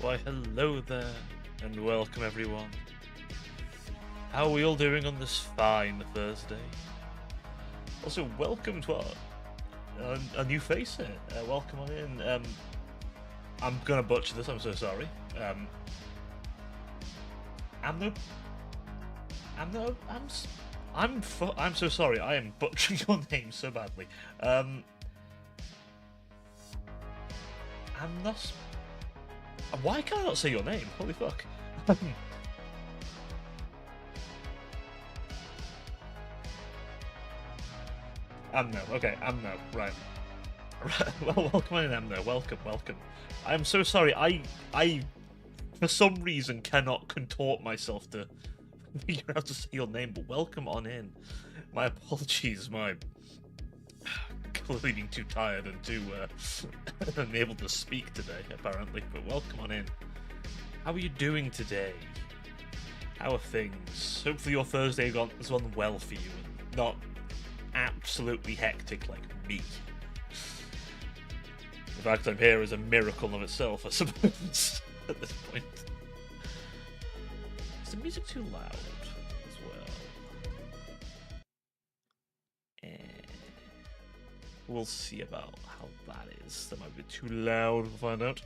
Why, hello there, and welcome everyone. How are we all doing on this fine Thursday? Also, welcome to a new face here. Welcome on in. I'm gonna butcher this. I'm so sorry. I'm so sorry. I am butchering your name so badly. I'm not. Why can I not say your name? Holy fuck. Amno. Okay, Amno. Right. Well, welcome in, Amno. Welcome. I'm so sorry. I, for some reason, cannot contort myself to figure out how to say your name. But welcome on in. My apologies. My clearly being too tired and too unable to speak today, apparently. But welcome on in. How are you doing today? How are things? Hopefully your Thursday has gone well for you, and not absolutely hectic like me. The fact I'm here is a miracle of itself, I suppose, at this point. Is the music too loud as well? We'll see about how that is. That might be too loud, we'll find out.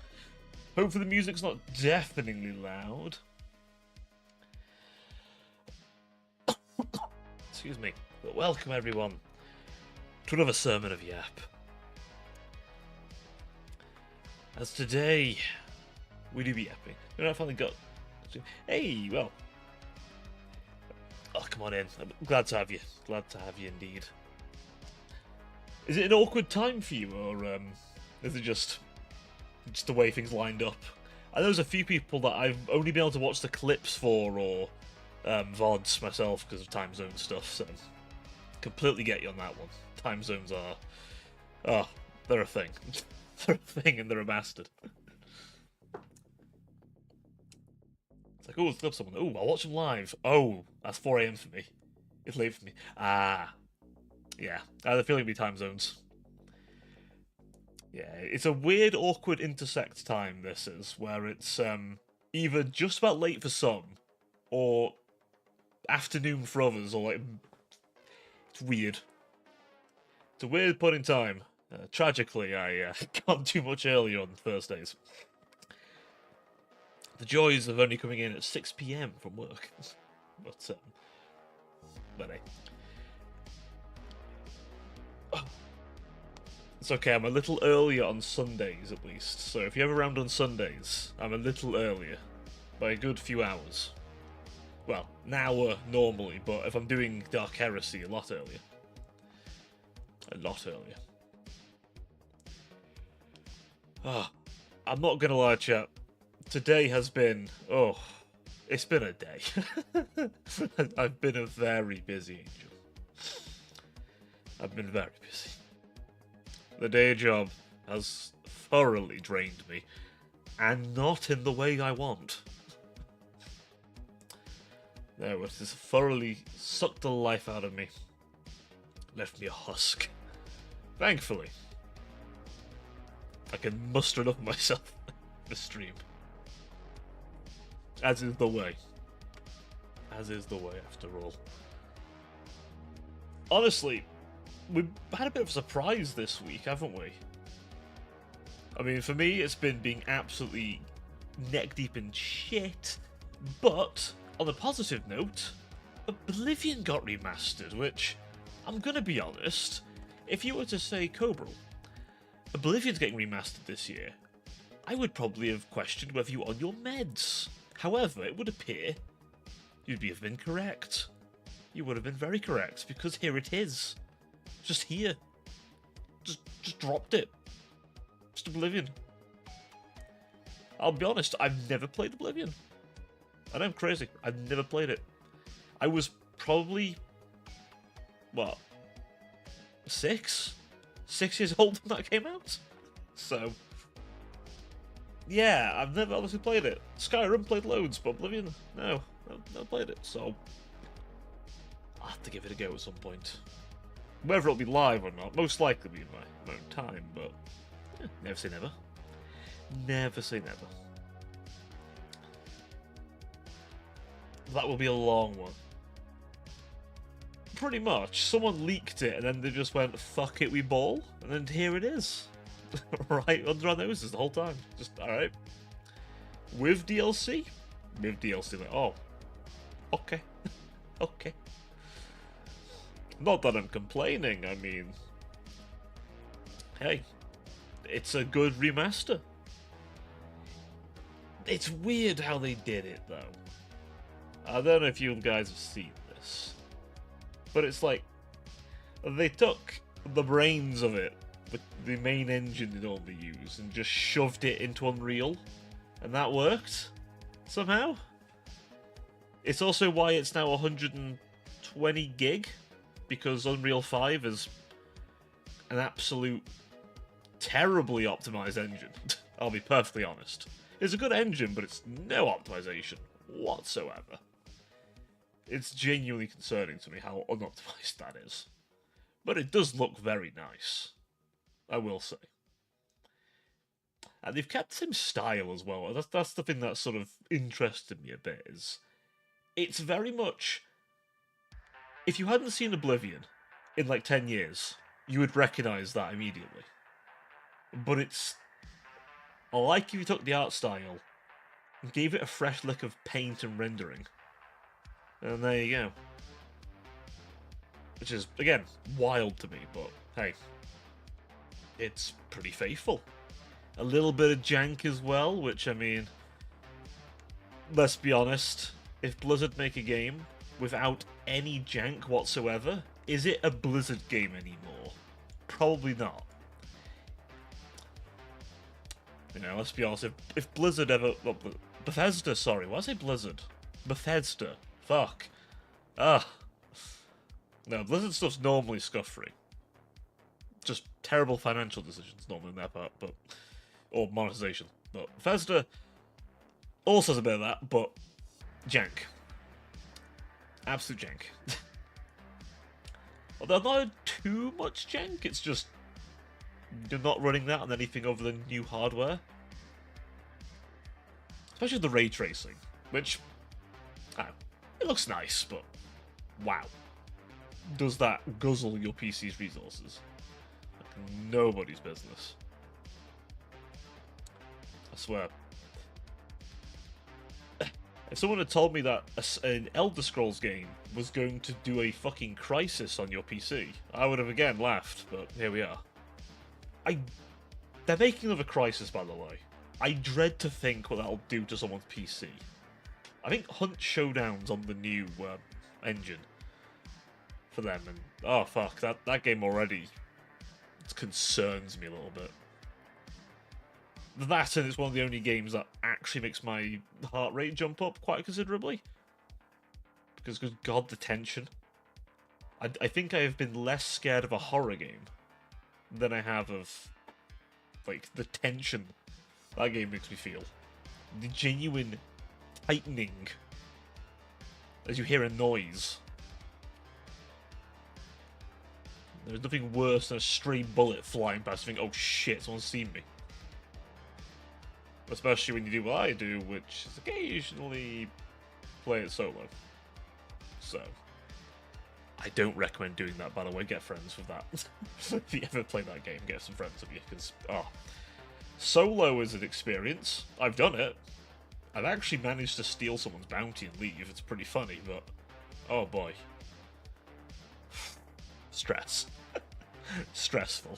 Hopefully the music's not deafeningly loud. Excuse me. But welcome everyone to another sermon of Yap. As today we do be yapping. I finally got. Hey, well. Oh, come on in. I'm glad to have you. Glad to have you indeed. Is it an awkward time for you, or is it just the way things lined up? I know there's a few people that I've only been able to watch the clips for, or VODs myself because of time zone stuff, so completely get you on that one. Time zones are... oh, they're a thing. They're a thing and they're a bastard. It's like, oh, let's love someone. Oh, I'll watch them live. Oh, that's 4 AM for me. It's late for me. Ah. Yeah, I have a feeling it'll be time zones. Yeah, it's a weird, awkward intersect time, this is, where it's either just about late for some, or afternoon for others, or like... it's weird. It's a weird point in time. Tragically, I can't do much earlier on Thursdays. The joys of only coming in at 6 PM from work. But hey. It's okay, I'm a little earlier on Sundays at least, so if you're ever around on Sundays, I'm a little earlier. By a good few hours. Well, an hour normally, but if I'm doing Dark Heresy, a lot earlier. A lot earlier. Oh, I'm not gonna lie, chat. Today has been... oh, it's been a day. I've been a very busy angel. I've been very busy. The day job has thoroughly drained me, and not in the way I want. No, it has thoroughly sucked the life out of me. Left me a husk. Thankfully, I can muster enough of myself in the stream. As is the way. As is the way, after all. Honestly, we've had a bit of a surprise this week, haven't we? I mean, for me, it's been being absolutely neck-deep in shit, but, on a positive note, Oblivion got remastered, which, I'm gonna be honest, if you were to say, Cobra, Oblivion's getting remastered this year, I would probably have questioned whether you were on your meds. However, it would appear you'd have been correct. You would have been very correct, because here it is. Just here. Just dropped it. Just Oblivion. I'll be honest, I've never played Oblivion. I know I'm crazy. I've never played it. I was probably... what? 6? 6 years old when that came out? So... yeah, I've never obviously played it. Skyrim played loads, but Oblivion, no. Never played it, so... I'll have to give it a go at some point. Whether it'll be live or not, most likely be in my own time, but... never say never. Never say never. That will be a long one. Pretty much. Someone leaked it, and then they just went, fuck it, we ball. And then here it is. Right under our noses the whole time. Just, alright. With DLC? With DLC. Like, oh. Okay. Okay. Not that I'm complaining, I mean... Hey. It's a good remaster. It's weird how they did it, though. I don't know if you guys have seen this. But it's like, they took the brains of it, the main engine they normally use, and just shoved it into Unreal. And that worked, somehow. It's also why it's now 120 gig, because Unreal 5 is an absolute terribly optimized engine. I'll be perfectly honest. It's a good engine, but it's no optimization whatsoever. It's genuinely concerning to me how unoptimized that is. But it does look very nice, I will say. And they've kept the same style as well. That's the thing that sort of interested me a bit, is it's very much... If you hadn't seen Oblivion in like 10 years, you would recognise that immediately. But it's... like if you took the art style and gave it a fresh lick of paint and rendering. And there you go. Which is, again, wild to me, but hey. It's pretty faithful. A little bit of jank as well, which, I mean... Let's be honest. If Blizzard make a game without any jank whatsoever, is it a Blizzard game anymore? Probably not. You know, let's be honest. If Blizzard ever... Well, Bethesda, sorry. Why did I say Blizzard? Bethesda. Fuck. No, Blizzard stuff's normally scuff-free. Just terrible financial decisions normally on their part, but... Or monetization. But Bethesda also has a bit of that, but... jank. Absolute jank. Although not too much jank, it's just... You're not running that on anything other than new hardware. Especially the ray tracing, which... it looks nice, but... Wow. Does that guzzle your PC's resources? Like nobody's business. I swear. If someone had told me that an Elder Scrolls game was going to do a fucking Crisis on your PC, I would have again laughed, but here we are. They're making another Crisis, by the way. I dread to think what that'll do to someone's PC. I think Hunt Showdown's on the new engine for them, and oh fuck, that game already concerns me a little bit. That, and it's one of the only games that actually makes my heart rate jump up quite considerably. Because, good god, the tension. I think I have been less scared of a horror game than I have of, like, the tension that game makes me feel. The genuine tightening as you hear a noise. There's nothing worse than a stray bullet flying past and think, oh shit, someone's seen me. Especially when you do what I do, which is occasionally play it solo. So, I don't recommend doing that, by the way. Get friends with that. If you ever play that game, get some friends with you, because, solo is an experience. I've done it. I've actually managed to steal someone's bounty and leave. It's pretty funny, but, oh boy. Stress. Stressful.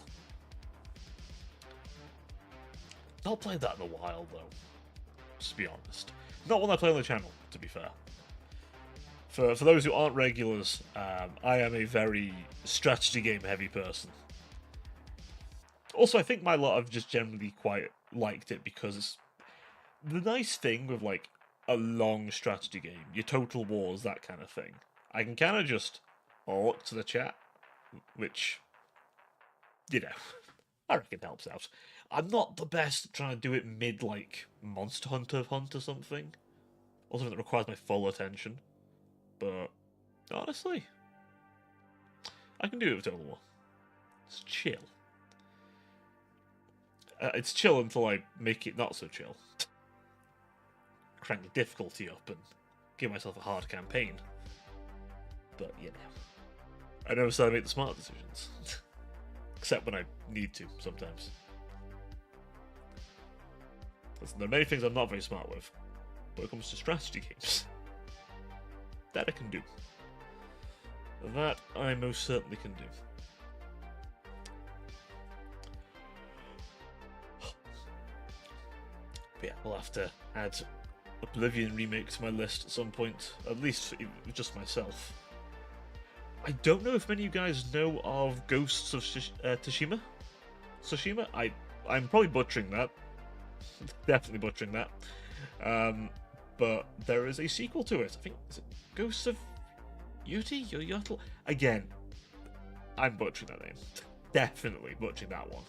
Not played that in a while, though. Just to be honest. Not one I play on the channel, to be fair. For those who aren't regulars, I am a very strategy game heavy person. Also, I think my lot have just generally quite liked it because it's the nice thing with like a long strategy game, your Total Wars, that kind of thing. I can kind of just look to the chat, which, you know, I reckon helps out. I'm not the best at trying to do it mid, like, Monster Hunter Hunt or something. Or something that requires my full attention. But, honestly, I can do it with Total War. It's chill. It's chill until I make it not so chill. Crank the difficulty up and give myself a hard campaign. But, you know, I never said I make the smart decisions. Except when I need to, sometimes. Listen, there are many things I'm not very smart with. When it comes to strategy games. That I can do. That I most certainly can do. But yeah, we'll have to add Oblivion Remake to my list at some point. At least for just myself. I don't know if many of you guys know of Ghosts of Tsushima? Tsushima? I'm probably butchering that. Definitely butchering that. But there is a sequel to it. I think, is it Ghosts of Yuti? Yotl? Again, I'm butchering that name. Definitely butchering that one.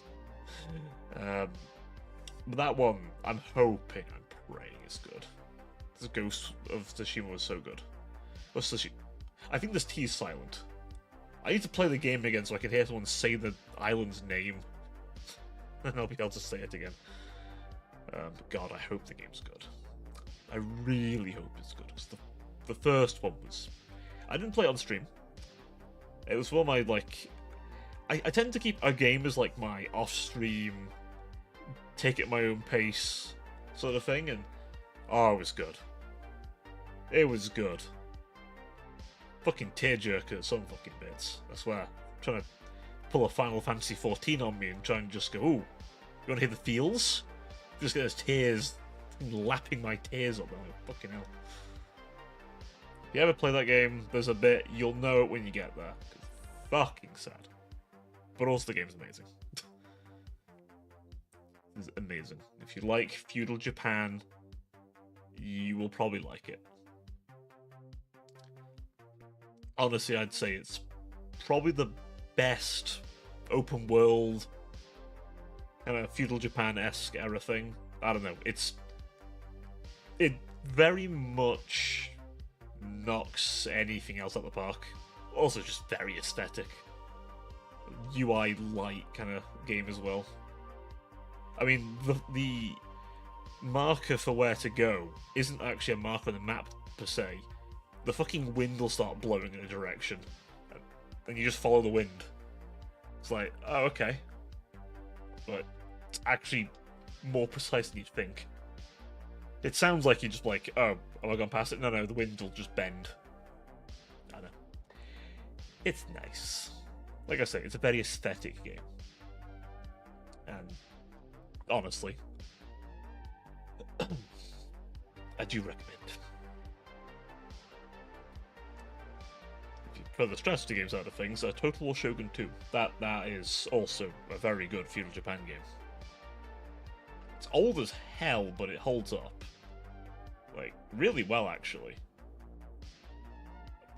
But that one, I'm hoping, I'm praying is good. The Ghost of Tsushima was so good. What's Tsushima? I think this T is silent. I need to play the game again so I can hear someone say the island's name. And I'll be able to say it again. But God, I hope the game's good. I really hope it's good. Because the first one was... I didn't play it on stream. It was for my, like... I tend to keep a game as, like, my off-stream, take it at my own pace sort of thing, and... Oh, it was good. It was good. Fucking tearjerker at some fucking bits. I swear. I'm trying to pull a Final Fantasy 14 on me and try and just go, ooh, you want to hear the feels? Just get those tears lapping my tears up. I'm like, fucking hell. If you ever play that game, there's a bit, you'll know it when you get there. It's fucking sad. But also the game's amazing. It's amazing. If you like feudal Japan, you will probably like it. Honestly, I'd say it's probably the best open world kind of feudal Japan-esque era thing. I don't know. It very much knocks anything else out the park. Also, just very aesthetic. UI light kind of game as well. I mean, the marker for where to go isn't actually a marker on the map per se. The fucking wind will start blowing in a direction, and you just follow the wind. It's like, oh, okay. But it's actually more precise than you'd think. It sounds like you're just like, oh, have I gone past it? No, the wind will just bend. I know. It's nice. Like I say, it's a very aesthetic game. And honestly, I do recommend. For the strategy game side of things, Total War Shogun 2. That is also a very good feudal Japan game. It's old as hell, but it holds up. Like, really well, actually.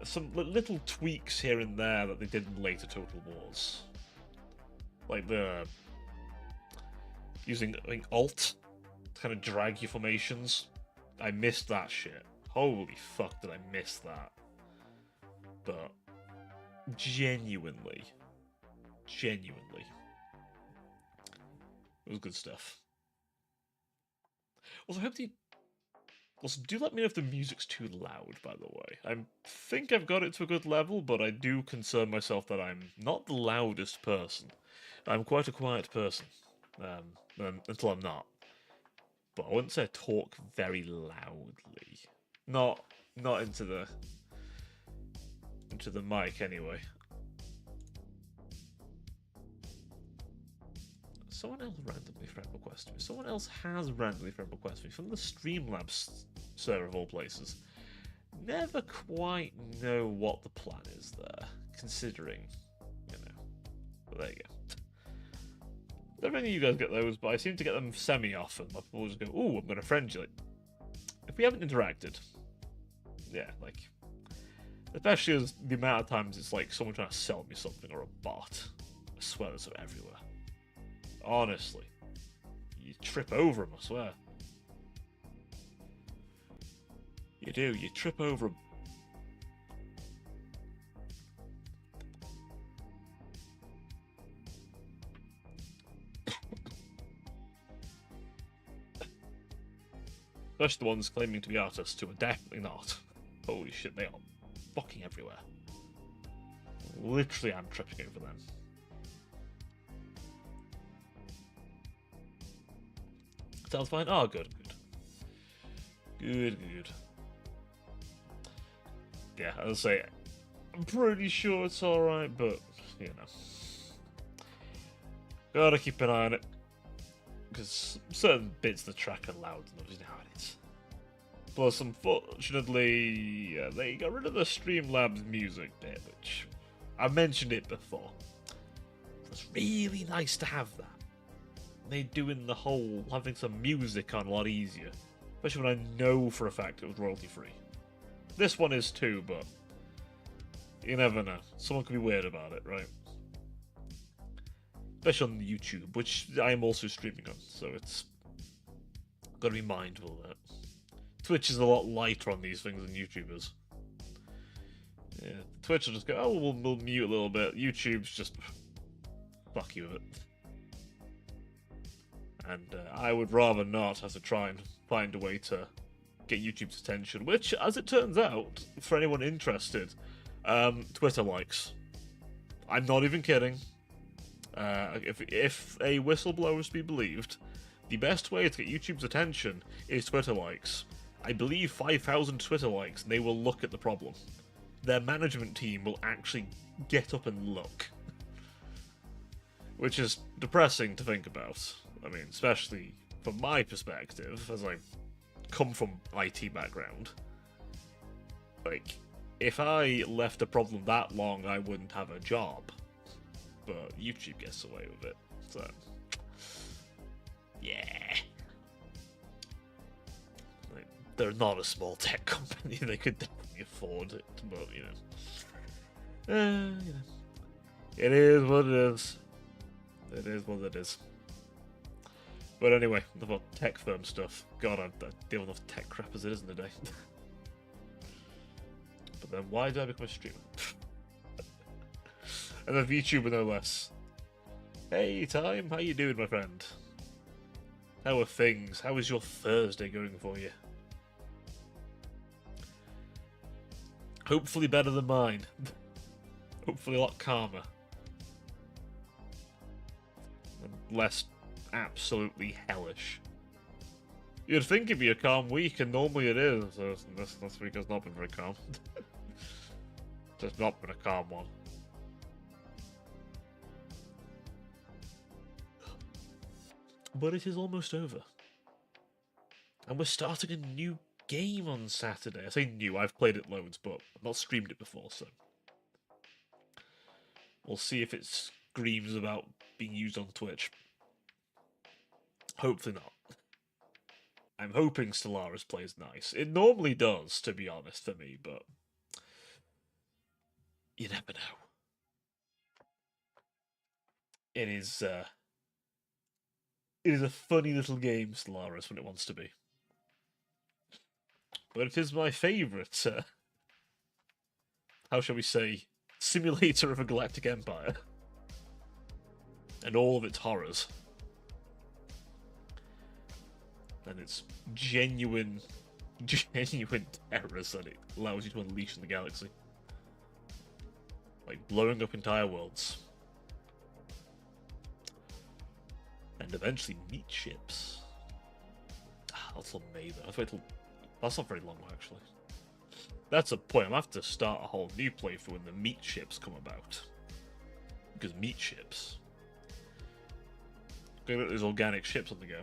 Some little tweaks here and there that they did in later Total Wars. Like using, I think, Alt to kind of drag your formations. I missed that shit. Holy fuck, did I miss that. But genuinely, it was good stuff. Also, do let me know if the music's too loud, by the way. I think I've got it to a good level, but I do concern myself that I'm not the loudest person. I'm quite a quiet person, until I'm not. But I wouldn't say I talk very loudly. Not into the mic, anyway. Someone else randomly friend requested me. Someone else has randomly friend requested me from the Streamlabs server of all places. Never quite know what the plan is there, considering, you know. But there you go. Don't know if any of you guys get those, but I seem to get them semi-often. My people just go, ooh, I'm going to friend you. Like, if we haven't interacted, yeah, like, especially as the amount of times it's like someone trying to sell me something or a bot. I swear there's them everywhere. Honestly. You trip over them, I swear. You do, you trip over them. Especially the ones claiming to be artists who are definitely not. Holy shit, they are fucking everywhere. Literally, I'm tripping over them. Sounds fine? Oh, good, good. Good, good. Yeah, I'll say, I'm pretty sure it's alright, but, you know. Gotta keep an eye on it. Because certain bits of the track are loud, and obviously how it is. Plus, unfortunately, they got rid of the Streamlabs music bit, which I mentioned it before. It's really nice to have that. They're doing the whole having some music on a lot easier. Especially when I know for a fact it was royalty free. This one is too, but you never know. Someone could be weird about it, right? Especially on YouTube, which I am also streaming on, so it's got to be mindful of that. Twitch is a lot lighter on these things than YouTube is. Yeah, Twitch will just go, oh, we'll mute a little bit. YouTube's just fuck you with it. And I would rather not have to try and find a way to get YouTube's attention, which, as it turns out, for anyone interested, Twitter likes. I'm not even kidding. If a whistleblower is to be believed, the best way to get YouTube's attention is Twitter likes. I believe 5,000 Twitter likes, and they will look at the problem. Their management team will actually get up and look. Which is depressing to think about. I mean, especially from my perspective, as I come from IT background. Like, if I left a problem that long, I wouldn't have a job. But YouTube gets away with it, so... yeah. Like, they're not a small tech company, they could definitely afford it, but, you know. It is what it is. It is what it is. But anyway, enough about tech firm stuff. God, I deal with enough tech crap as it is in the day. But then why did I become a streamer? And a VTuber no less. Hey, Time, how you doing, my friend? How are things? How is your Thursday going for you? Hopefully better than mine. Hopefully a lot calmer. And less absolutely hellish. You'd think it'd be a calm week, and normally it is. So this week has not been very calm. It's not been a calm one. But it is almost over. And we're starting a new game on Saturday. I say new, I've played it loads, but I've not streamed it before, so... we'll see if it screams about being used on Twitch. Hopefully not. I'm hoping Stellaris plays nice. It normally does, to be honest, for me, but... you never know. It is a funny little game, Stellaris, when it wants to be. But it is my favourite, how shall we say, simulator of a galactic empire. And all of its horrors. And its genuine terrors that it allows you to unleash in the galaxy. Like blowing up entire worlds. And eventually meet ships. That's on May though. That's not very long actually. That's a point. I'm gonna have to start a whole new playthrough when the meat ships come about. Because meat ships. Go get those organic ships on the go.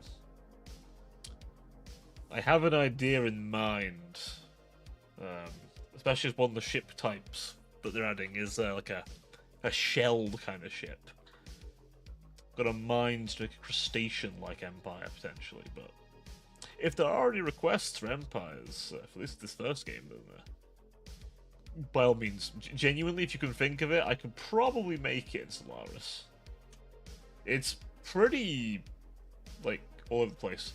I have an idea in mind. Especially as one of the ship types that they're adding is like a shelled kind of ship. Got a mind to make a crustacean-like empire, potentially, but... if there are any requests for empires, for at least this first game, then by all means, genuinely, if you can think of it, I could probably make it in Stellaris. It's pretty, like, all over the place.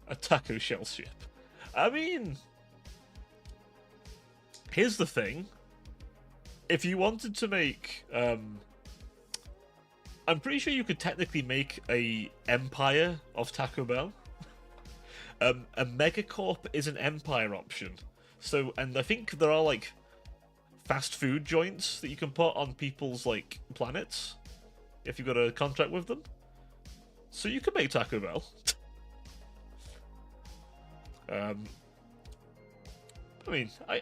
A taco shell ship. I mean... here's the thing. If you wanted to make, I'm pretty sure you could technically make a empire of Taco Bell. A megacorp is an empire option, So, and I think there are like fast food joints that you can put on people's like planets if you've got a contract with them. So you can make Taco Bell. I mean, I'm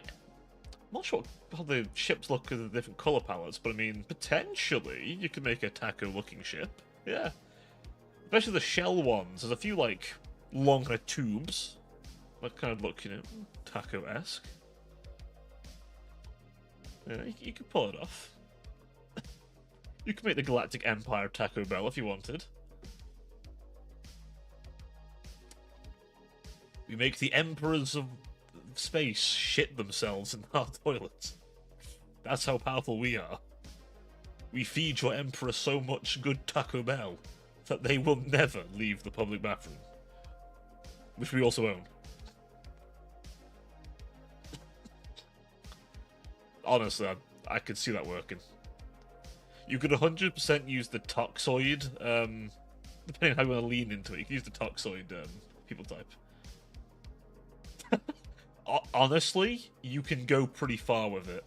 not sure how the ships look with the different color palettes, but I mean, potentially you can make a taco-looking ship. Yeah, especially the shell ones. There's a few like long kind of tubes that kind of look, taco-esque. Yeah, you could pull it off. You could make the Galactic Empire Taco Bell if you wanted. We make the emperors of space shit themselves in our toilets. That's how powerful we are. We feed your emperor so much good Taco Bell that they will never leave the public bathroom. Which we also own. Honestly, I could see that working. You could 100% use the toxoid, depending on how you want to lean into it, you can use the toxoid people type. Honestly, you can go pretty far with it.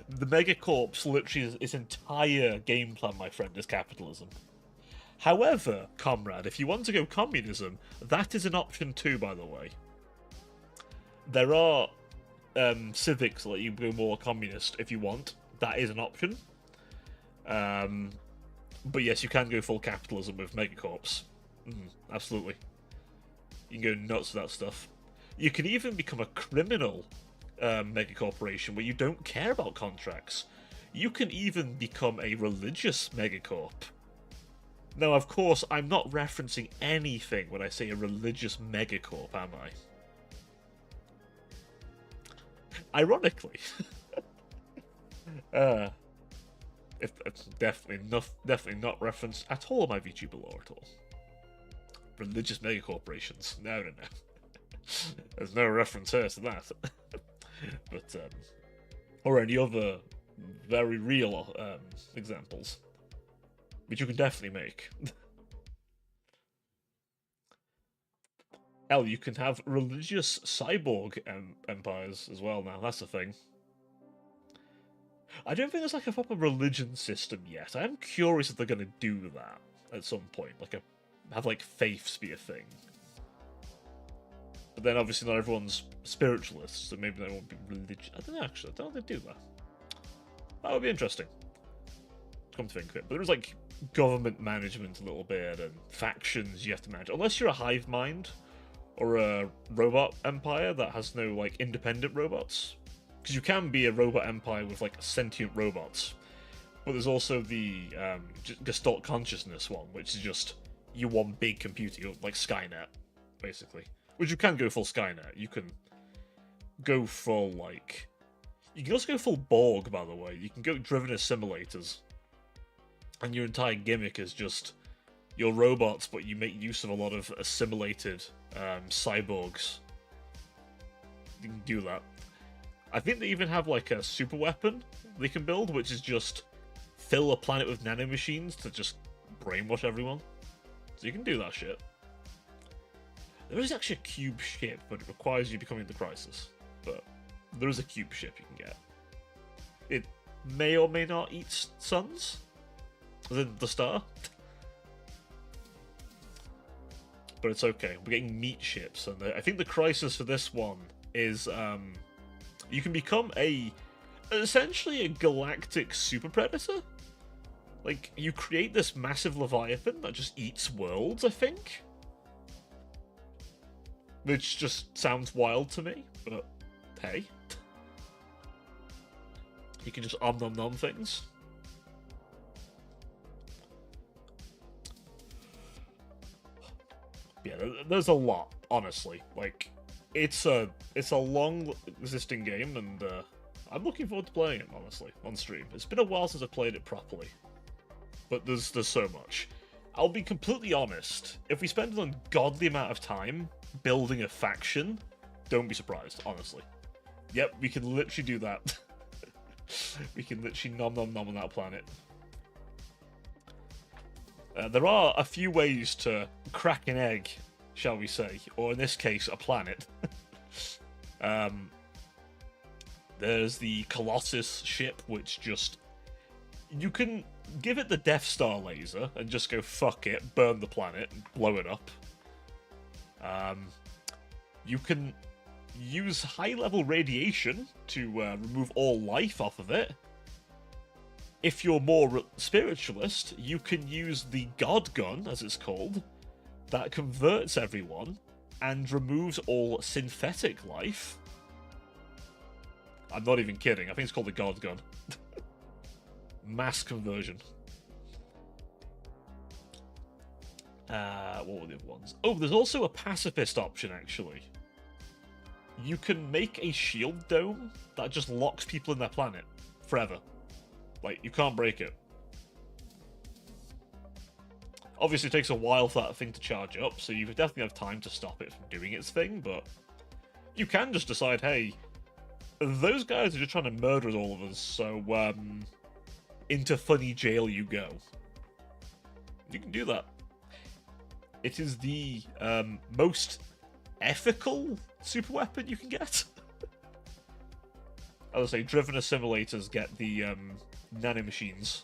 The Megacorp's literally its entire game plan, my friend, is capitalism. However, comrade, if you want to go communism, that is an option too, by the way. There are civics that let you go more communist if you want. That is an option. But yes, you can go full capitalism with Megacorps. Absolutely. You can go nuts with that stuff. You can even become a criminal megacorporation where you don't care about contracts. You can even become a religious megacorp. Now, of course, I'm not referencing anything when I say a religious megacorp, am I? Ironically. It's definitely not referenced at all in my VTuber lore at all. Religious megacorporations. No. There's no reference here to that. But, or any other very real examples, which you can definitely make. Hell, you can have religious cyborg empires as well now, that's the thing. I don't think there's like a proper religion system yet. I am curious if they're going to do that at some point, have like faiths be a thing. But then obviously not everyone's spiritualists, so maybe they won't be religious. I don't know, actually. I don't know if they do that. That would be interesting. Come to think of it. But there's like government management a little bit and factions you have to manage. Unless you're a hive mind or a robot empire that has no like independent robots. Because you can be a robot empire with like sentient robots. But there's also the Gestalt consciousness one, which is just you one big computer, like Skynet, basically. Which you can go full Skynet. You can go full, like... You can also go full Borg, by the way. You can go driven as simulators. And your entire gimmick is just your robots, but you make use of a lot of assimilated cyborgs. You can do that. I think they even have, like, a super weapon they can build, which is just fill a planet with nanomachines to just brainwash everyone. So you can do that shit. There is actually a cube ship, but it requires you becoming the Crisis. But there is a cube ship you can get. It may or may not eat suns. The star. But it's okay. We're getting meat ships, and I think the Crisis for this one is you can become essentially a galactic super predator. Like, you create this massive leviathan that just eats worlds, I think. Which just sounds wild to me, but hey. You can just nom nom things. Yeah, there's a lot, honestly. Like, it's a long existing game, and I'm looking forward to playing it, honestly, on stream. It's been a while since I played it properly, but there's so much. I'll be completely honest. If we spend an ungodly amount of time building a faction, don't be surprised, honestly. Yep, we can literally do that. We can literally nom nom nom on that planet. There are a few ways to crack an egg, shall we say, or in this case, a planet. There's the Colossus ship, which just... You can give it the Death Star laser and just go, fuck it, burn the planet, and blow it up. You can use high-level radiation to remove all life off of it. If you're more spiritualist, you can use the God Gun, as it's called, that converts everyone and removes all synthetic life. I'm not even kidding, I think it's called the God Gun. Mass conversion. What were the other ones? Oh, there's also a pacifist option, actually. You can make a shield dome that just locks people in their planet forever. Like, you can't break it. Obviously, it takes a while for that thing to charge up, so you definitely have time to stop it from doing its thing, but you can just decide, hey, those guys are just trying to murder all of us, so, into funny jail you go. You can do that. It is the most ethical super weapon you can get. I would say driven assimilators get the nanomachines.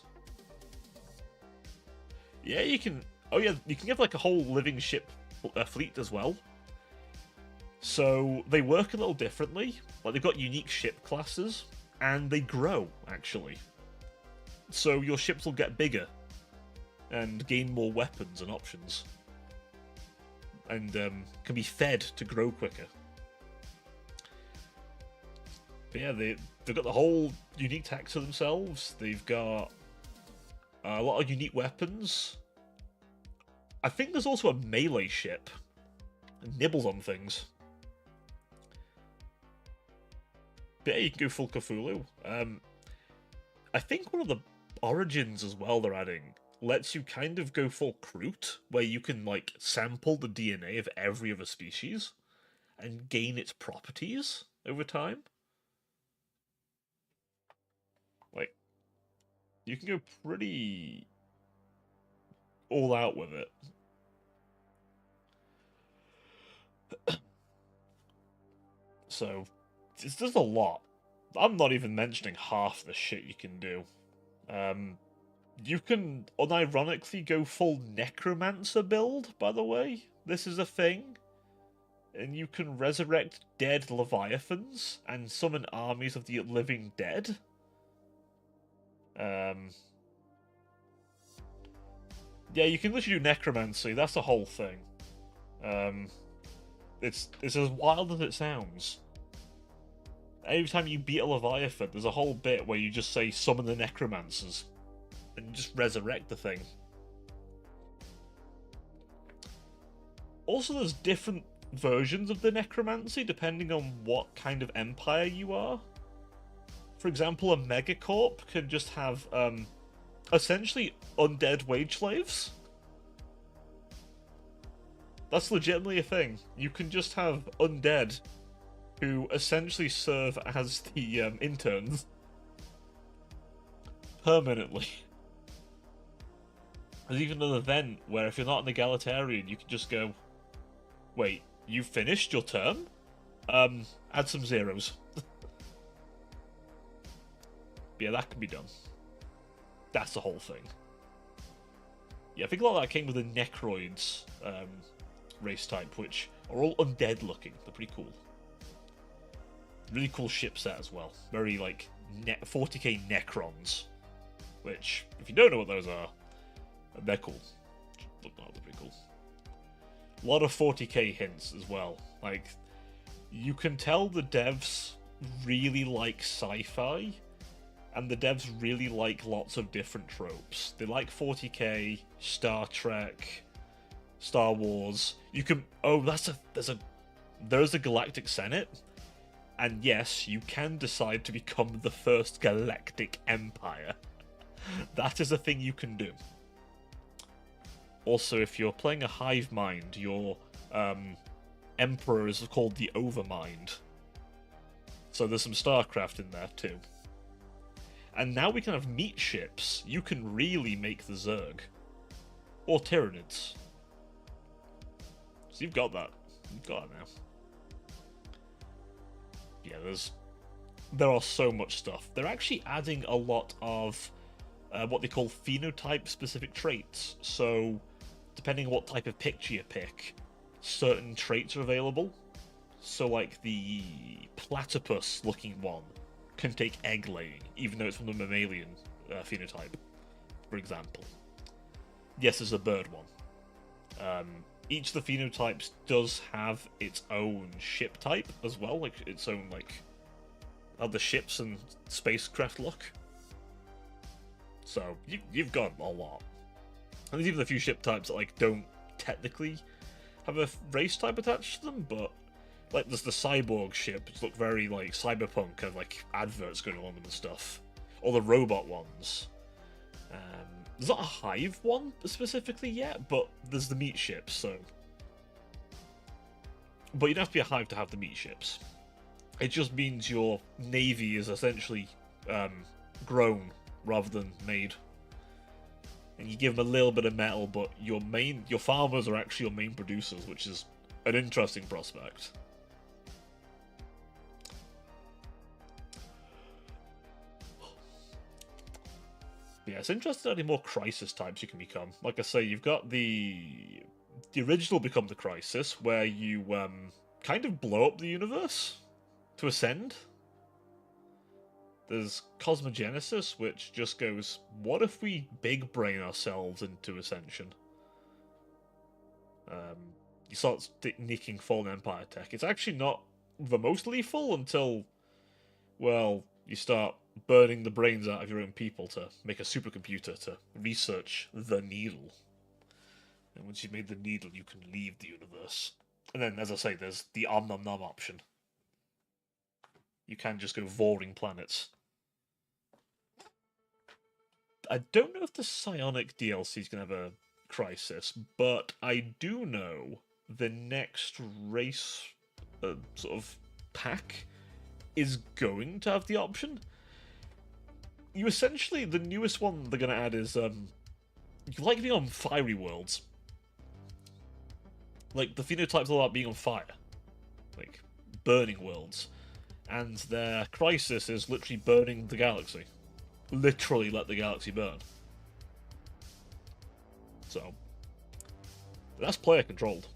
Yeah, you can... Oh yeah, you can get like a whole living ship fleet as well. So they work a little differently. Like, they've got unique ship classes, and they grow, actually. So your ships will get bigger and gain more weapons and options. And can be fed to grow quicker. But yeah, they've got the whole unique tech to themselves. They've got a lot of unique weapons. I think there's also a melee ship. It nibbles on things. But yeah, you can go full Cthulhu. I think one of the origins as well they're adding lets you kind of go full Kroot, where you can, like, sample the DNA of every other species and gain its properties over time. Like, you can go pretty all out with it. So, it's just a lot. I'm not even mentioning half the shit you can do. You can unironically go full Necromancer build, by the way. This is a thing. And you can resurrect dead Leviathans and summon armies of the living dead. Yeah, you can literally do Necromancy. That's the whole thing. It's as wild as it sounds. Every time you beat a Leviathan, there's a whole bit where you just say, summon the Necromancers. And you just resurrect the thing. Also, there's different versions of the Necromancy, depending on what kind of empire you are. For example, a Megacorp can just have, essentially, undead wage slaves. That's legitimately a thing. You can just have undead who essentially serve as the interns permanently. There's even an event where if you're not an egalitarian, you can just go, wait, you finished your term? Add some zeros. Yeah, that can be done. That's the whole thing. Yeah, I think a lot of that came with the Necroids race type, which are all undead looking. They're pretty cool. Really cool ship set as well. Very, like, 40k Necrons. Which, if you don't know what those are, they're cool. Look, they're pretty cool. A lot of 40k hints as well. Like, you can tell the devs really like sci-fi, and the devs really like lots of different tropes. They like 40k, Star Trek, Star Wars. You can... Oh, there's a Galactic Senate. And yes, you can decide to become the first Galactic Empire. That is a thing you can do. Also, if you're playing a hive mind, your Emperor is called the Overmind. So there's some StarCraft in there too. And now we can have meat ships. You can really make the Zerg. Or Tyranids. So you've got that. You've got it now. yeah, there are so much stuff. They're actually adding a lot of what they call phenotype-specific traits. So, depending on what type of picture you pick, certain traits are available. So, like the platypus-looking one can take egg laying, even though it's from the mammalian phenotype, for example. Yes, there's a bird one. Each of the phenotypes does have its own ship type as well, like its own how the ships and spacecraft look. So you've got a lot. And there's even a few ship types that don't technically have a race type attached to them, but there's the cyborg ship, which look very cyberpunk, kind of adverts going on them and stuff. Or the robot ones. There's not a hive one specifically yet, but there's the meat ships, so. But you don't have to be a hive to have the meat ships. It just means your navy is essentially grown rather than made. And you give them a little bit of metal, but your farmers are actually your main producers, which is an interesting prospect. Yeah, it's interesting how many more crisis types you can become. Like I say, you've got the original Become the Crisis, where you kind of blow up the universe to ascend. There's Cosmogenesis, which just goes, what if we big brain ourselves into ascension? You start sneaking Fallen Empire tech. It's actually not the most lethal until, well, you start burning the brains out of your own people to make a supercomputer to research the needle. And once you've made the needle, you can leave the universe. And then, as I say, there's the Om Nom Nom option. You can just go voring planets. I don't know if the Psionic DLC is going to have a crisis, but I do know the next race sort of pack is going to have the option. You essentially, the newest one they're going to add is, you like being on fiery worlds. Like, the phenotype's all about being on fire. Like, burning worlds. And their crisis is literally burning the galaxy. Literally let the galaxy burn. So, that's player controlled.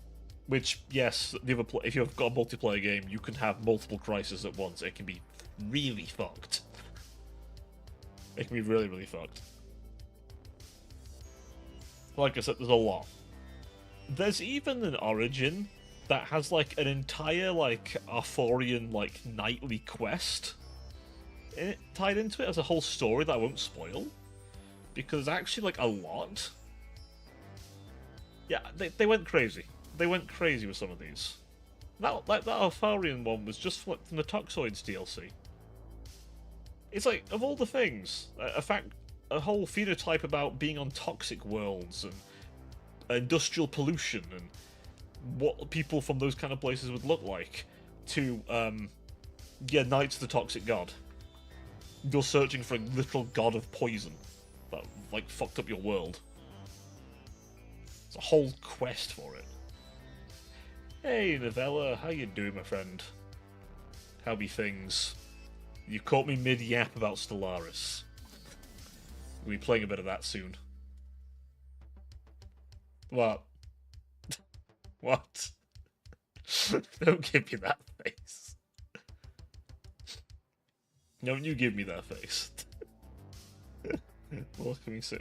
Which, yes, if you've got a multiplayer game, you can have multiple crises at once. It can be really fucked. It can be really, really fucked. Like I said, there's a lot. There's even an Origin that has an entire Arthurian nightly quest tied into it as a whole story that I won't spoil, because there's actually a lot. Yeah, they went crazy. They went crazy with some of these. That Arthurian one was just from the Toxoids DLC. It's of all the things, a whole phenotype about being on toxic worlds and industrial pollution and what people from those kind of places would look like, to Knights of the Toxic God. You're searching for a literal god of poison that fucked up your world. It's a whole quest for it. Hey Novella, how you doing, my friend? How be things? You caught me mid-yap about Stellaris. We'll be playing a bit of that soon. What? What? Don't give me that face. Don't you give me that face. What can we say?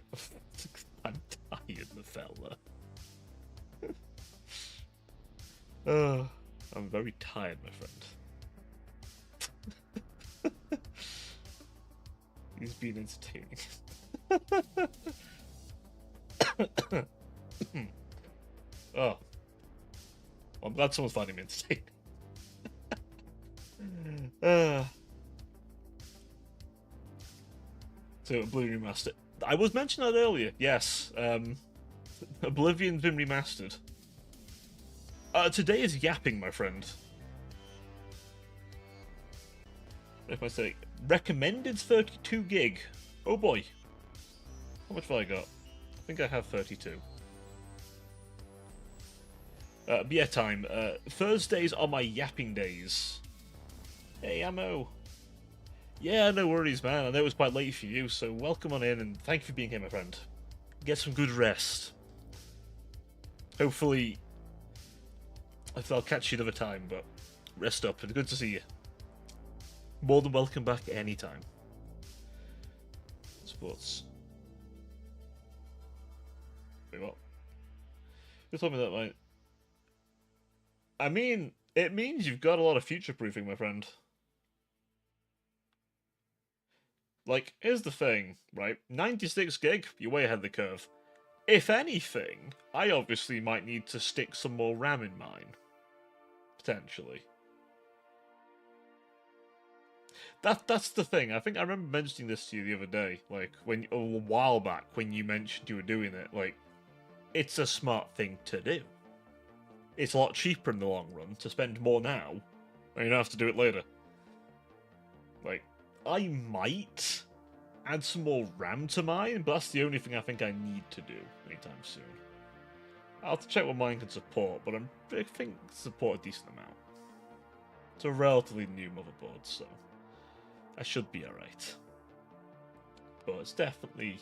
I'm tired, Novella. I'm very tired, my friend. He's been entertaining. Oh. Well, I'm glad someone's finding me entertaining. So, Oblivion Remastered. I was mentioning that earlier, yes. Oblivion's been remastered. Today is yapping, my friend. If I say recommended 32 gig. Oh boy. How much have I got? I think I have 32. But yeah, time. Thursdays are my yapping days. Hey, Ammo. Yeah, no worries, man. I know it was quite late for you, so welcome on in and thank you for being here, my friend. Get some good rest. Hopefully, I'll catch you another time, but rest up and good to see you. More than welcome back anytime. Sports. Wait, what? You told me that, mate. I mean, it means you've got a lot of future proofing, my friend. Like, here's the thing, right? 96 gig, you're way ahead of the curve. If anything, I obviously might need to stick some more RAM in mine. Potentially. That's the thing. I think I remember mentioning this to you the other day, like a while back when you mentioned you were doing it. Like, it's a smart thing to do. It's a lot cheaper in the long run to spend more now, and you don't have to do it later. Like, I might add some more RAM to mine, but that's the only thing I think I need to do anytime soon. I'll have to check what mine can support, but I think support a decent amount. It's a relatively new motherboard, so I should be alright. But it's definitely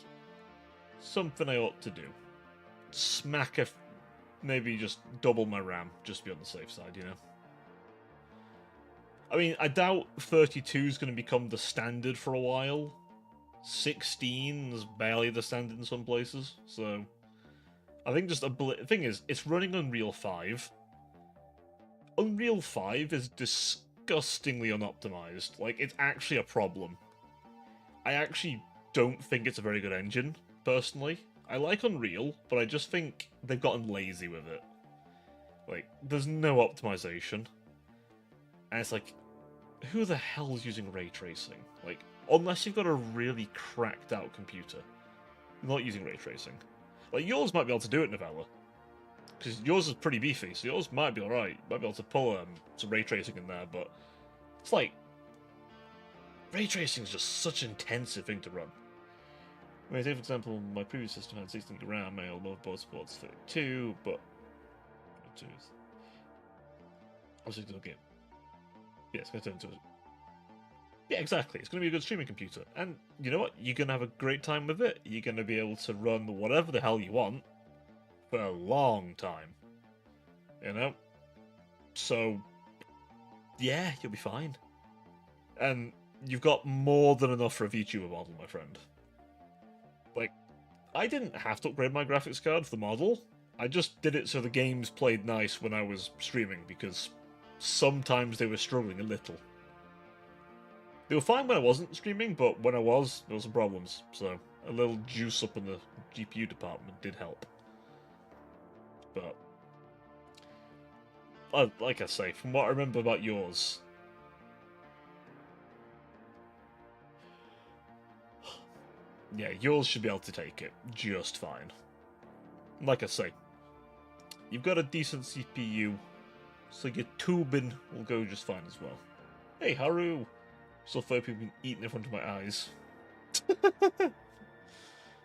something I ought to do. Smack a... maybe just double my RAM, just to be on the safe side, you know? I mean, I doubt 32 is going to become the standard for a while. 16 is barely the standard in some places, so... I think just the thing is, it's running Unreal 5. Unreal 5 is disgustingly unoptimized. Like, it's actually a problem. I actually don't think it's a very good engine, personally. I like Unreal, but I just think they've gotten lazy with it. Like, there's no optimization. And it's like, who the hell is using ray tracing? Like, unless you've got a really cracked out computer, you're not using ray tracing. Like, yours might be able to do it, Novella. Because yours is pretty beefy, so yours might be alright. Might be able to pull some ray tracing in there, but it's like, ray tracing is just such an intensive thing to run. I mean, say for example, my previous system had 16 GB RAM, my motherboard supports 32, but... I was thinking, okay. Yeah, it's going to turn into a... Yeah, exactly. It's going to be a good streaming computer. And you know what? You're going to have a great time with it. You're going to be able to run whatever the hell you want for a long time. You know? So, yeah, you'll be fine. And you've got more than enough for a VTuber model, my friend. Like, I didn't have to upgrade my graphics card for the model. I just did it so the games played nice when I was streaming, because sometimes they were struggling a little. They were fine when I wasn't streaming, but when I was, there were some problems. So, a little juice up in the GPU department did help. But, like I say, from what I remember about yours... yeah, yours should be able to take it just fine. Like I say, you've got a decent CPU, so your tubing will go just fine as well. Hey, Haru! So far people been eating in front of my eyes.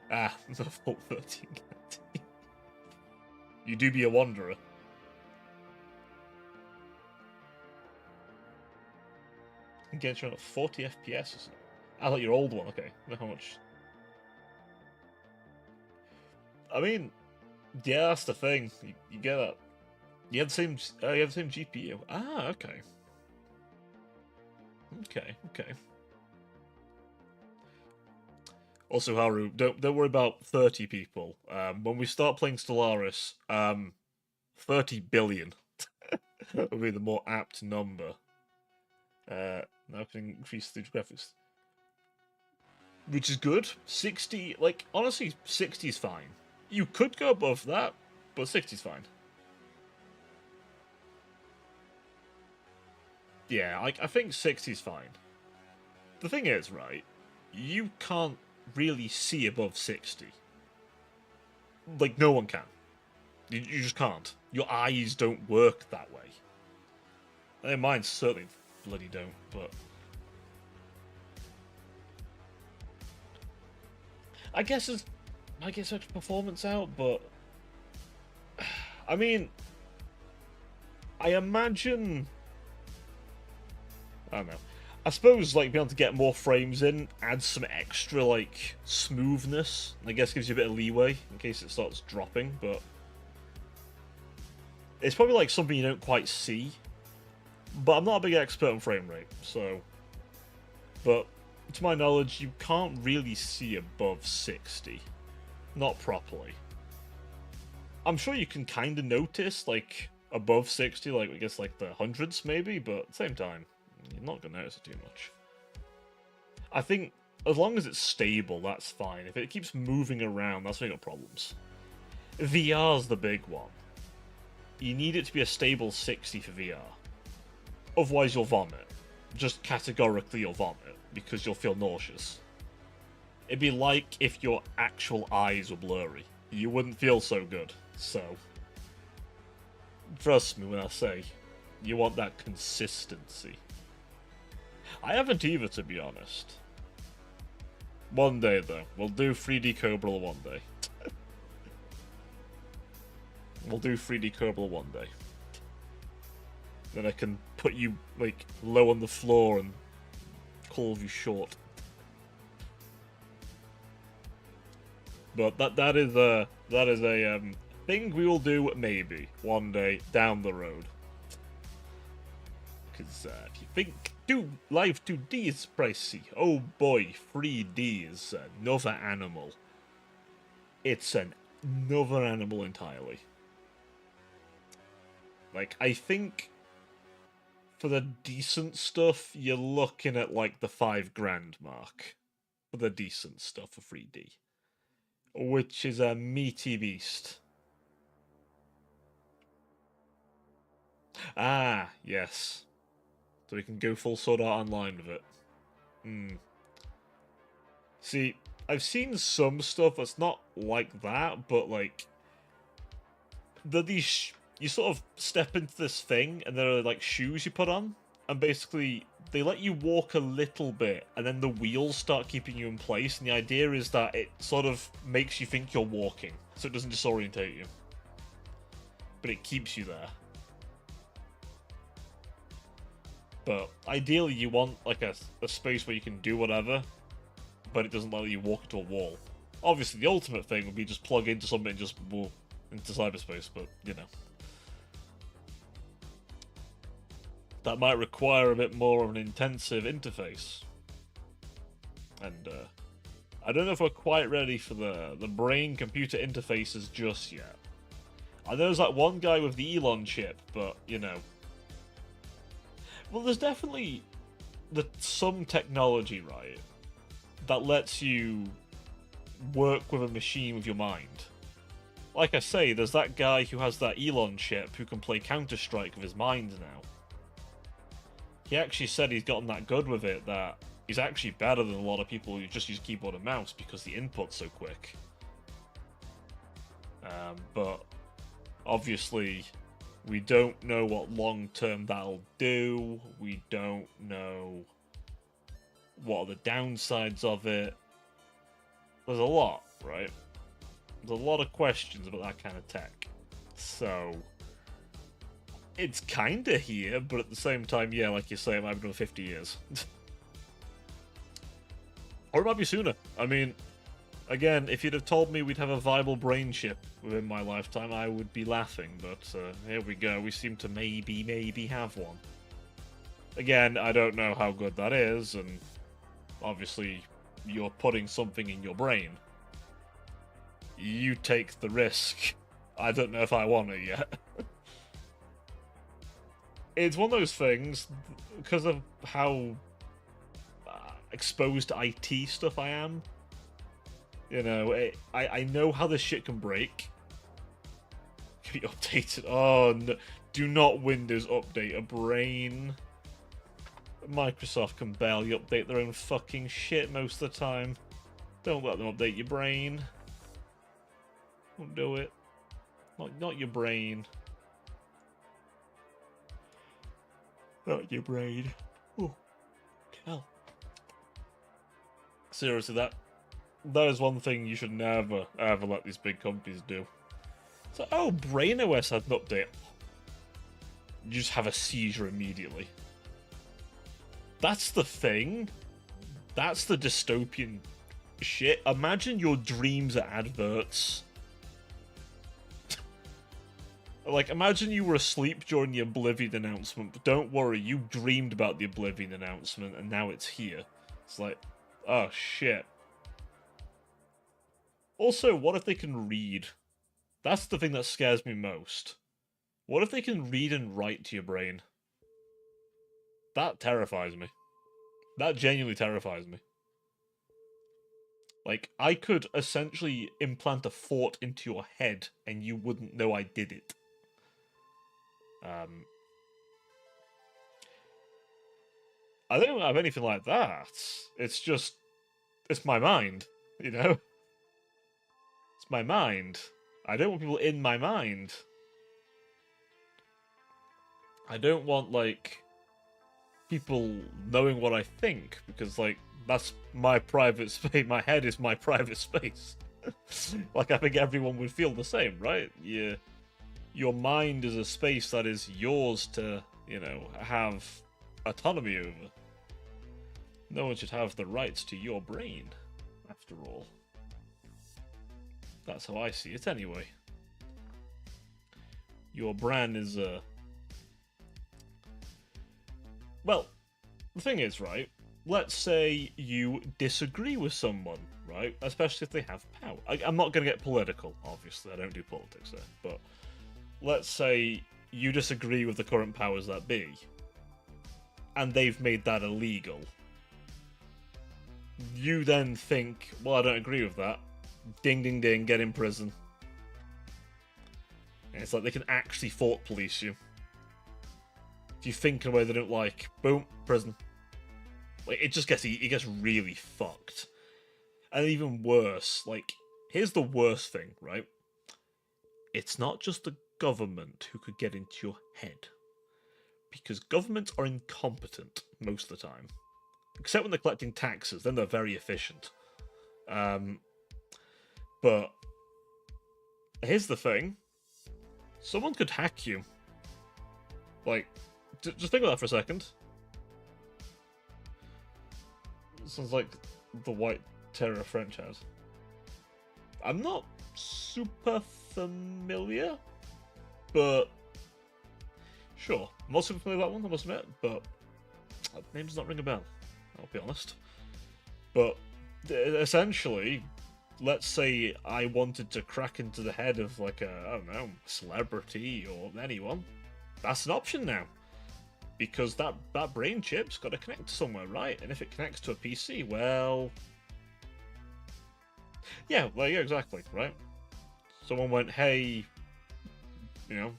Ah, the Vault 13 canteen. You do be a wanderer. Against around 40 FPS, isn't it? I thought your old one, okay. I don't know how much. I mean, yeah, that's the thing. You get that. You have the same. You have the same GPU. Ah, okay. Okay. Also, Haru, don't worry about 30 people. When we start playing Stellaris, 30 billion will be the more apt number. Now can increase the graphics, which is good. 60, like honestly, 60 is fine. You could go above that, but 60 is fine. Yeah, I think 60 is fine. The thing is, right, you can't really see above 60. Like, no one can. You just can't. Your eyes don't work that way. And mine certainly bloody don't, but... I guess it's... I guess extra performance out, but... I mean... I imagine... I don't know. I suppose like being able to get more frames in adds some extra like smoothness. I guess gives you a bit of leeway in case it starts dropping, but it's probably like something you don't quite see. But I'm not a big expert on frame rate, so. But to my knowledge, you can't really see above 60, not properly. I'm sure you can kind of notice like above 60, like I guess like the hundreds maybe, but at the same time, you're not gonna notice it too much. I think as long as it's stable, that's fine. If it keeps moving around, that's when you got problems. VR's the big one. You need it to be a stable 60 for VR. Otherwise you'll vomit. Just categorically you'll vomit, because you'll feel nauseous. It'd be like if your actual eyes were blurry. You wouldn't feel so good, so. Trust me when I say, you want that consistency. I haven't either, to be honest. One day, though. We'll do 3D Cobra one day. We'll do 3D Cobra one day. Then I can put you, like, low on the floor and call you short. But that is a thing we will do maybe one day down the road. Because if you think live 2D is pricey, oh boy, 3D is another animal. It's another animal entirely. Like, I think for the decent stuff, you're looking at like the $5,000 mark for the decent stuff for 3D, which is a meaty beast. Ah, yes. So we can go full Sword Art Online with it. See, I've seen some stuff that's not like that, but like you sort of step into this thing, and there are like shoes you put on, and basically they let you walk a little bit, and then the wheels start keeping you in place, and the idea is that it sort of makes you think you're walking, so it doesn't disorientate you. But it keeps you there. But ideally you want like a space where you can do whatever, but it doesn't let you walk into a wall. Obviously the ultimate thing would be just plug into something and just walk into cyberspace, but you know. That might require a bit more of an intensive interface. And I don't know if we're quite ready for the brain-computer interfaces just yet. I know there's that one guy with the Elon chip, but, you know. Well, there's definitely some technology, right, that lets you work with a machine with your mind. Like I say, there's that guy who has that Elon chip who can play Counter-Strike with his mind now. He actually said he's gotten that good with it that he's actually better than a lot of people who just use keyboard and mouse because the input's so quick. But obviously, we don't know what long-term that'll do. We don't know what are the downsides of it. There's a lot, right? There's a lot of questions about that kind of tech. So, it's kinda here, but at the same time, yeah, like you say, it might be another 50 years. Or it might be sooner. I mean, again, if you'd have told me we'd have a viable brain chip within my lifetime, I would be laughing, but here we go. We seem to maybe have one. Again, I don't know how good that is, and obviously you're putting something in your brain. You take the risk. I don't know if I want it yet. It's one of those things, because of how exposed to IT stuff I am. You know, I know how this shit can break. Can be updated. Oh, no. Do not Windows update a brain. Microsoft can barely update their own fucking shit most of the time. Don't let them update your brain. Don't do it. Not your brain. Not your brain. Oh, hell. Seriously, that is one thing you should never, ever let these big companies do. So, oh, BrainOS had an update. You just have a seizure immediately. That's the thing. That's the dystopian shit. Imagine your dreams are adverts. Like, imagine you were asleep during the Oblivion announcement, but don't worry, you dreamed about the Oblivion announcement, and now it's here. It's like, oh shit. Also, what if they can read? That's the thing that scares me most. What if they can read and write to your brain? That terrifies me. That genuinely terrifies me. Like, I could essentially implant a thought into your head, and you wouldn't know I did it. I don't have anything like that. It's just, it's my mind, you know? It's my mind. I don't want people in my mind. I don't want, like, people knowing what I think, because, like, that's my private space. My head is my private space. Like, I think everyone would feel the same, right? Your mind is a space that is yours to, you know, have autonomy over. No one should have the rights to your brain, after all. That's how I see it, anyway. Your brain is a... Well, the thing is, right, let's say you disagree with someone, right? Especially if they have power. I'm not going to get political, obviously. I don't do politics there. But let's say you disagree with the current powers that be, and they've made that illegal. You then think, well, I don't agree with that. Ding, ding, ding, get in prison. And it's like they can actually thought police you. If you think in a way they don't like, boom, prison. Like, it gets really fucked. And even worse, like, here's the worst thing, right? It's not just the government who could get into your head. Because governments are incompetent most of the time. Except when they're collecting taxes, then they're very efficient. But here's the thing. Someone could hack you. Like, just think about that for a second. Sounds like the White Terror franchise. I'm not super familiar, but sure. I'm not super familiar with that one, I must admit, but that name does not ring a bell, I'll be honest. But essentially, let's say I wanted to crack into the head of, like, a, I don't know, celebrity or anyone. That's an option now. Because that brain chip's got to connect to somewhere, right? And if it connects to a PC, well... Yeah, exactly, right? Someone went, hey, you know...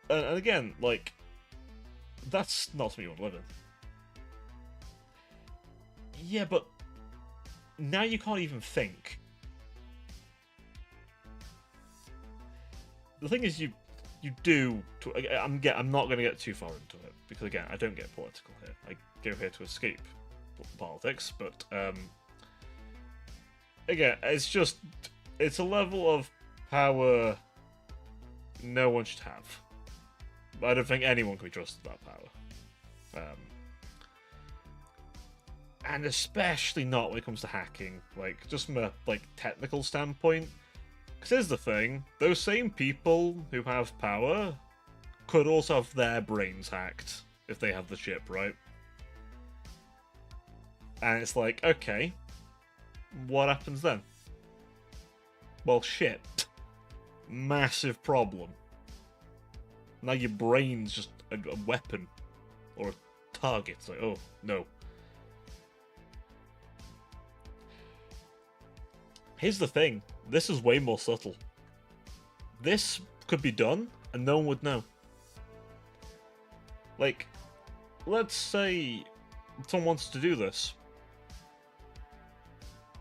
And again, like, that's not something you want to live in. Yeah, but now you can't even think. The thing is, you do. I'm not going to get too far into it because again, I don't get political here. I go here to escape politics, but again, it's a level of power no one should have. I don't think anyone can be trusted with that power, and especially not when it comes to hacking. Like, just from a technical standpoint. Because here's the thing, those same people who have power could also have their brains hacked if they have the chip, right? And it's like, okay, what happens then? Well, shit. Massive problem. Now your brain's just a weapon or a target. It's like, oh, no. Here's the thing, this is way more subtle. This could be done, and no one would know. Like, let's say someone wants to do this.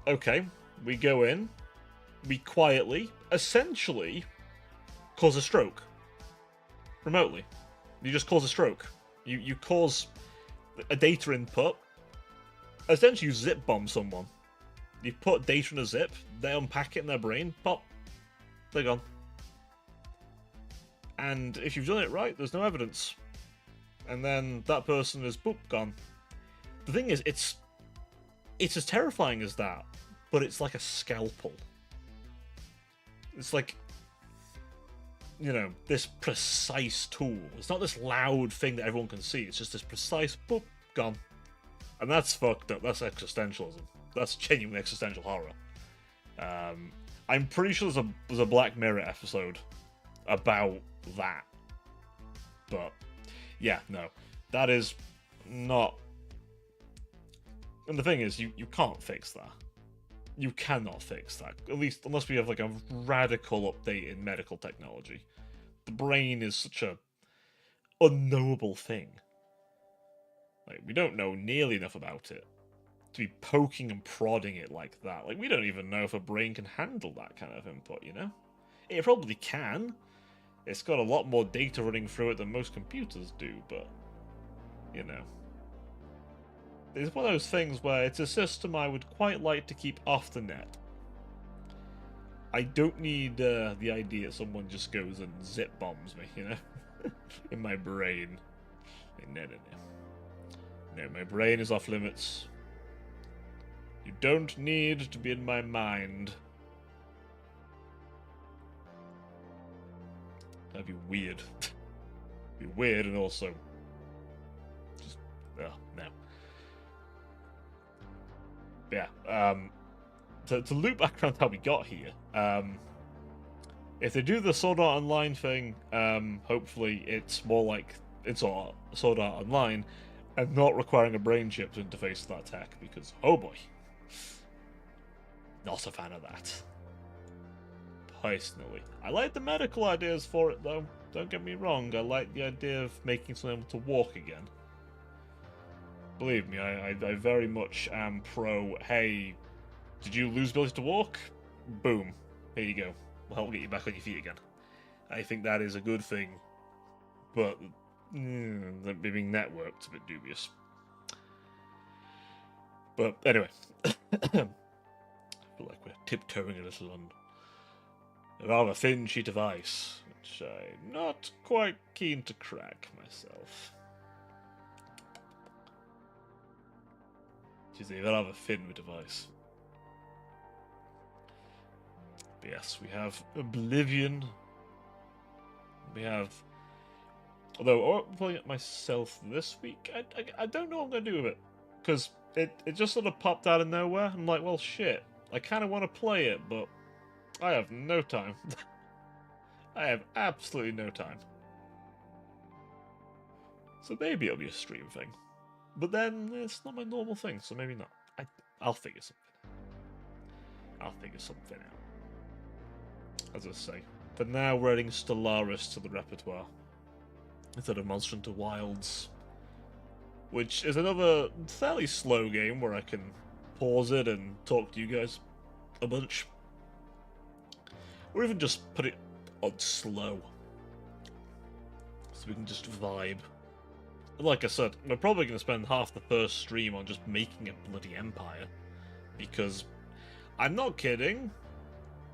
Okay, we go in, we quietly, essentially, cause a stroke. Remotely. You just cause a stroke. You cause a data input. Essentially, you zip bomb someone. You put data in a zip, they unpack it in their brain, pop, they're gone. and if you've done it right, there's no evidence. And then that person is, boop, gone. The thing is, it's as terrifying as that, but it's like a scalpel. It's like, you know, this precise tool. It's not this loud thing that everyone can see. It's just this precise, boop, gone. And that's fucked up. That's existentialism. That's genuine existential horror. I'm pretty sure there's a Black Mirror episode about that. But, yeah, no. That is not... And the thing is, you can't fix that. You cannot fix that. At least, unless we have, like, a radical update in medical technology. The brain is such a unknowable thing. Like, we don't know nearly enough about it to be poking and prodding it like that. Like, we don't even know if a brain can handle that kind of input, you know? It probably can. It's got a lot more data running through it than most computers do, but, you know. It's one of those things where it's a system I would quite like to keep off the net. I don't need the idea that someone just goes and zip bombs me, you know? In my brain. No. No, my brain is off limits. You don't need to be in my mind. That'd be weird. Be weird and also... just... oh, no. But yeah, to loop back around how we got here, if they do the Sword Art Online thing, hopefully it's more like it's Sword Art Online, and not requiring a brain chip to interface to that tech, because, oh boy, not a fan of that. Personally. I like the medical ideas for it, though. Don't get me wrong, I like the idea of making someone able to walk again. Believe me, I very much am pro, hey, did you lose ability to walk? Boom. Here you go. We'll help get you back on your feet again. I think that is a good thing, but being networked is a bit dubious. But anyway, I feel like we're tiptoeing a little on a rather thin sheet of ice, which I'm not quite keen to crack myself. It is a rather thin bit of ice. But yes, we have Oblivion. We have... although, I'm playing it myself this week, I don't know what I'm going to do with it. Because it just sort of popped out of nowhere. I'm like, well, shit. I kind of want to play it, but I have no time. I have absolutely no time. So maybe it'll be a stream thing. But then, it's not my normal thing, so maybe not. I'll figure something. I'll figure something out. As I say, for now we're adding Stellaris to the repertoire instead of Monster Hunter Wilds, which is another fairly slow game where I can pause it and talk to you guys a bunch, or even just put it on slow so we can just vibe. Like I said, we're probably going to spend half the first stream on just making a bloody empire, because I'm not kidding.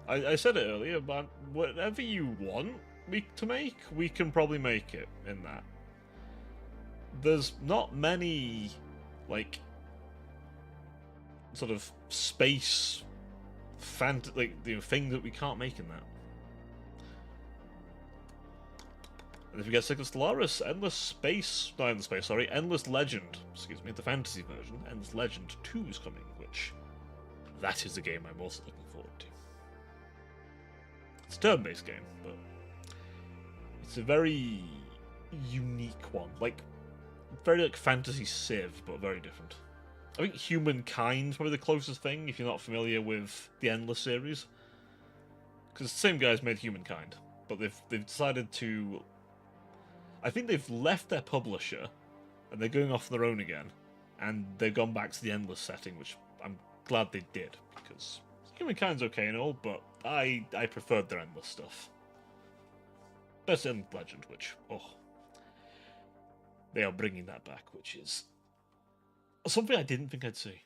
I said it earlier, but whatever you want to make, we can probably make it in that. There's not many, like, sort of space like, things that we can't make in that. And if we get sick of Stellaris, Endless Legend, excuse me, the fantasy version, Endless Legend 2 is coming, which, that is a game I'm also looking forward to. It's a turn-based game, but it's a very unique one. Like, very like Fantasy Civ, but very different. I think Humankind is probably the closest thing, if you're not familiar with the Endless series. Because the same guys made Humankind, but they've decided to... I think they've left their publisher, and they're going off on their own again, and they've gone back to the Endless setting, which I'm glad they did, because Humankind's okay and all, but I preferred their Endless stuff. Best Endless Legend, which, they are bringing that back, which is something I didn't think I'd see.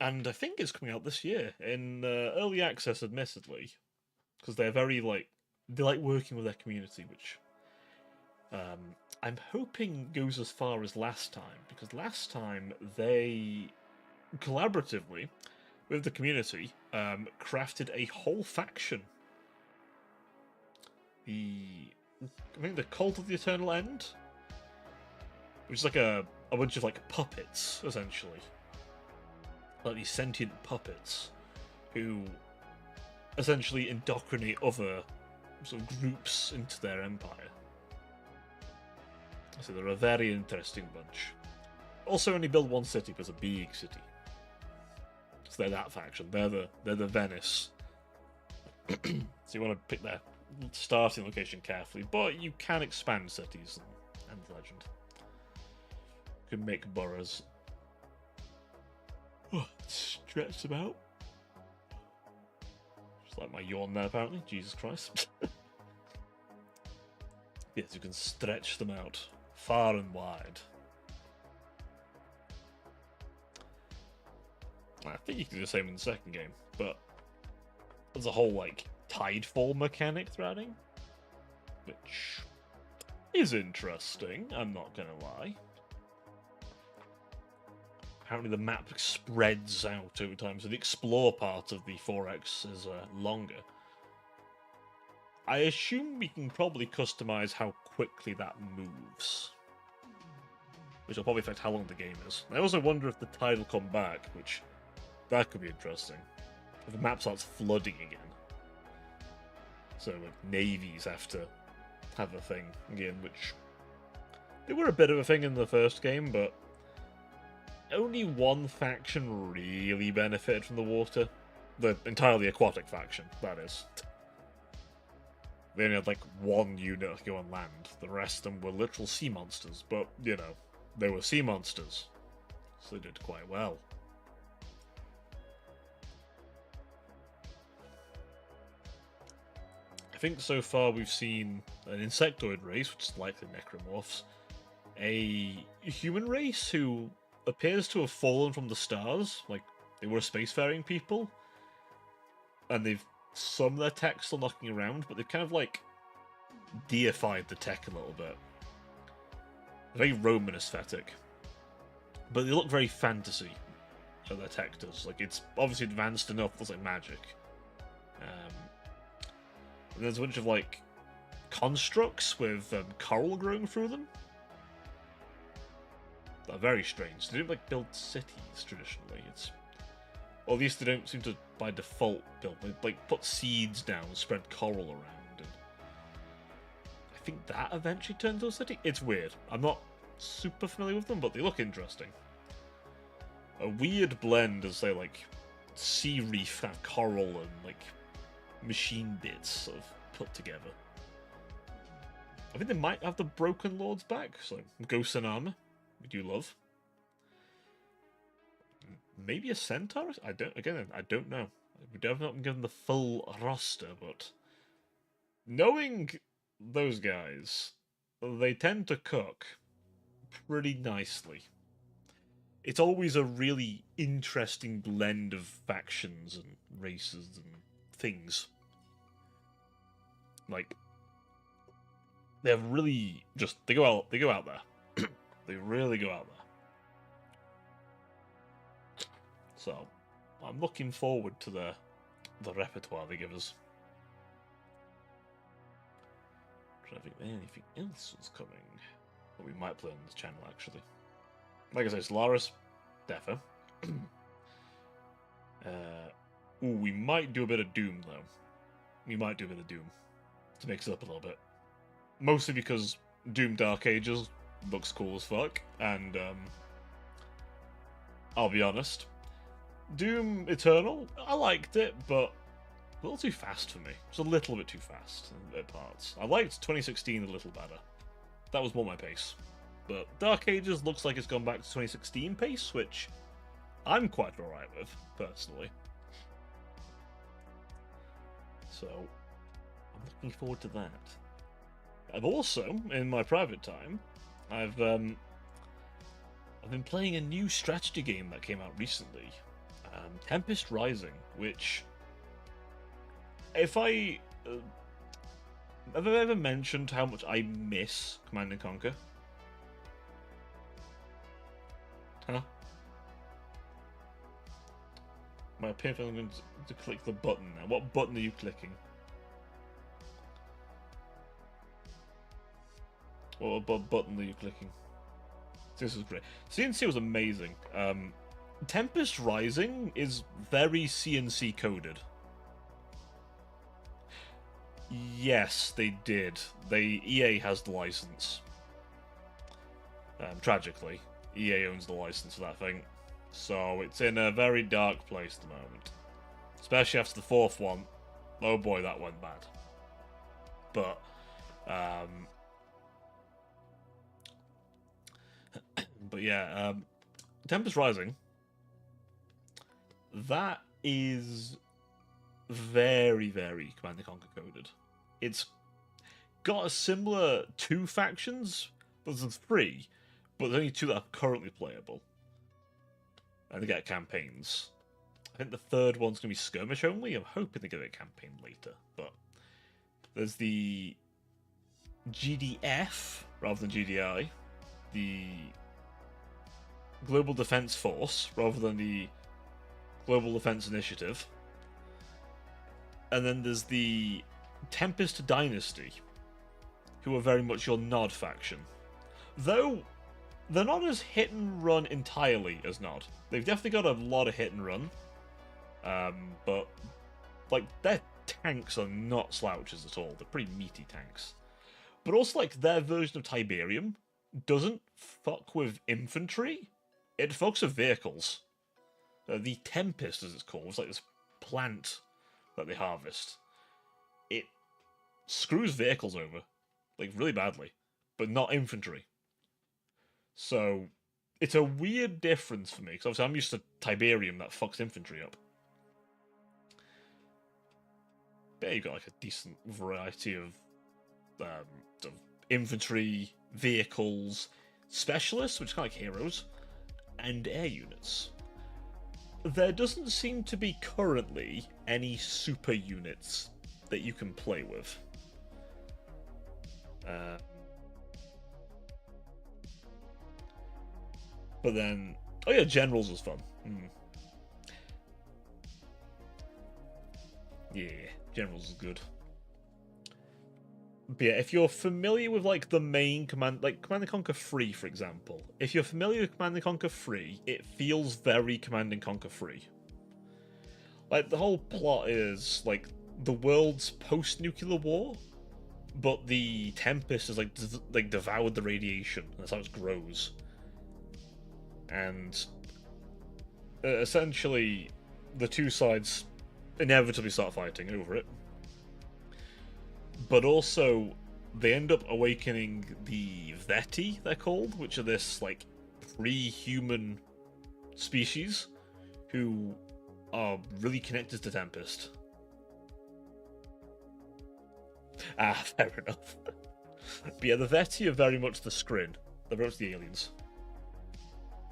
And I think it's coming out this year, in early access, admittedly, because they're very, like, they like working with their community, which I'm hoping goes as far as last time, because last time they collaboratively with the community crafted a whole faction. I think the Cult of the Eternal End, which is like a bunch of like puppets, essentially, like these sentient puppets who essentially indoctrinate other sort of groups into their empire. So they're a very interesting bunch. Also, only build one city, but it's a big city. So they're that faction. They're the Venice. So you want to pick their starting location carefully, but you can expand cities and legend. You can make boroughs. Oh, stretch them out. Just like my yawn there, apparently. Jesus Christ. Yes, you can stretch them out far and wide. I think you can do the same in the second game, but there's a whole like tidefall mechanic they're adding, which is interesting, I'm not gonna lie. Apparently the map spreads out over time, so the explore part of the 4X is longer. I assume we can probably customize how quickly that moves, which will probably affect how long the game is. I also wonder if the tide will come back, which that could be interesting. If the map starts flooding again. So like, navies have to have a thing again, which they were a bit of a thing in the first game, but only one faction really benefited from the water. The entirely aquatic faction, that is. They only had like one unit go on land. The rest of them were literal sea monsters, but, you know, they were sea monsters. So they did quite well. I think so far we've seen an insectoid race, which is likely necromorphs, a human race who appears to have fallen from the stars, like they were spacefaring people, and they've some of their tech still knocking around, but they've kind of like deified the tech a little bit. Very Roman aesthetic, but they look very fantasy. So their tech does, like it's obviously advanced enough. It looks like magic. And there's a bunch of like constructs with coral growing through them. They're very strange. They don't like build cities traditionally. Or at least they don't seem to by default build. They like put seeds down, spread coral around, and I think that eventually turns into a city. It's weird. I'm not super familiar with them, but they look interesting. A weird blend as they like sea reef have coral and like machine bits sort of put together. I think they might have the Broken Lords back, so Ghosts in Armor, we do love. Maybe a Centaur? I don't know. We have not been given the full roster, but knowing those guys, they tend to cook pretty nicely. It's always a really interesting blend of factions and races and things. Like, they're really just they go out there. They really go out there. So I'm looking forward to the repertoire they give us. I don't think anything else was coming that we might play on this channel actually. Like I say, Solaris, defo. We might do a bit of Doom though. We might do a bit of Doom to mix it up a little bit. Mostly because Doom Dark Ages looks cool as fuck, and I'll be honest, Doom Eternal, I liked it, but a little too fast for me. Just a little bit too fast at parts. I liked 2016 a little better. That was more my pace. But Dark Ages looks like it's gone back to 2016 pace, which I'm quite alright with, personally. So, I'm looking forward to that. I've also, in my private time, I've been playing a new strategy game that came out recently, Tempest Rising, which, if I Have I ever mentioned how much I miss Command and Conquer? Huh? My opinion, I'm going to click the button now. What button are you clicking? What button are you clicking? This is great. CNC was amazing. Tempest Rising is very CNC coded. Yes, they did. EA has the license. Tragically, EA owns the license for that thing. So it's in a very dark place at the moment. Especially after the fourth one. Oh boy, that went bad. But, but yeah, Tempest Rising, that is very, very Command & Conquer coded. It's got a similar 2 factions, but there's 3, but there's only 2 that are currently playable. And they get campaigns. I think the third one's going to be skirmish only. I'm hoping they get a campaign later, but there's the GDF rather than GDI, the Global Defense Force rather than the Global Defense Initiative, and then there's the Tempest Dynasty, who are very much your Nod faction. Though they're not as hit and run entirely as Nod. They've definitely got a lot of hit and run, but like their tanks are not slouches at all. They're pretty meaty tanks. But also, like, their version of Tiberium doesn't fuck with infantry. It fucks with vehicles. The Tempest, as it's called, is like this plant that they harvest. It screws vehicles over, like, really badly, but not infantry. So it's a weird difference for me, because obviously I'm used to Tiberium that fucks infantry up. But you've got like a decent variety of infantry, vehicles, specialists, which are kind of like heroes, and air units. There doesn't seem to be currently any super units that you can play with. But then, oh yeah, Generals was fun. Yeah, Generals is good. But yeah, if you're familiar with like the main Command & Conquer 3, for example, if you're familiar with Command & Conquer 3, it feels very Command & Conquer 3. Like the whole plot is like the world's post-nuclear war, but the Tempest has like devoured the radiation, and that's how it grows. And essentially, the two sides inevitably start fighting over it. But also, they end up awakening the Veti, they're called, which are this, like, pre-human species who are really connected to Tempest. Ah, fair enough. But yeah, the Veti are very much the Skrin. They're very much the aliens.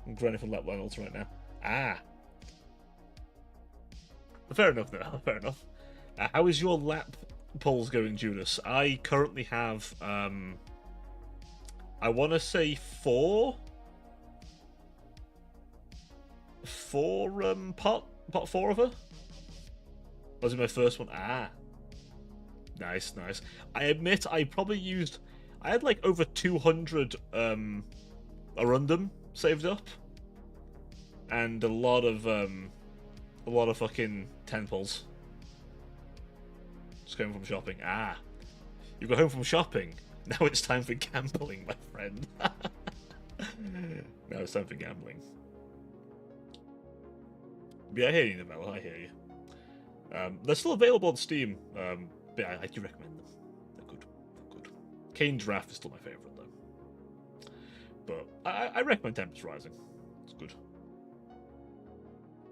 I'm grinding for lap levels right now. Ah! Fair enough, though. Fair enough. How is your lap polls going, Judas? I currently have, I want to say four, pot 4 of her. Was it my first one? Ah, nice. I admit I probably I had like over 200 Arundum saved up, and a lot of fucking temples. Just going from shopping. Ah, you got home from shopping. Now it's time for gambling, my friend. Now it's time for gambling. But yeah, I hear you, Novella. I hear you. They're still available on Steam. But yeah, I do recommend them. They're good. Kane's Wrath is still my favourite, though. But I recommend Tempest Rising. It's good.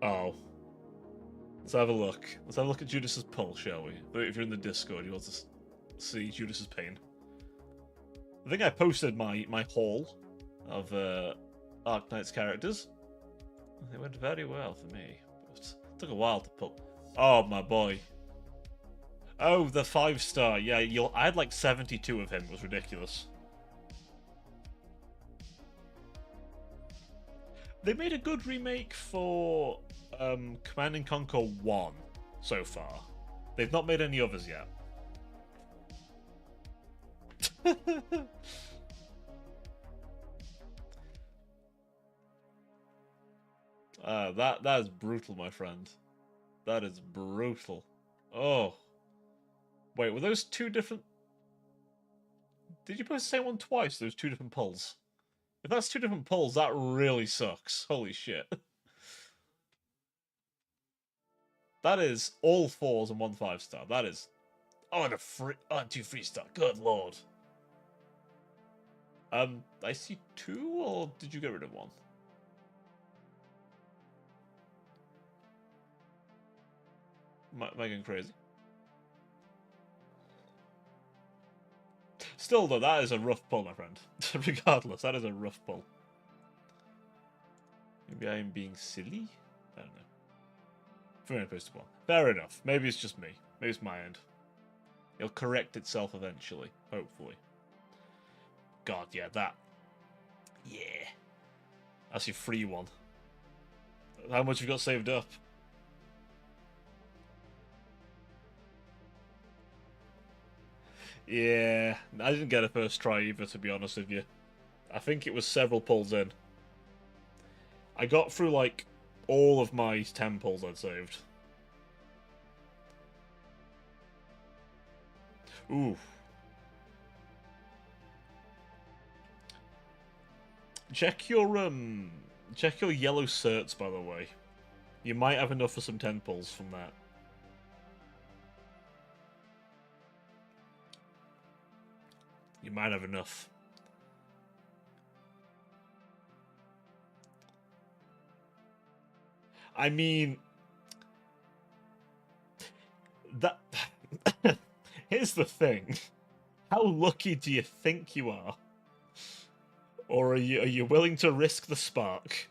Oh. Let's have a look. Let's have a look at Judas's poll, shall we? If you're in the Discord, you want to see Judas's pain. I think I posted my haul of Arknight's characters. They went very well for me, but it took a while to pull. Oh, my boy. Oh, the 5-star. Yeah, I had like 72 of him. It was ridiculous. They made a good remake for Command and Conquer 1 so far. They've not made any others yet. That is brutal, my friend. That is brutal. Oh. Wait, were those two different... Did you post the same one twice? Those two different pulls? If that's two different pulls, that really sucks. Holy shit. That is all 4s and 1 5-star. That is... Oh, and a free... Oh, and 2 3-star. Good lord. I see 2, or did you get rid of 1? Am I going crazy? Still, though, that is a rough pull, my friend. Regardless, that is a rough pull. Maybe I am being silly? I don't know. Very postable. Fair enough. Maybe it's just me. Maybe it's my end. It'll correct itself eventually. Hopefully. God, yeah, that. Yeah. That's your free one. How much have you got saved up? Yeah, I didn't get a first try either, to be honest with you. I think it was several pulls in. I got through, like, all of my 10 pulls I'd saved. Ooh. Check your yellow certs, by the way. You might have enough for some 10 pulls from that. You might have enough. I mean... That... Here's the thing. How lucky do you think you are? Or are you willing to risk the spark?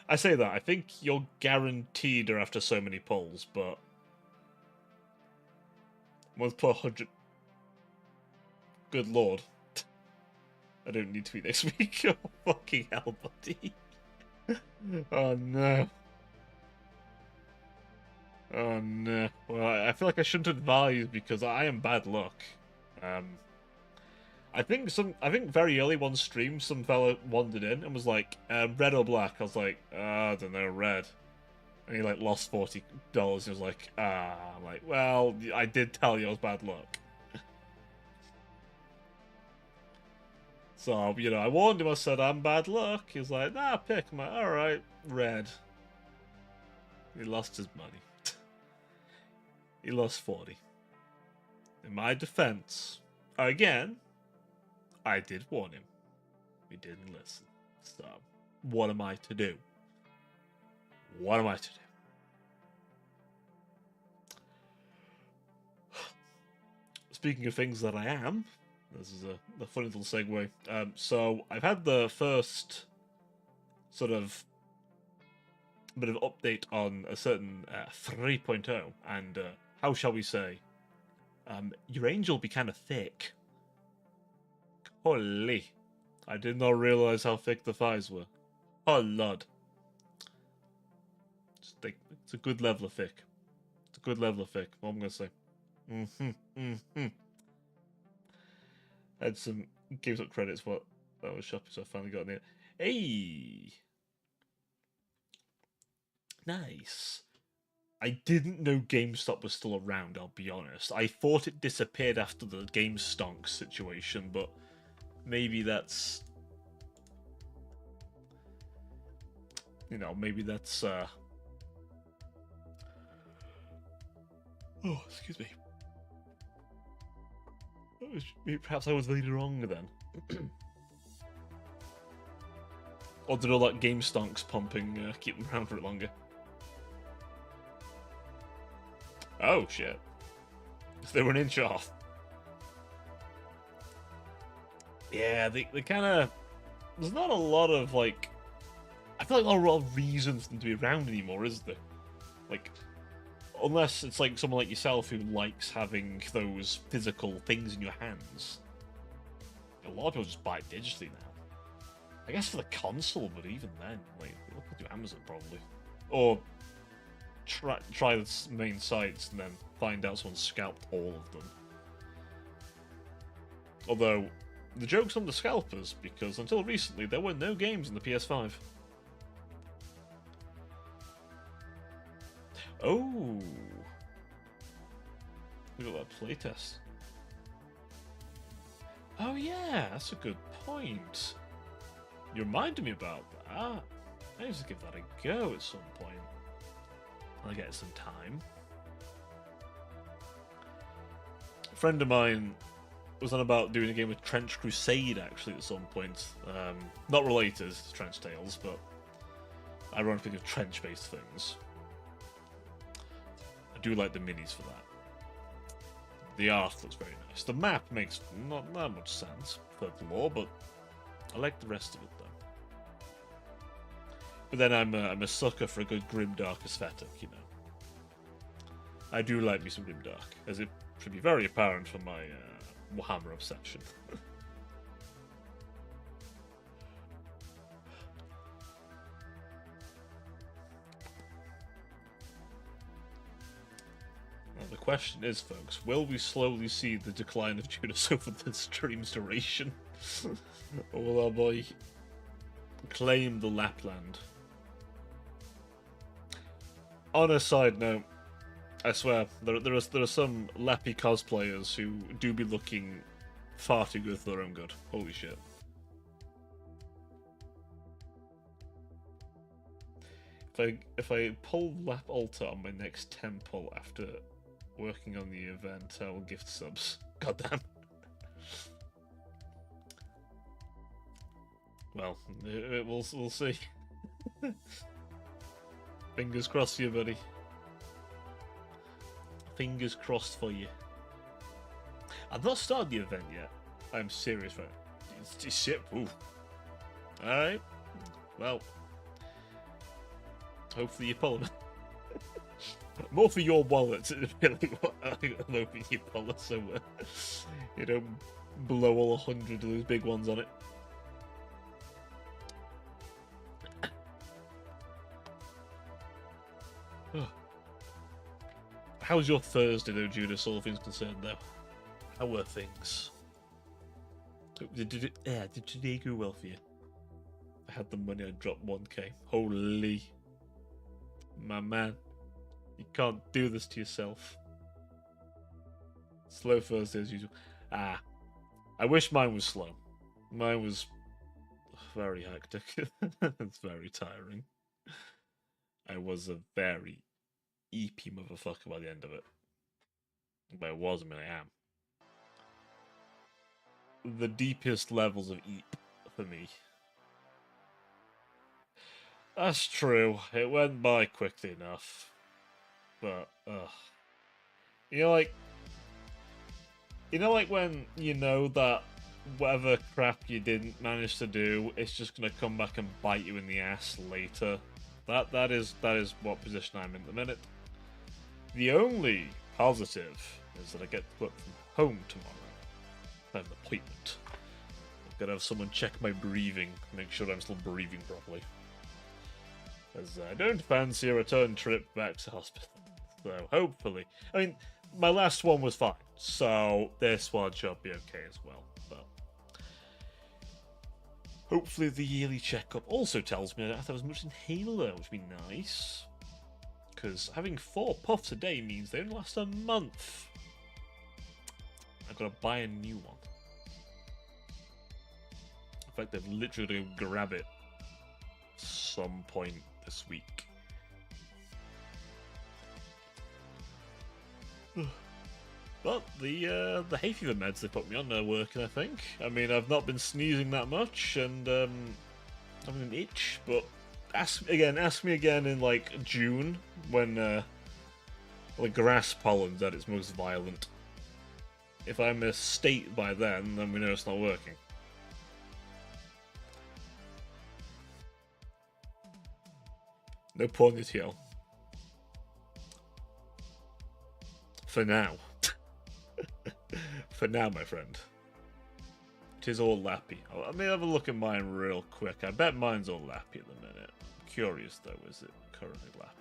I say that, I think you're guaranteed after so many pulls, but... Once per 100... Good lord. I don't need to be next week. Oh, fucking hell, buddy. Oh, no. Oh, no. Well, I feel like I shouldn't advise because I am bad luck. I think very early one stream, some fella wandered in and was like, red or black? I was like, I don't know, red. And he, like, lost $40. He was like, I'm like, well, I did tell you I was bad luck. So, you know, I warned him, I said, I'm bad luck. He was like, nah, pick. I'm like, alright, red. He lost his money. He lost 40. In my defense, again, I did warn him. He didn't listen. So, what am I to do? What am I to do? Speaking of things that I am, this is a funny little segue. So I've had the first sort of bit of update on a certain 3.0, and how shall we say, your angel be kind of thick. Holy, I did not realize how thick the thighs were. Oh lord, it's a good level of thick. It's a good level of thick. What I'm gonna say. Had some gave up credits what that was shopping, so I finally got in it. Hey, nice. I didn't know GameStop was still around, I'll be honest. I thought it disappeared after the GameStonk situation, but maybe that's... You know, maybe that's... Oh, excuse me. Perhaps I was really wrong then. Or did all that GameStonks pumping keep them around for it longer? Oh, shit. They were an inch off. Yeah, they kind of... There's not a lot of, like... I feel like not a lot of reasons for them to be around anymore, is there? Like, Unless it's like someone like yourself who likes having those physical things in your hands. A lot of people just buy it digitally now. I guess for the console, but even then, like, look at Amazon probably. Or try the main sites and then find out someone scalped all of them. Although, the joke's on the scalpers, because until recently there were no games in the PS5. Oh! Look at that playtest. Oh yeah, that's a good point. You reminded me about that. I need to give that a go at some point. I'll get some time. A friend of mine was on about doing a game with Trench Crusade actually at some point. Not related to Trench Tales, but ironically with trench-based things. I do like the minis for that. The art looks very nice. The map makes not that much sense for the lore, but I like the rest of it though. But then I'm a sucker for a good grimdark aesthetic, you know. I do like me some grimdark, as it should be very apparent from my Warhammer obsession. Well, the question is, folks, will we slowly see the decline of Judas over the stream's duration? Or will our boy claim the Lapland? On a side note, I swear, there are some Lappy cosplayers who do be looking far too good for their own good. Holy shit. If I pull Lap Altar on my next temple after working on the event, I will gift subs. Goddamn. Well, we'll see. Fingers crossed for you, buddy. Fingers crossed for you. I've not started the event yet. I'm serious, right? It's shit. Ooh. Alright. Well. Hopefully you pull them. More for your wallet, really. I'm hoping you pull it so you don't blow all 100 of those big ones on it. How's your Thursday though, Judas, all things concerned though? How were things? Did today go well for you? I had the money, I dropped 1k. Holy. My man. You can't do this to yourself. Slow Thursday as usual. I wish mine was slow. Mine was very hectic. It's very tiring. I was a very EP motherfucker by the end of it. But I was, I mean, I am. The deepest levels of EP for me. That's true. It went by quickly enough. But, You know, like when you know that whatever crap you didn't manage to do, it's just gonna come back and bite you in the ass later. That is what position I'm in at the minute. The only positive is that I get to work from home tomorrow. I have an appointment. I've got to have someone check my breathing, make sure I'm still breathing properly. As I don't fancy a return trip back to hospital. So hopefully, I mean, my last one was fine, so this one should be okay as well. But hopefully the yearly checkup also tells me that I have as much inhaler, which would be nice. Because having 4 puffs a day means they only last a month. I've got to buy a new one. In fact, I've literally got to grab it some point this week. But the hay fever meds they put me on are working, I think. I mean, I've not been sneezing that much and having an itch, but ask me again in like June when the grass pollen's at its most violent. If I'm a state by then we know it's not working. No ponytail. For now. For now, my friend. It is all lappy. Oh, let me have a look at mine real quick. I bet mine's all lappy at the minute. Curious though, is it currently lappy?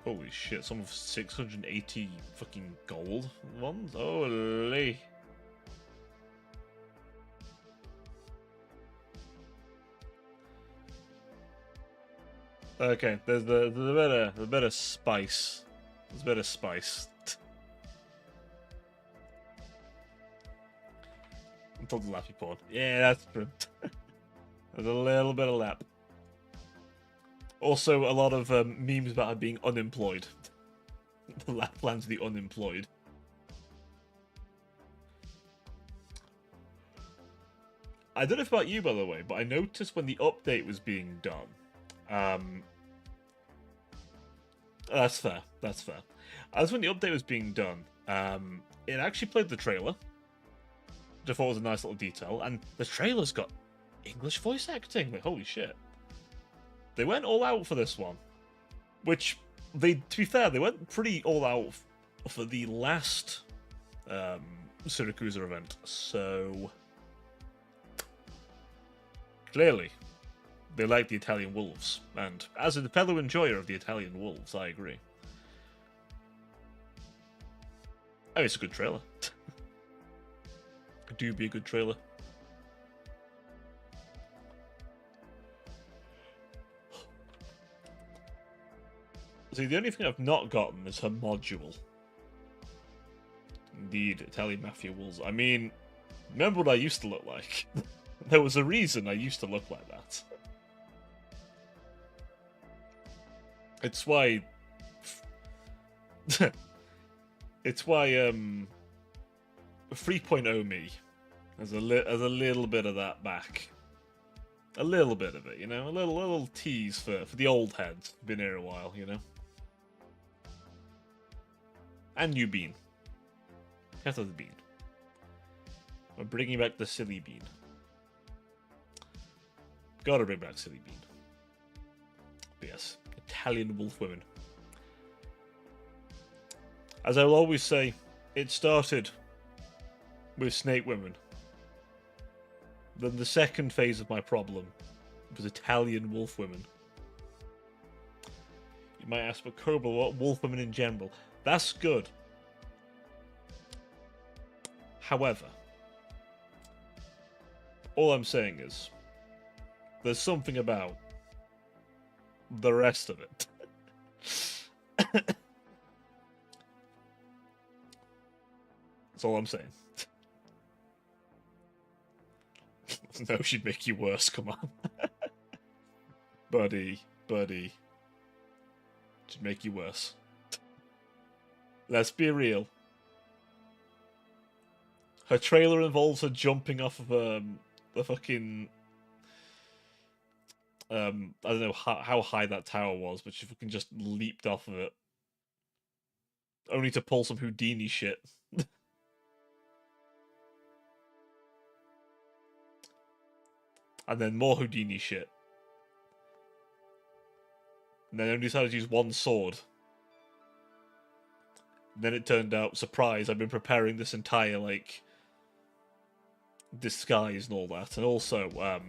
Holy shit, some of 680 fucking gold ones? Holy. Okay, there's a bit of spice. There's a bit of spice. Until the lappy porn. Yeah, that's true. There's a little bit of lap. Also, a lot of memes about being unemployed. The Lapland's the unemployed. I don't know if about you, by the way, but I noticed when the update was being done. That's fair. That's fair. As when the update was being done, it actually played the trailer. Which I thought was a nice little detail, and the trailer's got English voice acting. Like, holy shit. They went all out for this one. Which, to be fair, they went pretty all out for the last Syracuse event. So, clearly, they like the Italian Wolves. And as a fellow enjoyer of the Italian Wolves, I agree. Oh, it's a good trailer. It do be a good trailer. See, the only thing I've not gotten is her module. Indeed, Italian Mafia Wolves. I mean, remember what I used to look like? There was a reason I used to look like that. It's why... it's why, 3.0 me has a little bit of that back. A little bit of it, you know? A little tease for the old heads. Been here a while, you know? And new bean. Cat of the bean. We're bringing back the silly bean. Gotta bring back silly bean. But yes, Italian wolf women. As I will always say, it started with snake women. Then the second phase of my problem was Italian wolf women. You might ask, but Cobra, what wolf women in general? That's good. However, all I'm saying is, there's something about the rest of it. That's all I'm saying. No, she'd make you worse, come on. Buddy. She'd make you worse. Let's be real. Her trailer involves her jumping off of the fucking... I don't know how high that tower was, but she fucking just leaped off of it. Only to pull some Houdini shit. And then more Houdini shit. And then only decided to use one sword. And then it turned out, surprise, I've been preparing this entire, like, disguise and all that. And also,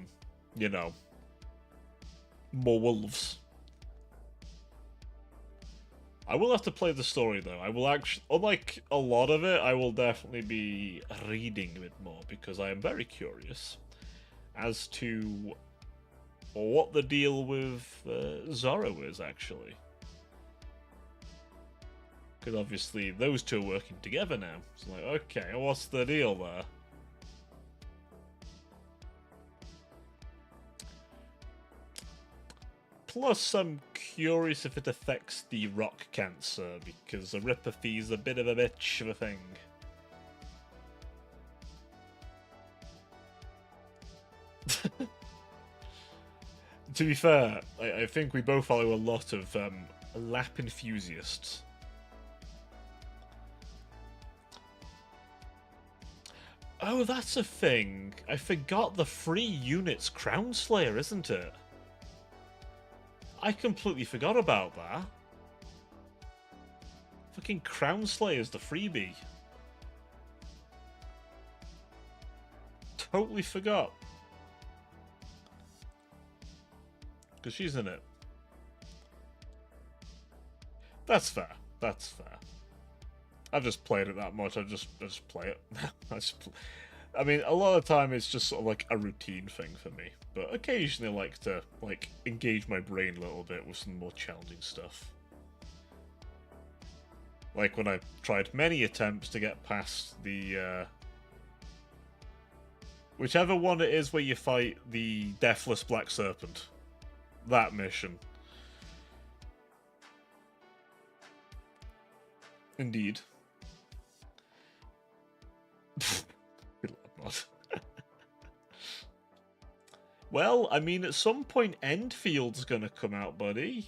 you know, more wolves. I will have to play the story, though. I will actually, unlike a lot of it, I will definitely be reading a bit more, because I am very curious as to what the deal with Zorro is, actually. Because obviously those two are working together now. It's like, okay, what's the deal there? Plus, I'm curious if it affects the rock cancer, because the Ripathy is a bit of a bitch of a thing. To be fair, I think we both follow a lot of lap enthusiasts. Oh, that's a thing. I forgot the free unit's Crown Slayer, isn't it? I completely forgot about that. Fucking Crown Slayer's the freebie. Totally forgot. Because she's in it. That's fair. That's fair. I've just played it that much. I just play it. I mean, a lot of the time it's just sort of like a routine thing for me. But occasionally I like to engage my brain a little bit with some more challenging stuff. Like when I tried many attempts to get past the whichever one it is where you fight the Deathless Black Serpent. That mission. Indeed. Good lord, mod. Well, I mean, at some point Endfield's gonna come out, buddy.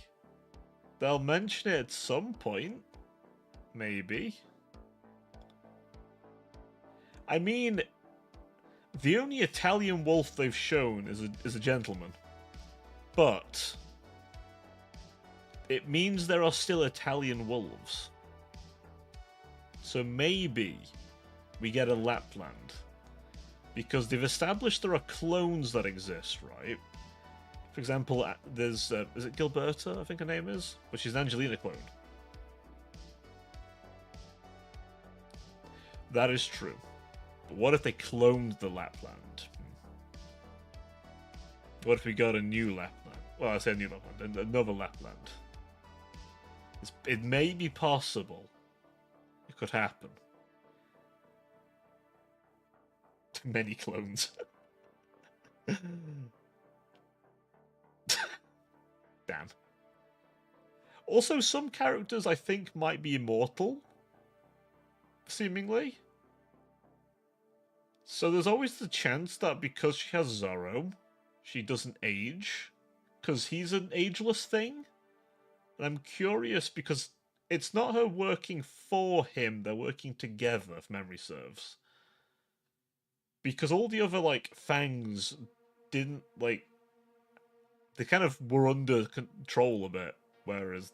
They'll mention it at some point. Maybe. I mean, the only Italian wolf they've shown is a gentleman. But it means there are still Italian wolves. So maybe we get a Lapland. Because they've established there are clones that exist, right? For example, there's, is it Gilberta, I think her name is? Which is an Angelina clone. That is true. But what if they cloned the Lapland? What if we got a new Lapland? Well, I say a new Lapland, another Lapland. It may be possible. It could happen. Many clones. Damn. Also, some characters I think might be immortal. Seemingly. So there's always the chance that because she has Zorro, she doesn't age. Because he's an ageless thing. And I'm curious because it's not her working for him, they're working together, if memory serves. Because all the other, Fangs didn't, they kind of were under control a bit, whereas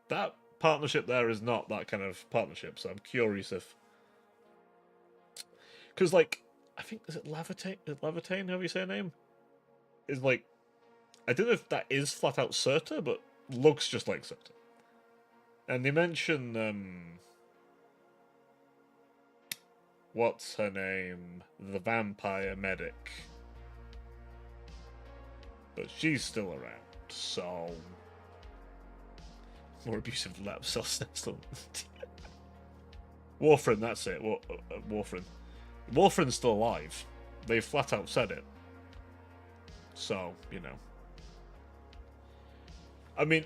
that partnership there is not that kind of partnership, so I'm curious if... Because, I think, is it Levitain? However you say her name? Is, I don't know if that is flat-out Surta, but looks just like Surta. And they mention, what's her name? The vampire medic. But she's still around, so... More abusive Lapps. Warfrin, that's it. Warfrin. Warfrin's still alive. They flat out said it. So, you know. I mean,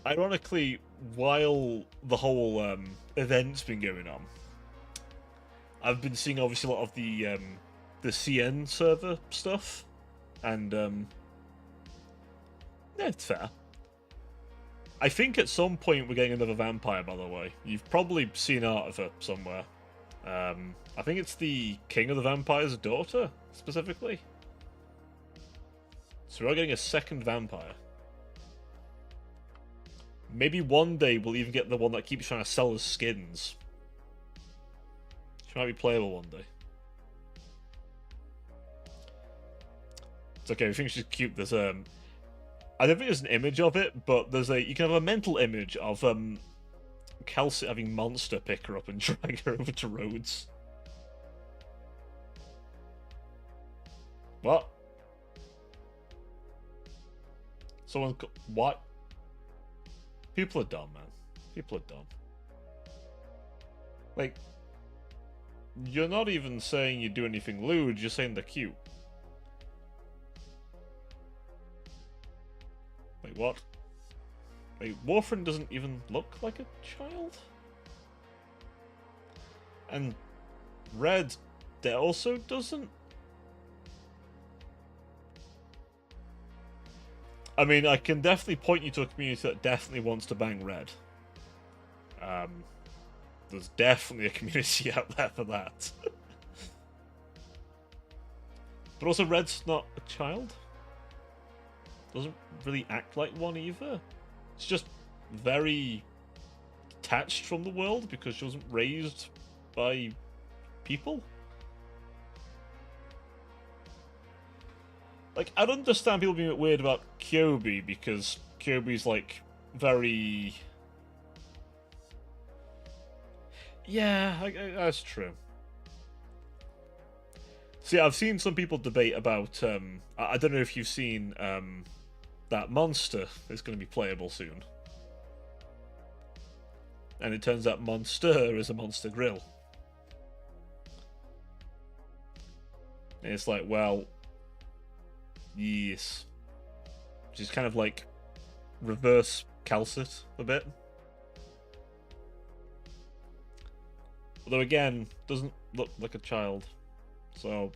ironically, while the whole event's been going on, I've been seeing obviously a lot of the CN server stuff, and yeah, it's fair. I think at some point we're getting another vampire, by the way. You've probably seen art of it somewhere. I think it's the King of the Vampires' daughter, specifically. So we're getting a second vampire. Maybe one day we'll even get the one that keeps trying to sell us skins. She might be playable one day. It's okay, I think she's cute. There's I don't think there's an image of it, but there's you can have a mental image of Kelsey having Monster pick her up and drag her over to Rhodes. What? Someone... What? People are dumb, man. People are dumb. Like, you're not even saying you do anything lewd, you're saying they're cute. Wait, what? Wait, Warfrin doesn't even look like a child? And Red also doesn't? I mean, I can definitely point you to a community that definitely wants to bang Red. There's definitely a community out there for that. But also, Red's not a child. Doesn't really act like one either. It's just very detached from the world because she wasn't raised by people. Like, I'd understand people being a bit weird about Kyobi because Kyobi's like very. Yeah, that's true. See, I've seen some people debate about. I don't know if you've seen that Monster is going to be playable soon. And it turns out Monster is a Monster Grill. And it's like, well, yes. Which is kind of like reverse Calcit a bit. Although again, doesn't look like a child. So,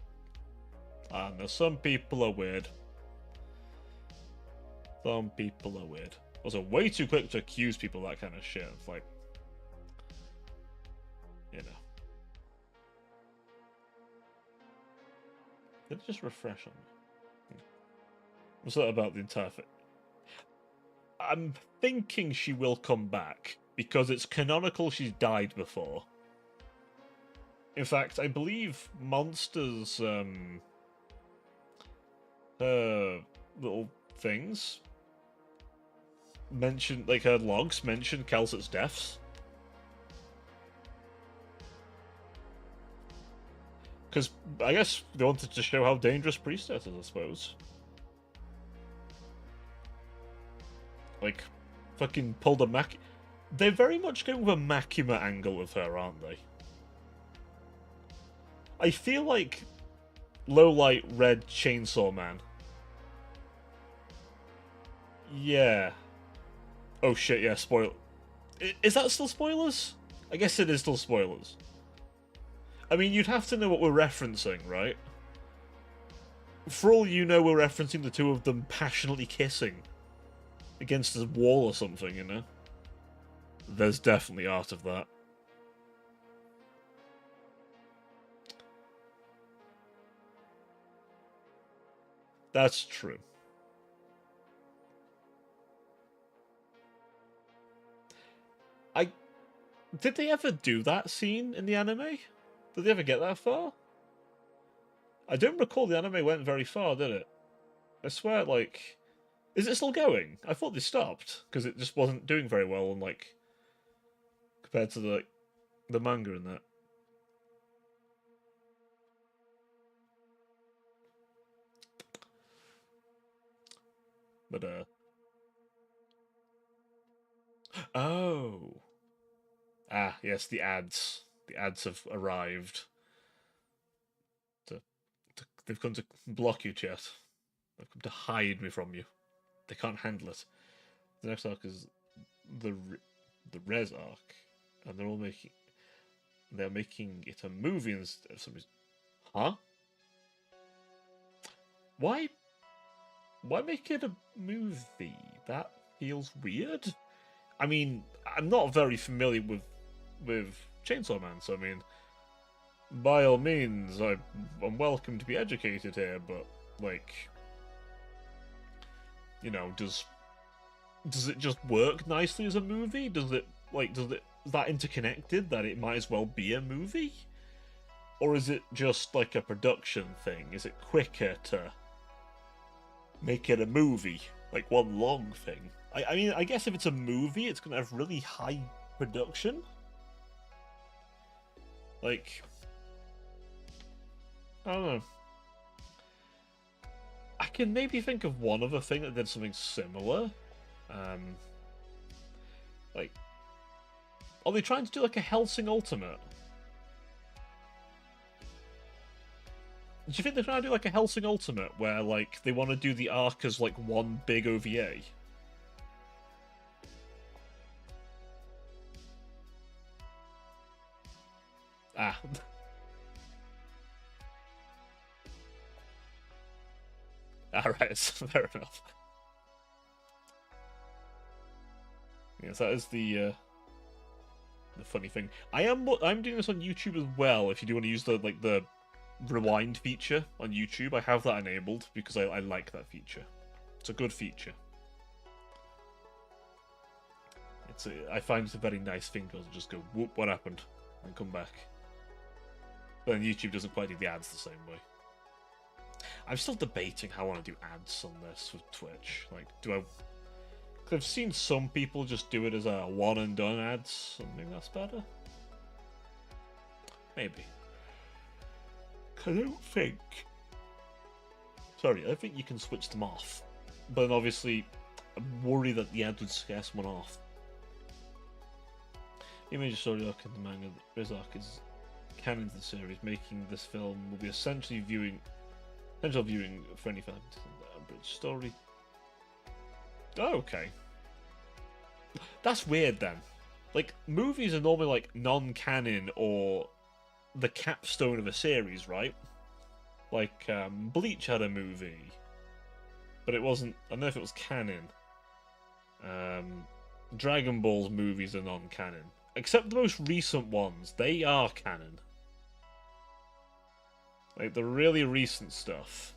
I don't know, some people are weird. Some people are weird. Also, way too quick to accuse people of that kind of shit. It's like, you know. Did it just refresh on me? What's that about the entire thing? I'm thinking she will come back, because it's canonical she's died before. In fact, I believe Monster's, little things mention, like her logs mention Calcit's deaths. Because I guess they wanted to show how dangerous Priestess is, I suppose. Like, fucking pulled a Mac. They're very much going with a Makima angle with her, aren't they? I feel like low-light red Chainsaw Man. Yeah. Oh shit, yeah, spoil. Is that still spoilers? I guess it is still spoilers. I mean, you'd have to know what we're referencing, right? For all you know, we're referencing the two of them passionately kissing against a wall or something, you know? There's definitely art of that. That's true. Did they ever do that scene in the anime? Did they ever get that far? I don't recall the anime went very far, did it? I swear, like... Is it still going? I thought they stopped, because it just wasn't doing very well, and like... compared to the manga and that. But, oh! Ah, yes, the ads. The ads have arrived. They've come to block you, chat. They've come to hide me from you. They can't handle it. The next arc is the Res arc, and they're making it a movie instead of some reason. Huh? Why? Why make it a movie? That feels weird. I mean, I'm not very familiar with Chainsaw Man, so I mean, by all means, I'm welcome to be educated here, but like, you know, does it just work nicely as a movie? Is that interconnected that it might as well be a movie? Or is it just like a production thing? Is it quicker to make it a movie? Like one long thing? I mean, I guess if it's a movie, it's gonna have really high production. Like, I don't know. I can maybe think of one other thing that did something similar. Like, are they trying to do like a Hellsing Ultimate? Do you think they're trying to do like a Hellsing Ultimate where like they want to do the arc as like one big OVA? Ah. Alright, fair enough. Yes, that is the funny thing. I'm doing this on YouTube as well. If you do want to use the rewind feature on YouTube. I have that enabled because I like that feature. It's a good feature. I find it's a very nice thing to just go, whoop, what happened? And come back. But then YouTube doesn't quite do the ads the same way. I'm still debating how I want to do ads on this with Twitch. Like, do I... Because I've seen some people just do it as a one and done ads, so maybe that's better? Maybe. I don't think... Sorry, I think you can switch them off. But then obviously, I'm worried that the ads would scare someone off. The major story arc in the manga, Riz arc is canon to the series, making this film will be essential viewing for any fan to the Umbridge story. Oh, okay. That's weird then. Like, movies are normally like non-canon or the capstone of a series, right? Like, Bleach had a movie, but it wasn't. I don't know if it was canon. Dragon Ball's movies are non-canon, except the most recent ones. They are canon. Like the really recent stuff,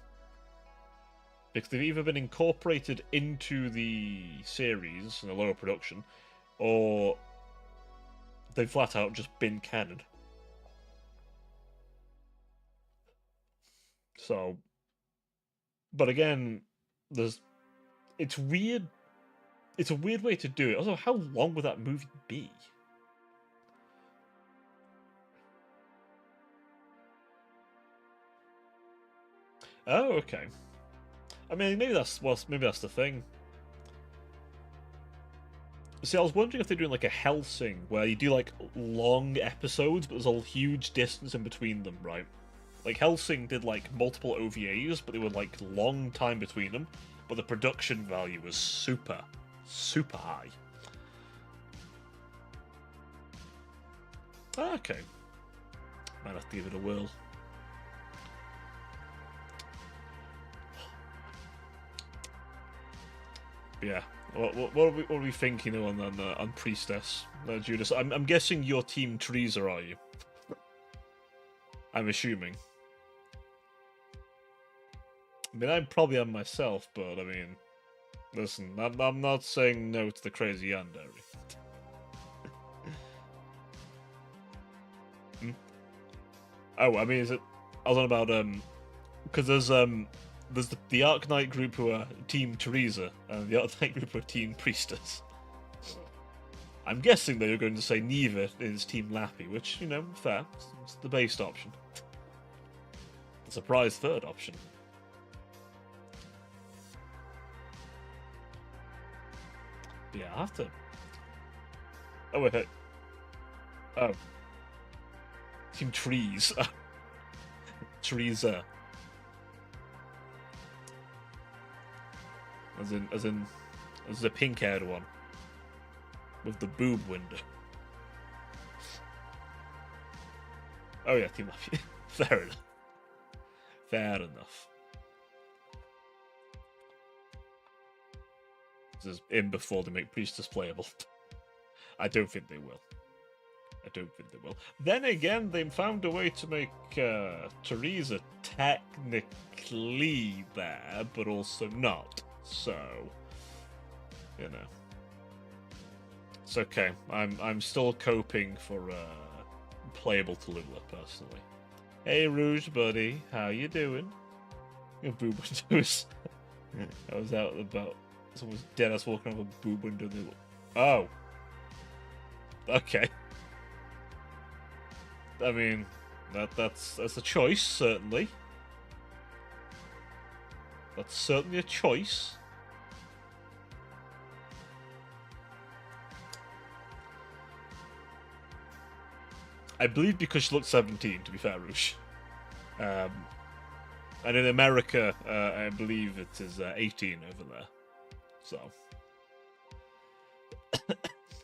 because they've either been incorporated into the series in a lower production, or they've flat out just been canon. So, but again, it's weird. It's a weird way to do it. Also, how long would that movie be? Oh, okay. I mean, maybe that's the thing. See, I was wondering if they're doing like a Hellsing, where you do like long episodes, but there's a huge distance in between them, right? Like Hellsing did like multiple OVAs, but they were like long time between them, but the production value was super, super high. Okay. Might have to give it a whirl. Yeah. What are we thinking on Priestess, Judas? I'm guessing you're Team Teresa, are you? I'm assuming. I mean, I probably am myself, but I mean, listen, I'm not saying no to the crazy yandere. Oh, I mean, is it? I was on about because there's the Arknight group who are Team Teresa, and the Arknight group who are Team Priestess. I'm guessing that you're going to say neither is Team Lappy, which, you know, fair. It's the based option. The surprise third option. Yeah, I have to... Oh, wait. Oh. Team Trees. Teresa. As the pink-haired one. With the boob window. Oh yeah, Team Lappy. Fair enough. Fair enough. This is in before they make Priestess playable. I don't think they will. Then again, they found a way to make Teresa technically there, but also not. So, you know, it's okay. I'm still coping for playable Tallulah personally. Hey, Rouge buddy, how you doing? Your boob windows. I was out about. Someone's dead ass walking over a boob window. Oh. Okay. I mean, that's a choice, certainly. That's certainly a choice. I believe because she looked 17, to be fair, Rouge. And in America, I believe it is 18 over there. So.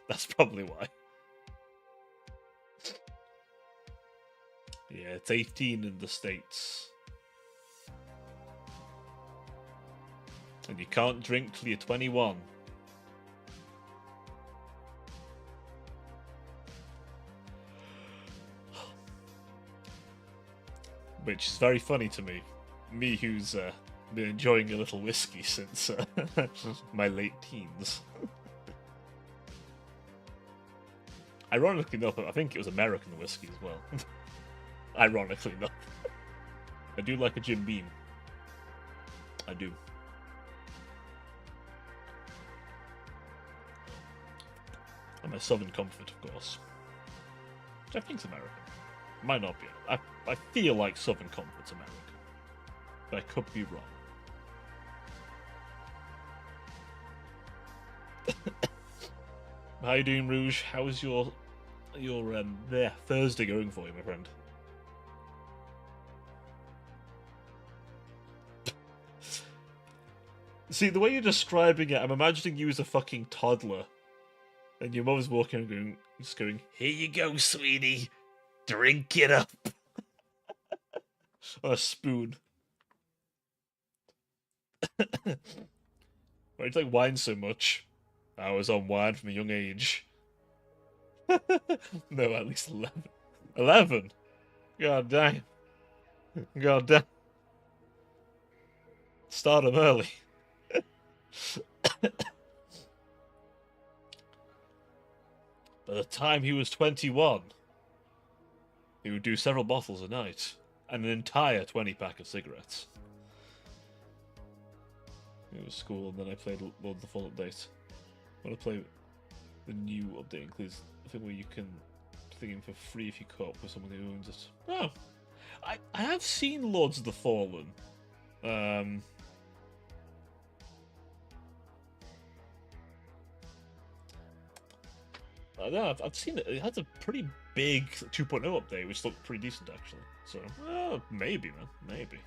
That's probably why. Yeah, it's 18 in the States. And you can't drink till you're 21. which is very funny to me. Me who's been enjoying a little whiskey since my late teens. Ironically enough, I think it was American whiskey as well. Ironically enough. I do like a Jim Beam. I do. And my Southern Comfort, of course. Which I think's American. Might not be. I feel like Southern Comfort's American. But I could be wrong. How you doing, Rouge? How is your Thursday going for you, my friend? See, the way you're describing it, I'm imagining you as a fucking toddler. And your mother's walking and just going, "Here you go, sweetie. Drink it up." On a spoon. Why do you like wine so much? I was on wine from a young age. No, at least 11. 11? God damn. God damn. Start him early. By the time he was 21, he would do several bottles a night and an entire 20-pack of cigarettes. It was school, and then I played Lord of the Fall update. I want to play the new update, includes the thing where you can thing him for free if you co-op with someone who owns it. Oh, I have seen Lords of the Fallen. I don't know, I've seen it. It has a pretty big 2.0 update, which looked pretty decent actually. So, maybe, man, maybe.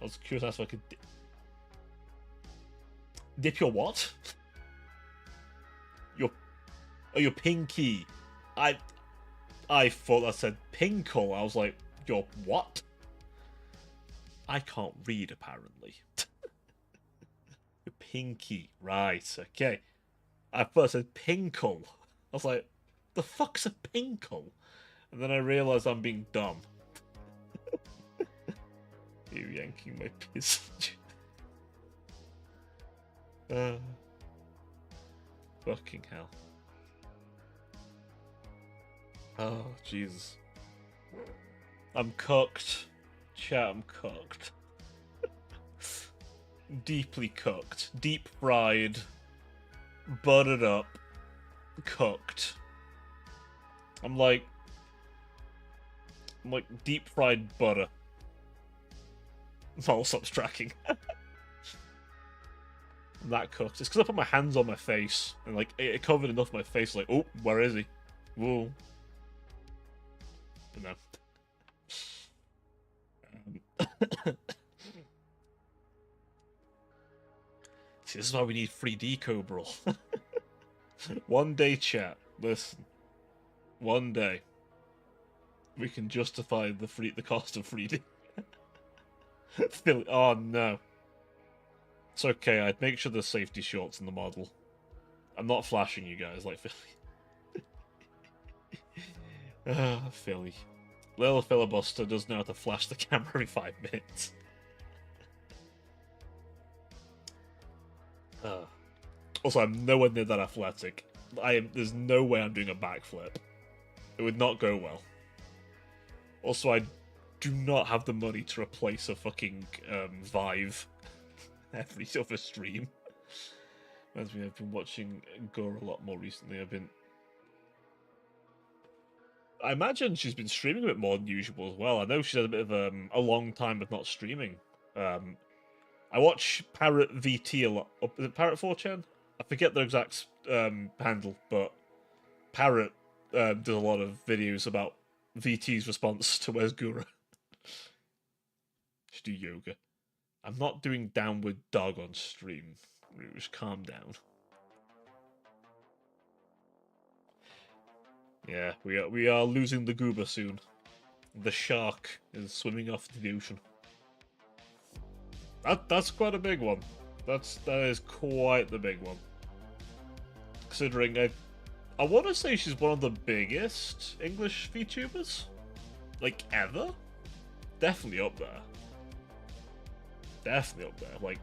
I was curious as if I could dip your what? Your pinky. I thought that said pinkle. I was like, your what? I can't read apparently. Your pinky, right? Okay. I thought it said pinkle. I was like, the fuck's a pinkle? And then I realised I'm being dumb. You yanking my piss. Fucking hell. Oh, Jesus. I'm cooked. Chat, I'm cooked. Deeply cooked. Deep fried. Buttered up. Cooked. I'm like deep fried butter. I'll stop tracking. I'm that cooked. It's because I put my hands on my face and like it covered enough of my face. Like, oh, where is he? Whoa. But no. See, this is why we need 3D Cobra. One day, chat. Listen. One day, we can justify the cost of 3D. Oh no. It's okay. I'd make sure there's safety shorts in the model. I'm not flashing you guys like Philly. Philly. Little filibuster does know how to flash the camera every 5 minutes. Also, I'm nowhere near that athletic. There's no way I'm doing a backflip. It would not go well. Also, I do not have the money to replace a fucking Vive every other stream. Reminds me, I've been watching Gore a lot more recently. I imagine she's been streaming a bit more than usual as well. I know she's had a bit of a long time of not streaming. I watch Parrot VT a lot. Is it Parrot 4chan? I forget their exact handle, but Parrot does a lot of videos about VT's response to Where's Gura. Just do yoga. I'm not doing downward dog on stream. Just calm down. Yeah, we are losing the goober soon. The shark is swimming off to the ocean. That's quite a big one. That is quite the big one. Considering I want to say she's one of the biggest English VTubers, like ever. definitely up there. Definitely up there. Like,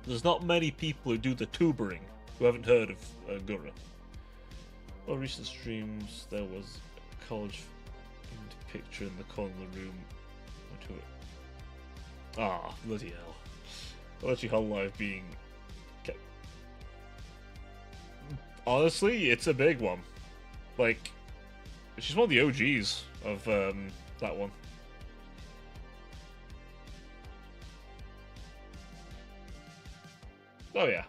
there's not many people who do the tubering who haven't heard of Gura. Well, recent streams, there was a college picture in the corner of the room. Ah, bloody hell. Watching Whole Life being... Honestly, it's a big one. Like, she's one of the OGs of that one. Oh, yeah.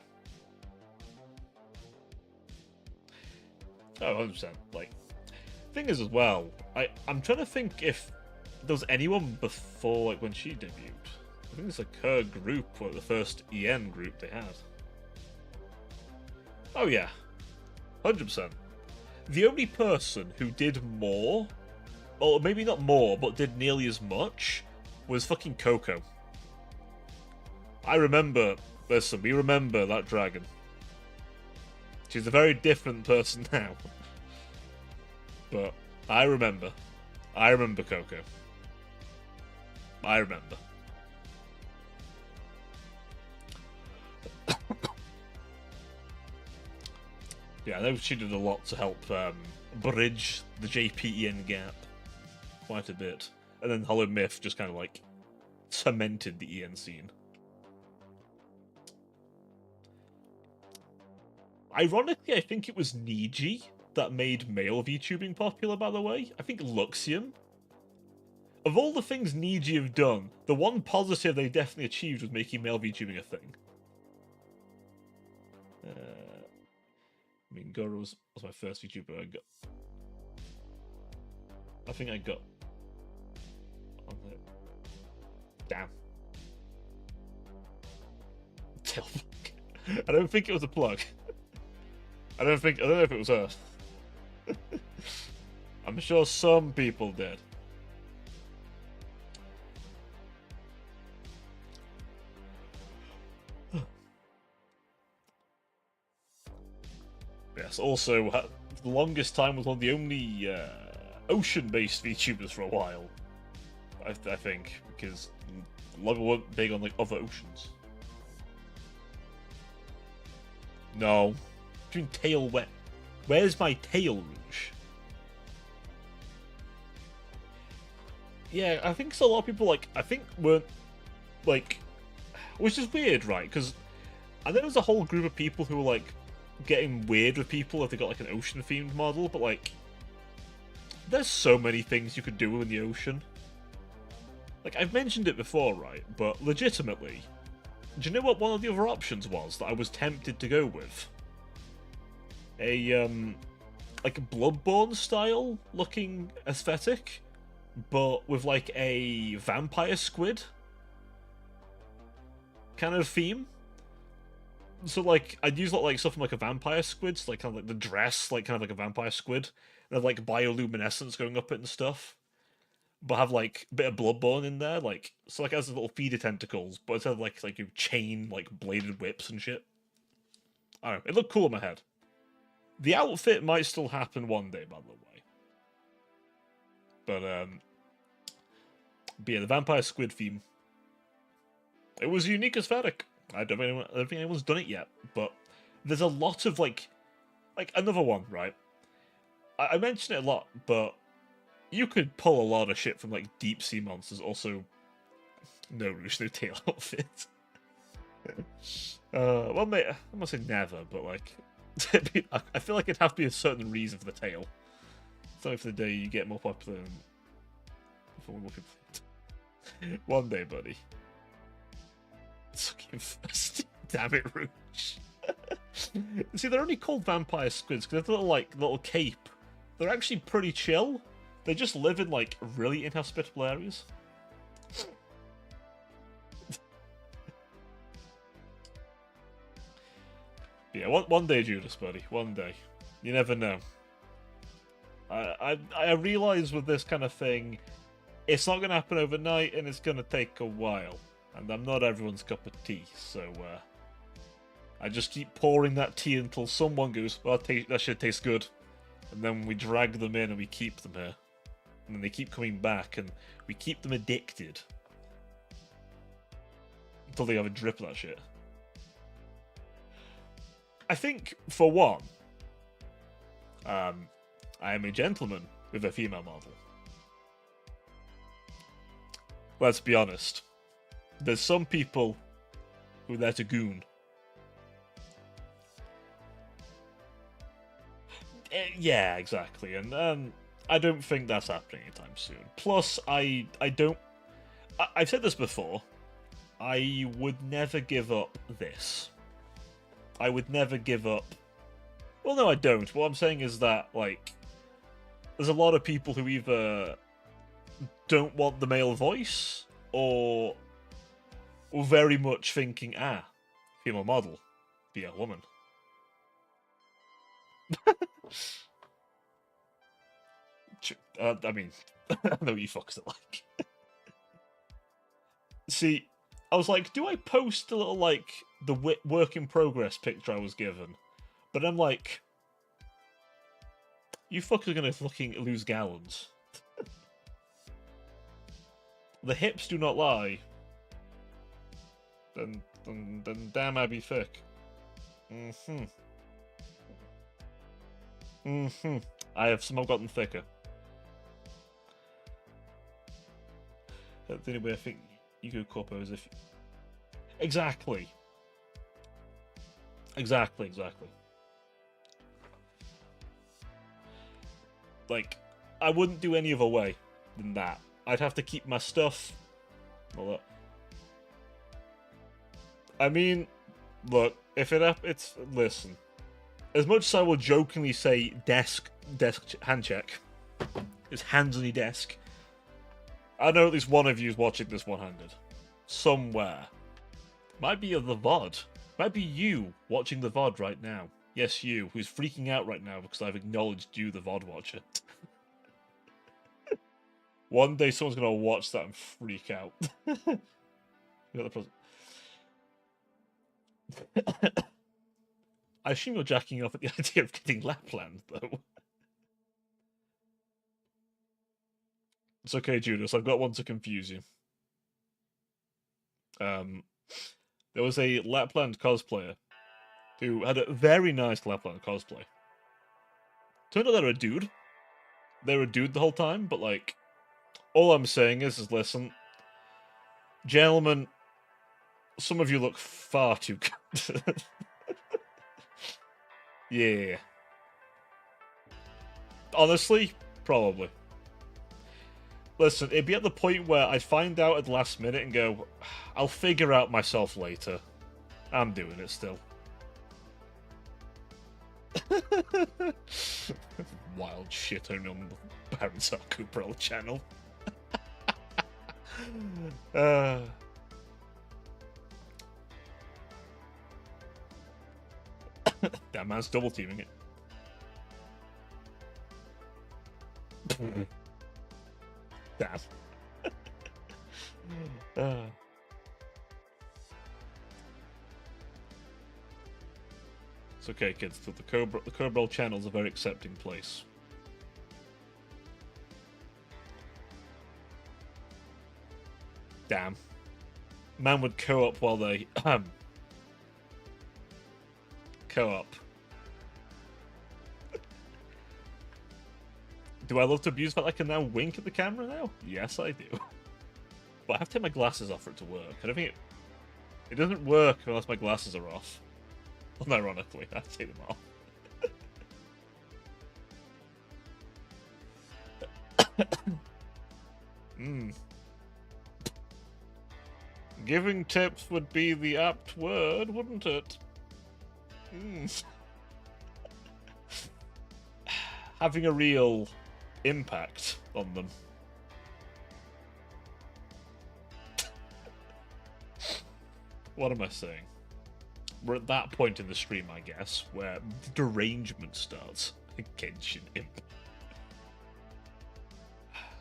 Oh, 100%. Like, thing is as well, I'm trying to think if there was anyone before, like, when she debuted. I think it's like her group, or the first EN group they had. Oh, yeah. 100%. The only person who did more, or maybe not more, but did nearly as much, was fucking Coco. I remember, listen, we remember that dragon. She's a very different person now. But I remember. I remember Coco. I remember. Yeah, I know she did a lot to help bridge the JPEN gap quite a bit. And then Hollow Myth just kind of like cemented the EN scene. Ironically, I think it was Niji that made male VTubing popular, by the way. I think Luxium. Of all the things Niji have done, the one positive they definitely achieved was making male VTubing a thing. I mean, Goro was my first VTuber I got. I think I got on the... Damn. Tail plug. I don't think it was a plug. I don't know if it was her. I'm sure some people did. Yes, also, for the longest time was one of the only ocean-based VTubers for a while. I think, because a lot of people weren't big on like other oceans. No. Doing tail wet. Where's my tail rouge? Yeah, I think so. A lot of people weren't like, which is weird, right? Because I think there's a whole group of people who were like getting weird with people if they got like an ocean themed model, but like, there's so many things you could do in the ocean. Like, I've mentioned it before, right? But legitimately, do you know what one of the other options was that I was tempted to go with? Like a Bloodborne style looking aesthetic, but with like a vampire squid kind of theme. So like I'd use like stuff from like a vampire squid, so like kind of like the dress, like kind of like a vampire squid, and have like bioluminescence going up it and stuff. But have like a bit of Bloodborne in there, like so like it has little feeder tentacles, but instead of like you chain like bladed whips and shit. I don't know, it looked cool in my head. The outfit might still happen one day, by the way. But yeah, the vampire squid theme. It was a unique aesthetic. I don't think anyone's done it yet, but there's a lot of like another one, right? I mention it a lot, but you could pull a lot of shit from like deep sea monsters. Also, no rouge, no tail outfit. Well, mate, I'm not saying never, but like, I feel like it'd have to be a certain reason for the tail. So for the day you get more popular for more people. One day, buddy. Sucking first. Damn it, Rouge. See, they're only called vampire squids because they have little cape. They're actually pretty chill. They just live in like really inhospitable areas. Yeah, one day, Judas, buddy. One day. You never know. I realize with this kind of thing, it's not going to happen overnight, and it's going to take a while. And I'm not everyone's cup of tea, so I just keep pouring that tea until someone goes, well, that shit tastes good. And then we drag them in and we keep them here. and then they keep coming back, and we keep them addicted until they have a drip of that shit. I think, for one, I am a gentleman with a female model. Let's be honest. There's some people who are there to goon. Yeah, exactly, and I don't think that's happening anytime soon. Plus, I've said this before, I would never give up this. I would never give up... Well, no, I don't. What I'm saying is that, like, there's a lot of people who either don't want the male voice, or very much thinking, female model, be a woman. I mean, I know you fucks are like. See, I was like, do I post a little, like, the work in progress picture I was given? But I'm like, you fuckers are gonna fucking lose gallons. The hips do not lie. Then damn I be thick. I have somehow gotten thicker. Anyway, I think you go Corpo as if... Exactly. Like, I wouldn't do any other way than that. I'd have to keep my stuff. Well, I mean, look, if it's listen. As much as I will jokingly say desk hand check, his hands on your desk, I know at least one of you is watching this one-handed. Somewhere. Might be the VOD. Might be you watching the VOD right now. Yes, you, who's freaking out right now because I've acknowledged you, the VOD watcher. One day someone's going to watch that and freak out. I assume you're jacking off at the idea of getting Lapland, though. It's okay, Judas. I've got one to confuse you. There was a Lapland cosplayer who had a very nice Lapland cosplay. Turned out they were a dude. They were a dude the whole time, but, like, all I'm saying is listen, gentlemen, some of you look far too good. Yeah. Honestly, probably. Listen, it'd be at the point where I'd find out at the last minute and go, I'll figure out myself later. I'm doing it still. Wild shit only on the Parents Cooperell channel. That man's double teaming it. Damn. It's okay, kids. The Cooperell channel's a very accepting place. Damn. Man would co-op while they co-op. Do I love to abuse that I can now wink at the camera now? Yes, I do. But I have to take my glasses off for it to work. I don't think it doesn't work unless my glasses are off. Unironically, I have to take them off. Giving tips would be the apt word, wouldn't it? Having a real impact on them. What am I saying? We're at that point in the stream, I guess, where derangement starts. Genshin Imp.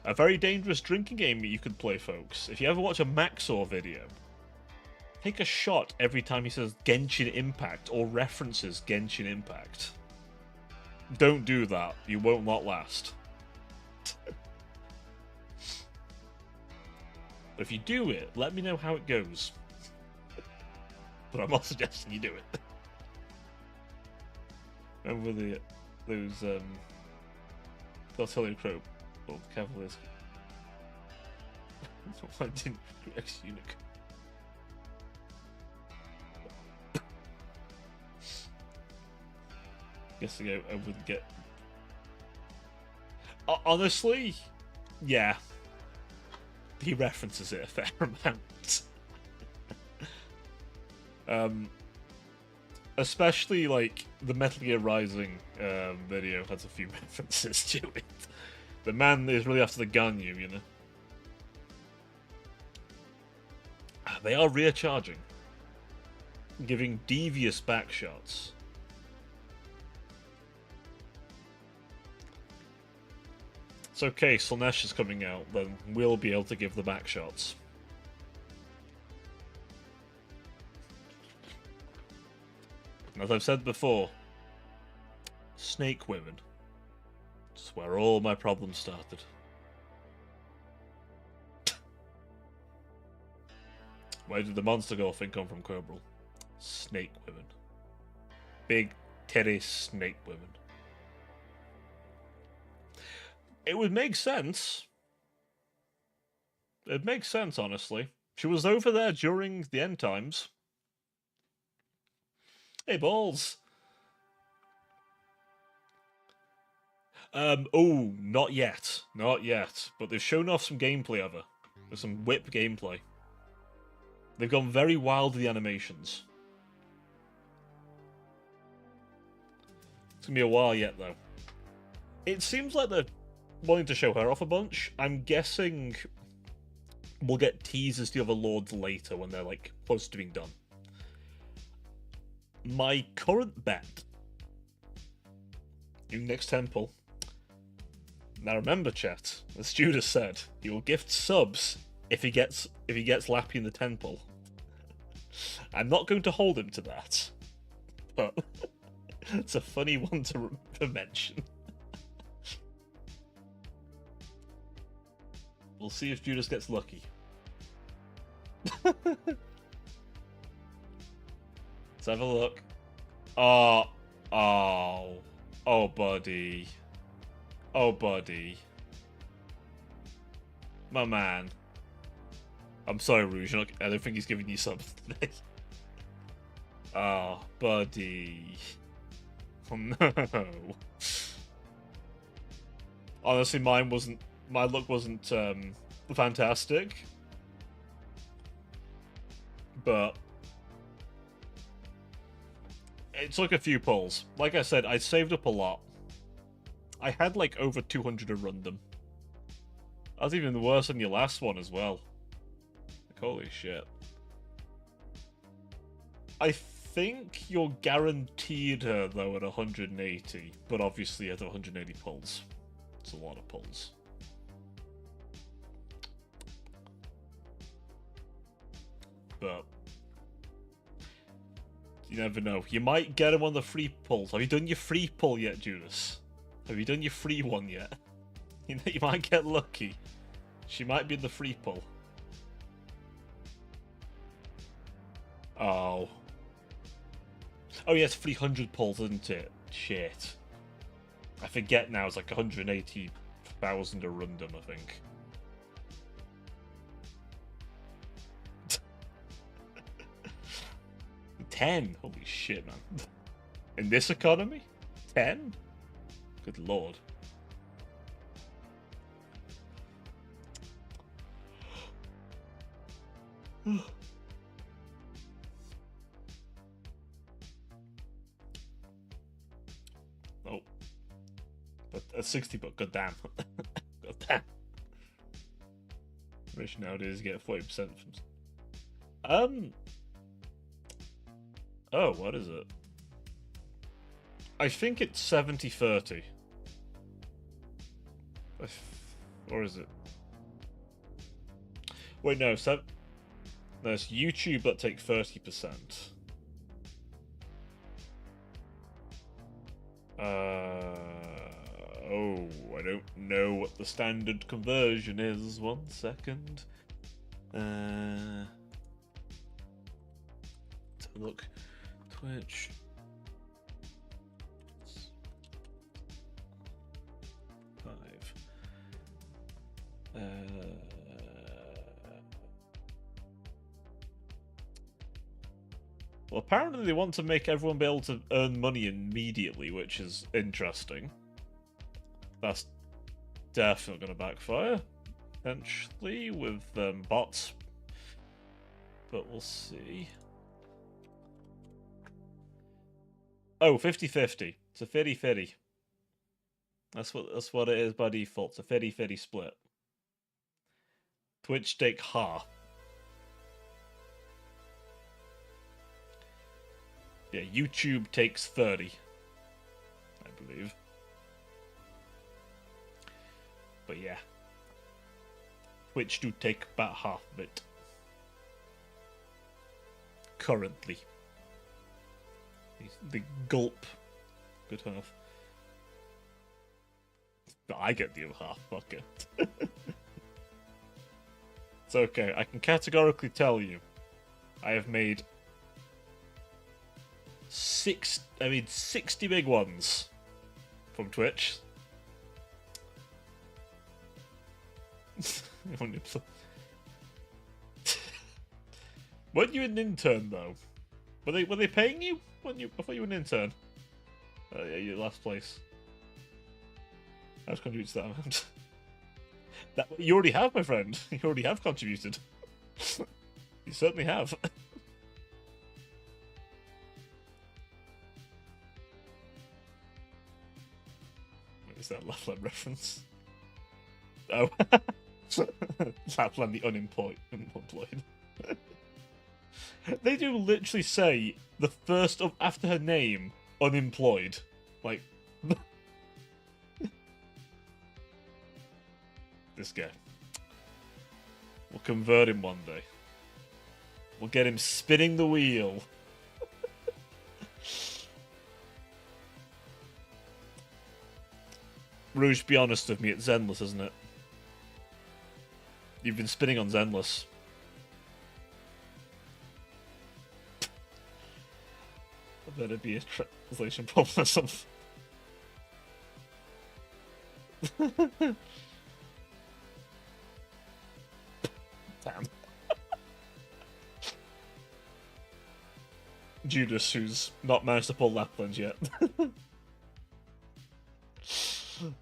A very dangerous drinking game you could play, folks. If you ever watch a Maxor video, take a shot every time he says Genshin Impact or references Genshin Impact. Don't do that. You won't not last. But if you do it, let me know how it goes. But I'm not suggesting you do it. Remember those artillery crow or cavaliers? I didn't ex-eunuch. Guessing I wouldn't get. Honestly, yeah. He references it a fair amount. Especially like the Metal Gear Rising video has a few references to it. The man is really after the gun, you know. They are rear charging, giving devious back shots. It's okay, Slaanesh is coming out, then we'll be able to give the back shots. As I've said before, snake women. It's where all my problems started. Where did the monster girl thing come from, Kerbal? Snake women. Big, titty snake women. It would make sense. It makes sense, honestly. She was over there during the end times. Hey, balls! Oh, not yet. Not yet. But they've shown off some gameplay of her. There's some whip gameplay. They've gone very wild with the animations. It's gonna be a while yet, though. It seems like they're wanting to show her off a bunch. I'm guessing we'll get teasers to the other lords later when they're, like, close to being done. My current bet... New next temple. Now remember, chat, as Judas said, he will gift subs if he gets Lappy in the temple. I'm not going to hold him to that, but it's a funny one to mention. We'll see if Judas gets lucky. Let's have a look. Oh, buddy. Oh, buddy. My man. I'm sorry, Rouge. I don't think he's giving you subs today. Oh, buddy. Oh, no. Honestly, my luck wasn't fantastic. But it took a few pulls. Like I said, I saved up a lot. I had like over 200 to run them. That was even worse than your last one as well. Like, holy shit. I think you're guaranteed her though at 180, but obviously at 180 pulls. It's a lot of pulls. But you never know. You might get him on the free pulls. Have you done your free pull yet, Judas? Have you done your free one yet? You might get lucky. She might be in the free pull. Oh. Oh yeah, it's 300 pulls, isn't it? Shit. I forget now, it's like 180,000 to run them, I think. $10? Holy shit, man. In this economy? 10? Good lord. Oh. But a 60 buck, goddamn. Goddamn. Rich nowadays you get 40% from... Oh, what is it? I think it's 70-30. Or is it? Wait, no. There's YouTube that take 30%. Oh, I don't know what the standard conversion is. 1 second. Look, Twitch. Five. Well, apparently they want to make everyone be able to earn money immediately, which is interesting. That's definitely going to backfire, potentially, with bots. But we'll see. Oh, 50-50. It's a 50-50. That's what it is by default. It's a 50-50 split. Twitch take half. Yeah, YouTube takes 30, I believe. But yeah, Twitch do take about half of it. Currently. The gulp. Good half. But I get the other half, fuck it. It's okay, I can categorically tell you, I have made 60 big ones from Twitch. Weren't you an intern though? Were they paying you? I thought you were an intern. Yeah, your last place. I was contributed to that amount. You already have, my friend. You already have contributed. You certainly have. What is that Lapland reference? Oh. Lapland the unemployed. They do literally say the first of after her name, unemployed. Like this guy. We'll convert him one day. We'll get him spinning the wheel. Rouge, be honest with me, it's Zenless, isn't it? You've been spinning on Zenless. I bet it'd be a translation problem or something. Damn. Judas, who's not managed to pull Lapland yet.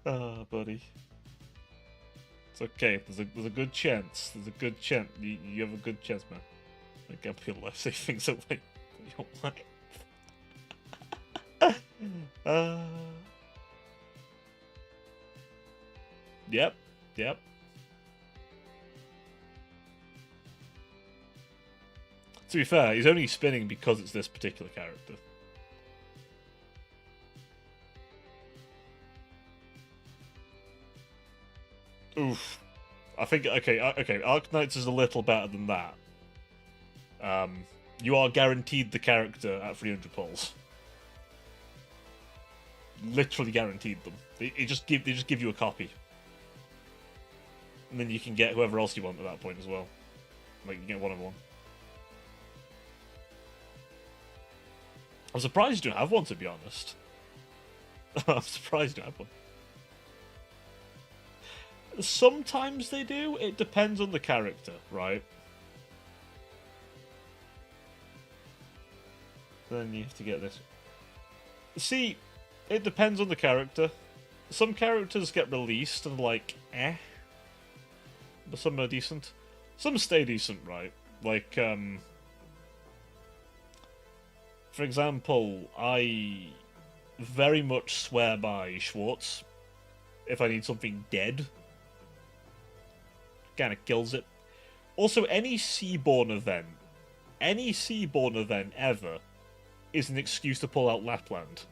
Ah, buddy. It's okay. There's a good chance. There's a good chance. You have a good chance, man. I can't be alive. Say things away. You don't like. Yep. Yep. To be fair, he's only spinning because it's this particular character. Oof. I think, okay, Arknights is a little better than that. You are guaranteed the character at 300 pulls. Literally guaranteed them. They just give you a copy. And then you can get whoever else you want at that point as well. Like, you get one of one. I'm surprised you don't have one, to be honest. I'm surprised you don't have one. Sometimes they do. It depends on the character, right? Then you have to get this. See, it depends on the character. Some characters get released and like, eh. But some are decent. Some stay decent, right? Like, for example, I very much swear by Schwartz. If I need something dead. Kind of kills it. Also, any Seaborn event ever, is an excuse to pull out Lapland.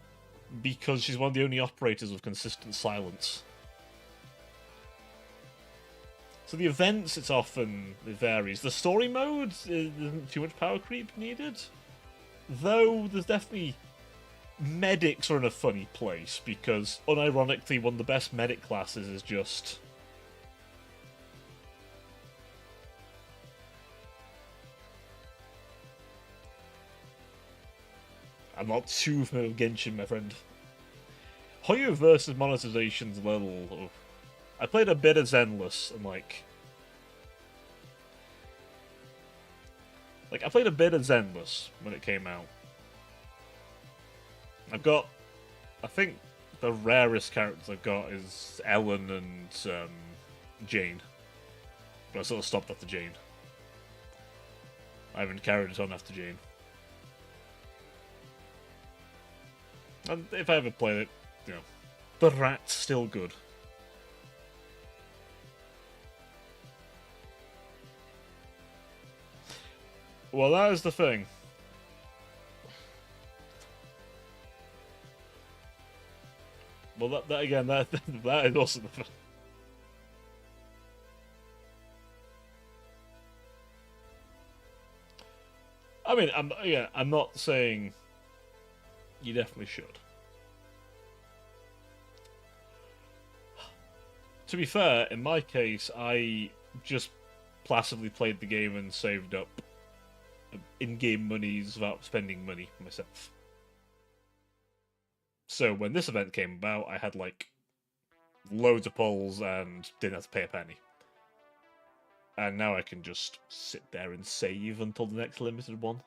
Because she's one of the only operators with consistent silence. So the events, it varies. The story modes, isn't too much power creep needed. Though, there's definitely... Medics are in a funny place, because, unironically, one of the best medic classes is just... I'm not too familiar with Genshin, my friend. Hoyo versus monetization's a little... I played a bit of Zenless, and I played a bit of Zenless when it came out. I've got... I think the rarest characters I've got is Ellen and Jane. But I sort of stopped after Jane. I haven't carried it on after Jane. And if I ever play it, you know, the rat's still good. Well, that is the thing. Well, that again, that is also the thing. I mean, I'm not saying you definitely should. To be fair, in my case, I just placidly played the game and saved up in-game monies without spending money myself. So when this event came about, I had like loads of pulls and didn't have to pay a penny. And now I can just sit there and save until the next limited one.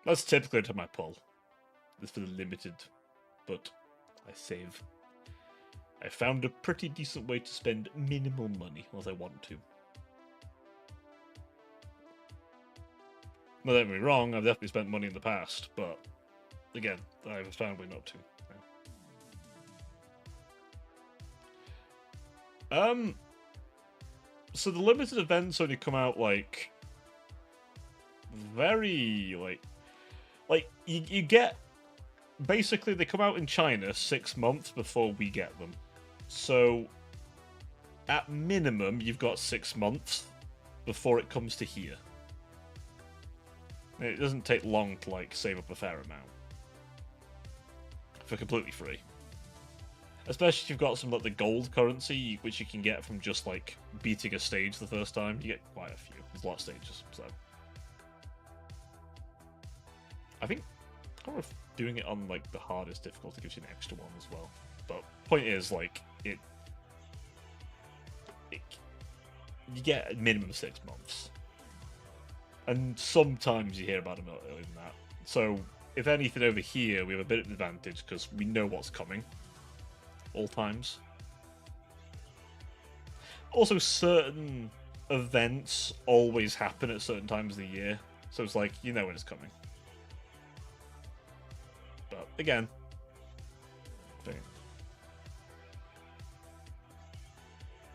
That's typically to my pull. This for the limited, but I save. I found a pretty decent way to spend minimal money as I want to. Now, don't get me wrong, I've definitely spent money in the past, but again, I've found a way not to. So the limited events only come out like very like you get basically they come out in China 6 months before we get them. So at minimum you've got 6 months before it comes to here. It doesn't take long to like save up a fair amount for completely free. Especially if you've got some like the gold currency, which you can get from just like beating a stage the first time. You get quite a few. There's a lot of stages, so I think doing it on like the hardest difficulty gives you an extra one as well. But point is, like it you get a minimum of 6 months, and sometimes you hear about them earlier than that. So if anything, over here we have a bit of an advantage because we know what's coming. All times. Also, certain events always happen at certain times of the year, so it's like, you know when it's coming. But, again...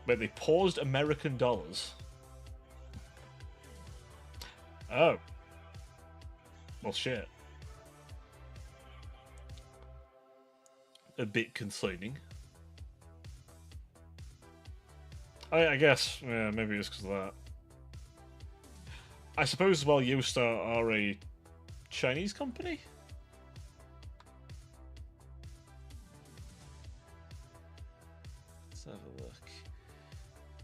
Wait, they paused American dollars? Oh. Well, shit. A bit concerning. I guess, yeah, maybe it's because of that. I suppose as well, Yoastar are a Chinese company? Let's have a look.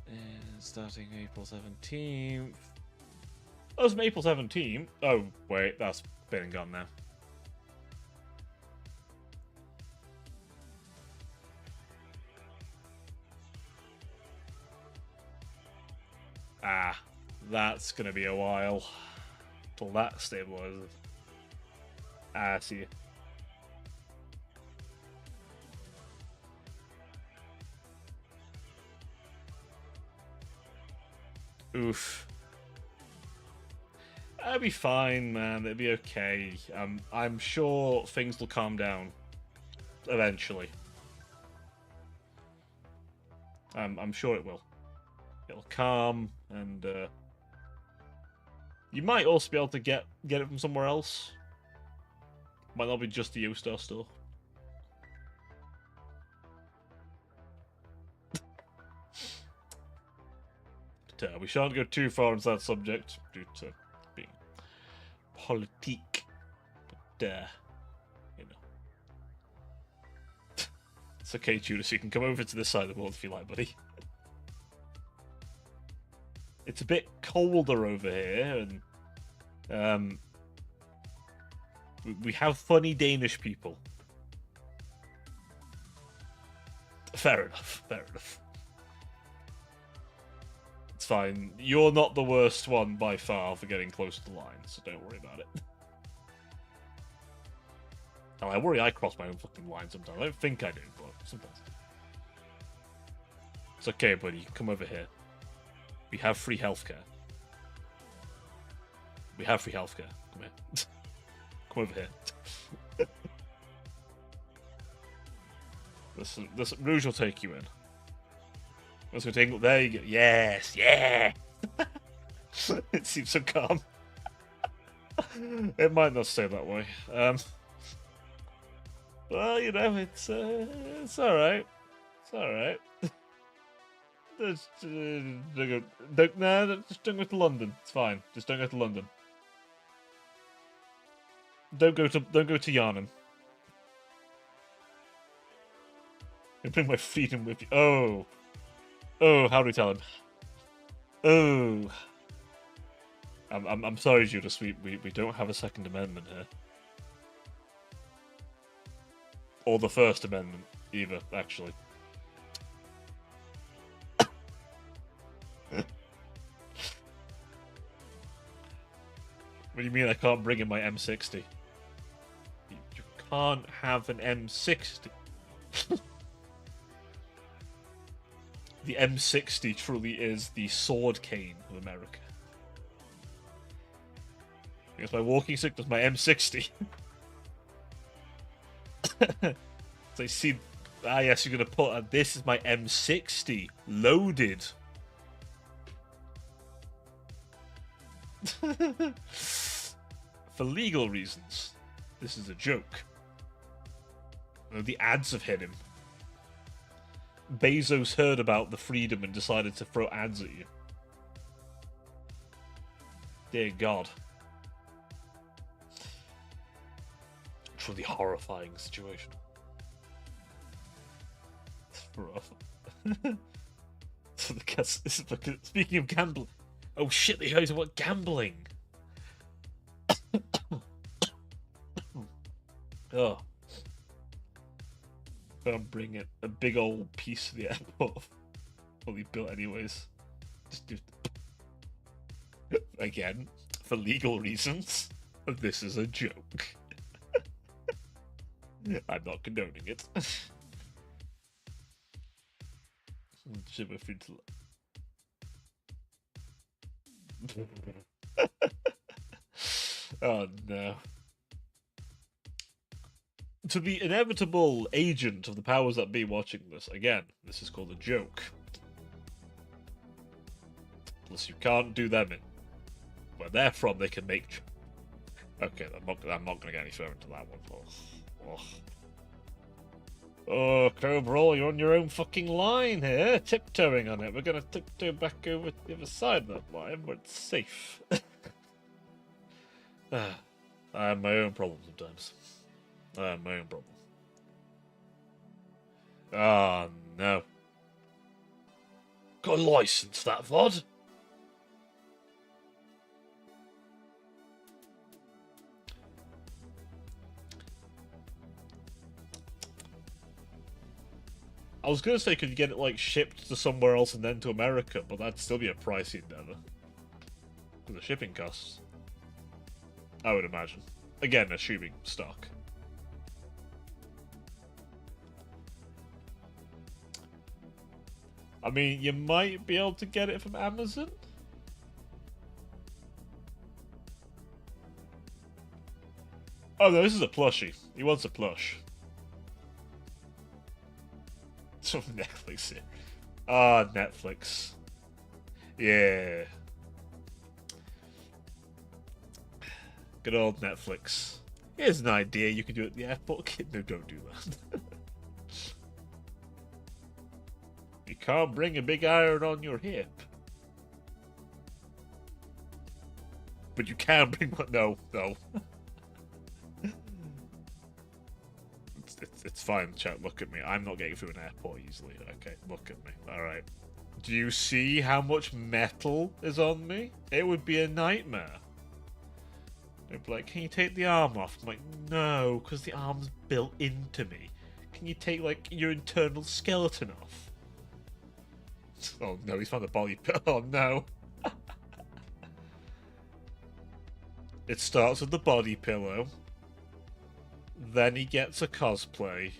And starting April 17th. Oh, it's April 17th. Oh, wait, that's been and gone now. Ah, that's gonna be a while till that stabilizes. Ah, I see. Oof. That'll be fine, man. It'll be okay. I'm sure things will calm down eventually. I'm sure it will. It'll calm, and you might also be able to get it from somewhere else. Might not be just the Yoastar store. But we shan't go too far into that subject due to being politique. But you know, it's okay, Judas. You can come over to this side of the world if you like, buddy. It's a bit colder over here, and We have funny Danish people. Fair enough. Fair enough. It's fine. You're not the worst one by far for getting close to the line, so don't worry about it. Oh, I worry I cross my own fucking line sometimes. I don't think I do, but sometimes. It's okay, buddy. Come over here. We have free healthcare. We have free healthcare. Come here. Come over here. This Rouge will take you in. Let's go take. There you go. Yes, yeah. It seems so calm. It might not stay that way. Well, you know, it's all right. It's all right. Just don't go to London. It's fine. Just don't go to London. Don't go to Yarnum. I bring my freedom with you. Oh, how do we tell him? Oh, I'm sorry, Judas. We don't have a Second Amendment here, or the First Amendment either. Actually, what do you mean I can't bring in my M60? You can't have an M60. The M60 truly is the sword cane of America. Because my walking stick does my M60. So you see, yes, you're going to put, this is my M60, loaded. For legal reasons, this is a joke. The ads have hit him. Bezos heard about the freedom and decided to throw ads at you. Dear God. Truly horrifying situation. It's rough. So speaking of gambling. Oh shit, they heard about gambling. Oh. I'm bringing a big old piece of the airport. Fully built anyways. Just do again, for legal reasons, this is a joke. I'm not condoning it. Oh no. To the inevitable agent of the powers that be watching this, again, this is called a joke. Plus, you can't do them in. Where they're from, they can make. Okay, I'm not going to get any further into that one. Oh, Cobra, you're on your own fucking line here, tiptoeing on it. We're going to tiptoe back over to the other side of that line, where it's safe. I have my own problems sometimes. I have my own problem. Oh, no. Got a license, that VOD? I was going to say, could you get it, like, shipped to somewhere else and then to America, but that'd still be a pricey endeavor. For the shipping costs. I would imagine. Again, assuming stock. I mean, you might be able to get it from Amazon. Oh no, this is a plushie. He wants a plush. It's from Netflix here. Ah, Netflix. Yeah. Good old Netflix. Here's an idea you can do at the airport. No, don't do that. You can't bring a big iron on your hip. But you can bring one. No. It's fine, chat. Look at me. I'm not getting through an airport easily. Okay, look at me. Alright. Do you see how much metal is on me? It would be a nightmare. It'd be like, can you take the arm off? I'm like, no, because the arm's built into me. Can you take, like, your internal skeleton off? Oh no, he's found the body pillow. Oh no. It starts with the body pillow. Then he gets a cosplay.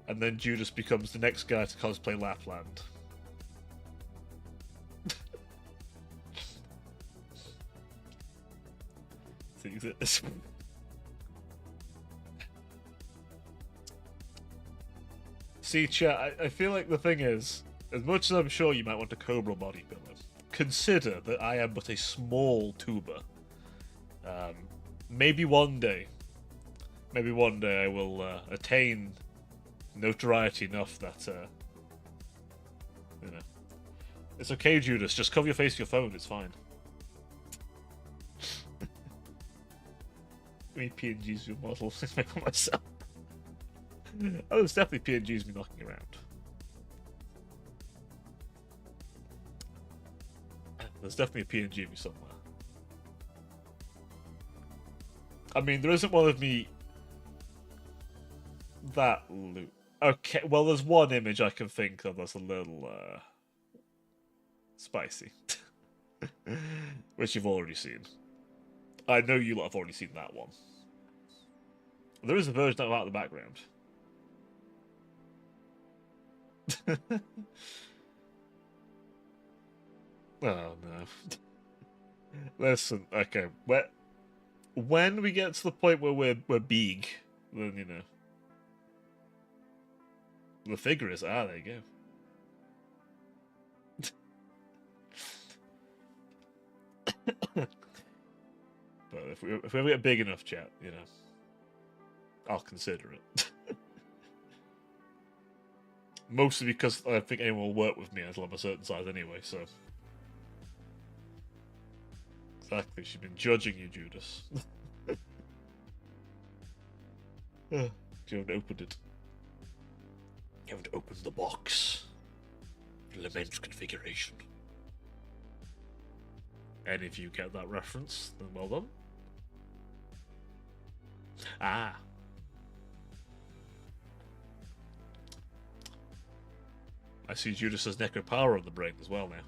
And then Judas becomes the next guy to cosplay Lapland. Things at this. See, chat, I feel like the thing is, as much as I'm sure you might want a Cobra body pillow, consider that I am but a small tuber. Maybe one day I will attain notoriety enough that, you know. It's okay, Judas, just cover your face with your phone, it's fine. I mean, PNG's your model, I make one myself. Oh, there's definitely PNGs me knocking around. There's definitely a PNG of me somewhere. I mean, there isn't one of me that loot. Okay, well, there's one image I can think of that's a little, spicy. Which you've already seen. I know you lot have already seen that one. There is a version of that in the background. Oh, no. Listen, okay, when we get to the point where we're big, then, you know. The figure is, there you go. But if we ever get big enough, chat, you know, I'll consider it. Mostly because I don't think anyone will work with me until I'm a certain size anyway, so. Exactly, she's been judging you, Judas. You haven't opened it. You haven't opened the box. Lament configuration. And if you get that reference, then well done. Ah. I see Judas has Necro Power on the brain as well now.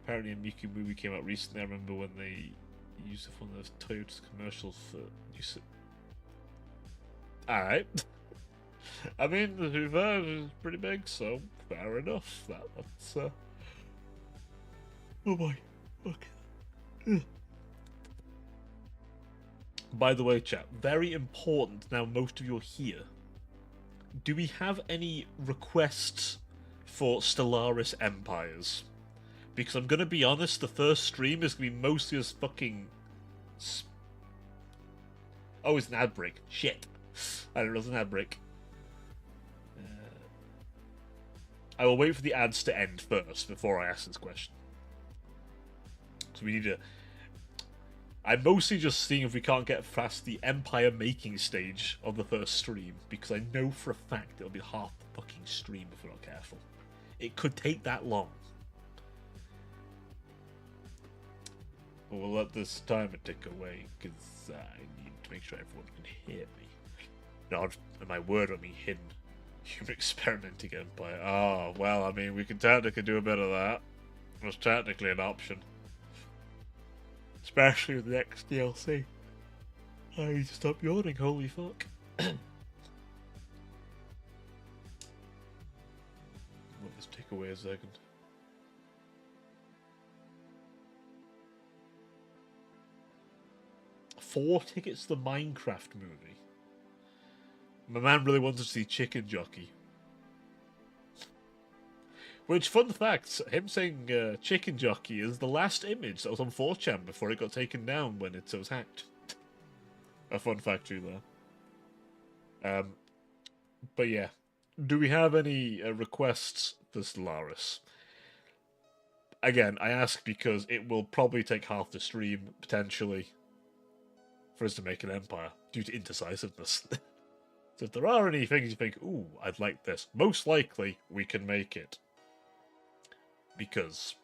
Apparently a Mickey movie came out recently. I remember when they used one of those Toyota commercials for use it. Alright. I mean, the Hoover is pretty big, so fair enough. That's oh my. Okay. By the way, chat, very important now most of you are here. Do we have any requests for Stellaris Empires? Because I'm gonna be honest, the first stream is gonna be mostly as fucking... Oh, it's an ad break. Shit. I don't know, it's an ad break. I will wait for the ads to end first before I ask this question. So we need to... I'm mostly just seeing if we can't get past the Empire making stage of the first stream, because I know for a fact it'll be half the fucking stream if we're not careful. It could take that long. But we'll let this timer tick away, because I need to make sure everyone can hear me. Not my word on me hidden. Human experimenting Empire. Oh, well, I mean, we can technically do a bit of that. It's technically an option. Especially with the next DLC. I need to stop yawning, holy fuck. Let this take away a second. Four tickets to the Minecraft movie. My man really wanted to see Chicken Jockey. Which, fun fact, him saying Chicken Jockey is the last image that was on 4chan before it got taken down when it was hacked. A fun fact too there. But yeah. Do we have any requests for Stellaris? Again, I ask because it will probably take half the stream, potentially, for us to make an empire, due to indecisiveness. So if there are any things you think, ooh, I'd like this, most likely we can make it. Because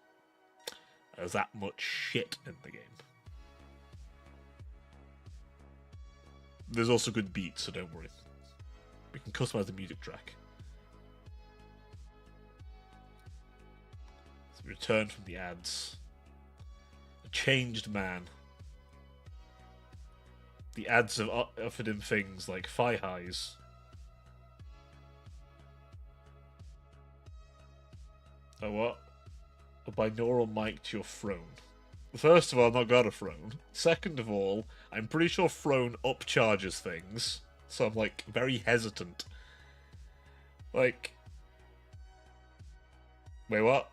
There's that much shit in the game. There's also good beats, so don't worry. We can customize the music track. So we return from the ads. A changed man. The ads have offered him things like thigh highs. Oh, what? A binaural mic to your throne. First of all, I've not got a throne. Second of all, I'm pretty sure throne upcharges things. So I'm, like, very hesitant. Like... Wait, what?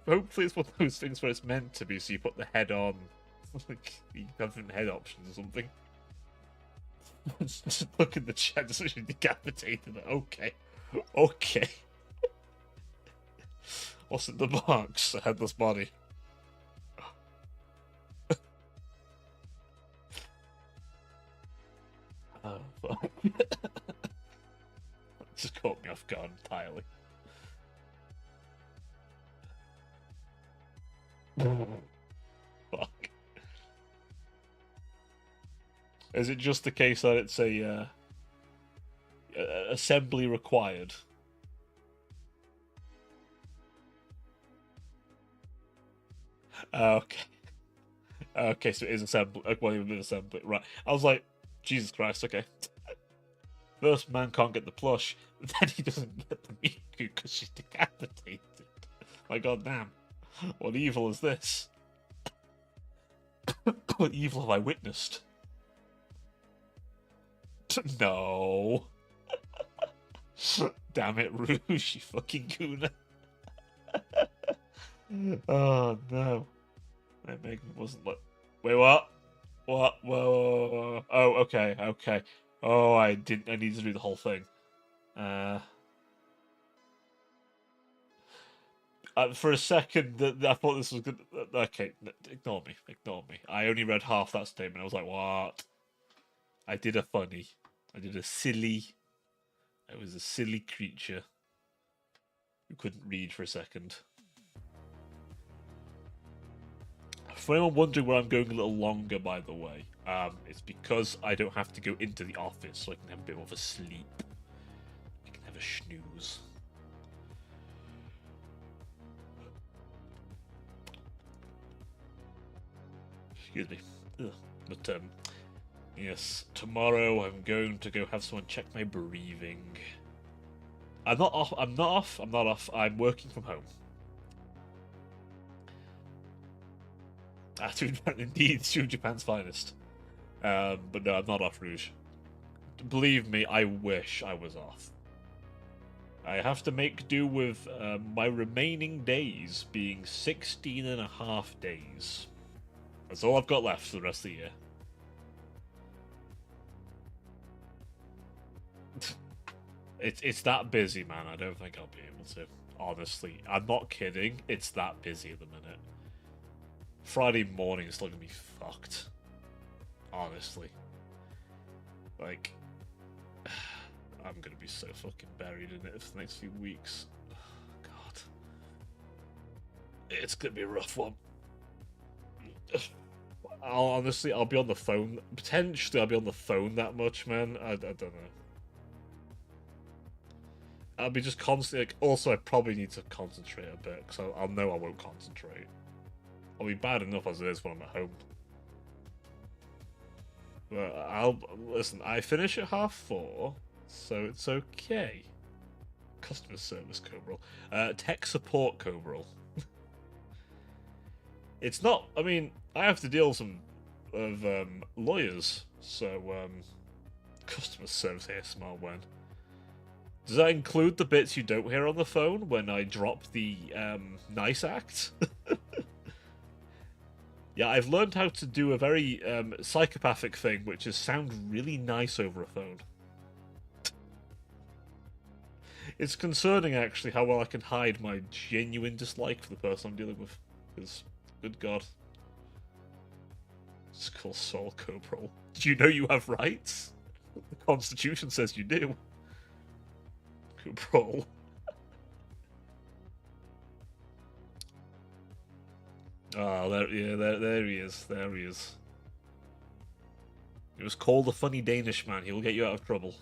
Hopefully it's one of those things where it's meant to be, so you put the head on. Like, you have different head options or something. Just look at the chat, it's actually decapitated. Okay. Okay. What's in the box? A headless body. Oh, fuck. Just caught me off guard entirely. Fuck. Is it just the case that it's a assembly required? Okay. Okay, so it is assembly. Well, even assembly, right? I was like, Jesus Christ. Okay. First man can't get the plush, then he doesn't get the Miku because she's decapitated. My god damn. What evil is this? What evil have I witnessed? No. Damn it, Rouge, you fucking gooner. Oh no. That Megan wasn't like. Wait, what? What? Whoa. Oh, okay, okay. Oh, I didn't. I need to do the whole thing. For a second, I thought this was good. Okay, ignore me. Ignore me. I only read half that statement. I was like, what? I did a funny. I did a silly. I was a silly creature who couldn't read for a second. For anyone wondering where I'm going a little longer, by the way, it's because I don't have to go into the office, so I can have a bit more of a sleep. I can have a snooze. Excuse me. Ugh. But, yes, tomorrow I'm going to go have someone check my breathing. I'm not off. I'm not off. I'm not off. I'm working from home. Indeed, Japan's finest. But no, I'm not off, Rouge. Believe me, I wish I was off. I have to make do with my remaining days being 16 and a half days. That's all I've got left for the rest of the year. It's that busy, man. I don't think I'll be able to. Honestly, I'm not kidding. It's that busy at the minute. Friday morning is still gonna be fucked. Honestly. Like, I'm gonna be so fucking buried in it for the next few weeks. Oh, God. It's gonna be a rough one. I'll be on the phone. Potentially, I'll be on the phone that much, man. I don't know. I'll be just constantly. Like, also, I probably need to concentrate a bit because I'll know I won't concentrate. I'll be bad enough as it is when I'm at home. But listen. I finish at 4:30, so it's okay. Customer service Cobral, tech support Cobral. It's not. I mean, I have to deal with some of lawyers, so customer service ASMR when. Does that include the bits you don't hear on the phone when I drop the nice act? Yeah, I've learned how to do a very psychopathic thing, which is sound really nice over a phone. It's concerning, actually, how well I can hide my genuine dislike for the person I'm dealing with. Because, good God. It's called Soul Cobral. Do you know you have rights? The Constitution says you do. Taco Brawl. Oh, there he is. There he is. It was called a funny Danish man. He will get you out of trouble.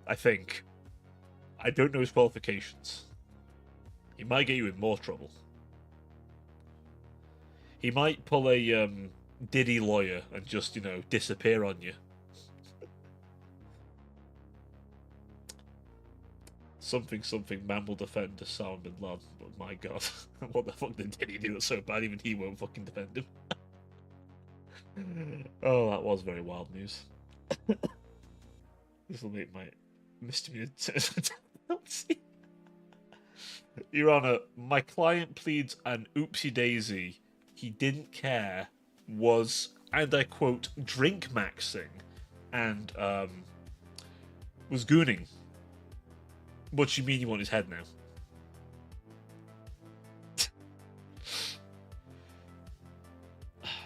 I think. I don't know his qualifications. He might get you in more trouble. He might pull a Diddy lawyer and just, disappear on you. Something, man will defend Osama bin Laden. But my god, what the fuck did Diddy do that's so bad even he won't fucking defend him? Oh, that was very wild news. This will make my misdemeanor. Your Honor, my client pleads an oopsie daisy. He didn't care, was, and I quote, drink maxing, and was gooning. What do you mean you want his head now?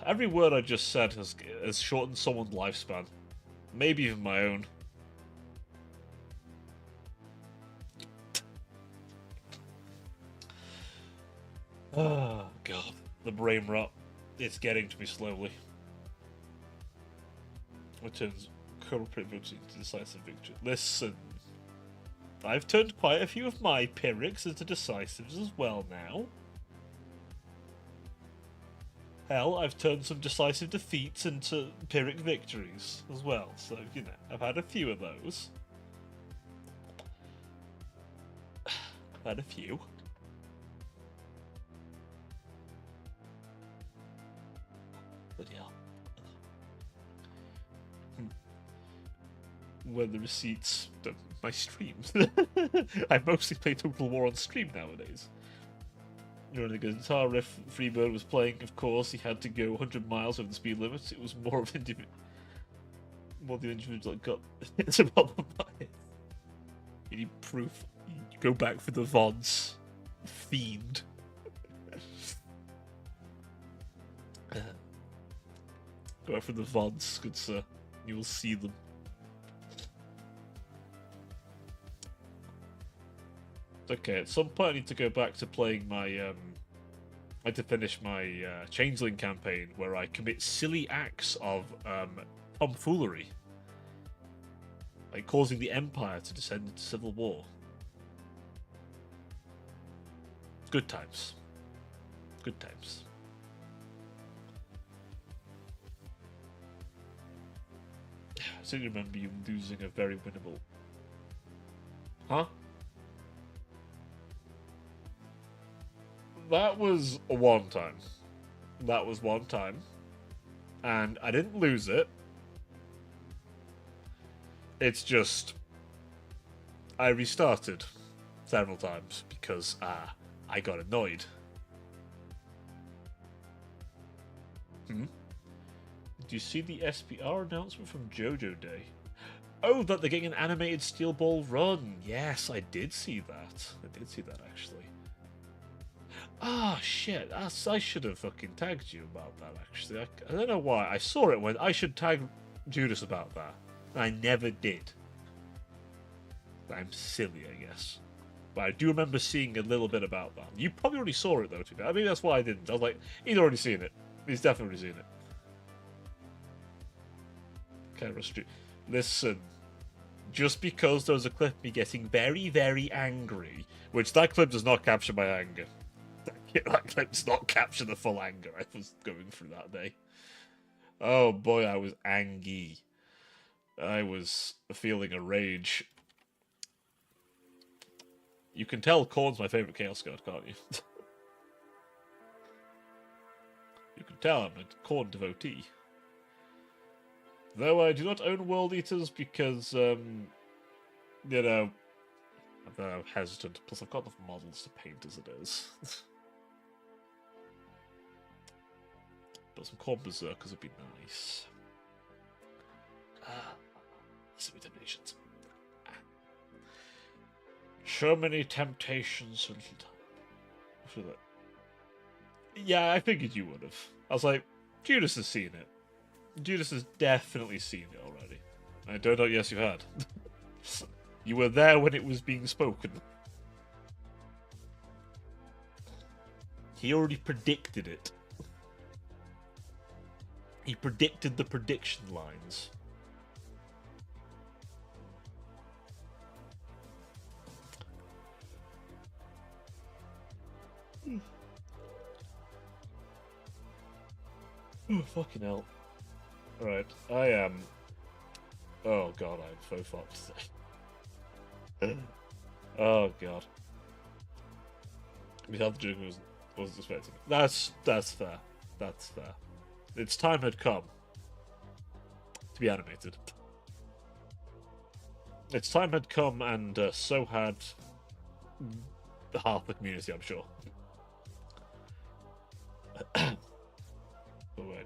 Every word I just said has shortened someone's lifespan. Maybe even my own. Oh, God. The brain rot. It's getting to me slowly. It turns corporate votes into decisive victory. Listen. I've turned quite a few of my Pyrrhics into decisives as well now. Hell, I've turned some decisive defeats into Pyrrhic victories as well. So, I've had a few of those. I've had a few. Bloody hell. Where the receipts of my streams. I mostly play Total War on stream nowadays. During the guitar riff Freebird was playing, of course, he had to go 100 miles over the speed limit. It was more of the individual that got it's about the bias. You need proof. You go back for the VODs. Fiend. Go back for the VODs, good sir. You will see them. Okay, at some point I need to go back to playing my, I had to finish my Changeling campaign where I commit silly acts of tomfoolery. Like causing the Empire to descend into civil war. Good times. Good times. I still remember you losing a very winnable... Huh? That was one time. That was one time. And I didn't lose it. It's just... I restarted several times because I got annoyed. Did you see the SPR announcement from JoJo Day? Oh, that they're getting an animated Steel Ball Run. Yes, I did see that. I did see that, actually. Ah, shit. I should have fucking tagged you about that, actually. I don't know why. I saw it when I should tag Judas about that. And I never did. I'm silly, I guess. But I do remember seeing a little bit about that. You probably already saw it, though, to be fair. I mean, that's why I didn't. I was like, he's already seen it. He's definitely seen it. Okay, listen. Just because there was a clip of me getting very, very angry, which that clip does not capture my anger. That clip does not capture the full anger I was going through that day. Oh boy, I was angry. I was feeling a rage. You can tell Korn's my favourite Chaos God, can't you? You can tell I'm a Korn devotee. Though I do not own World Eaters because, I'm hesitant. Plus, I've got enough models to paint as it is. But some Korn Berserkers would be nice. So many temptations. So many temptations, so little time. Yeah, I figured you would have. I was like, Judas has seen it. Judas has definitely seen it already. I don't know. Yes, you had. You were there when it was being spoken. He already predicted it. He predicted the prediction lines. Oh, fucking hell. Right, I am... Oh god, I'm so fucked today. Oh god. The health drink wasn't expecting. That's fair. That's fair. Its time had come to be animated. Its time had come, and so had half the community, I'm sure. Oh, I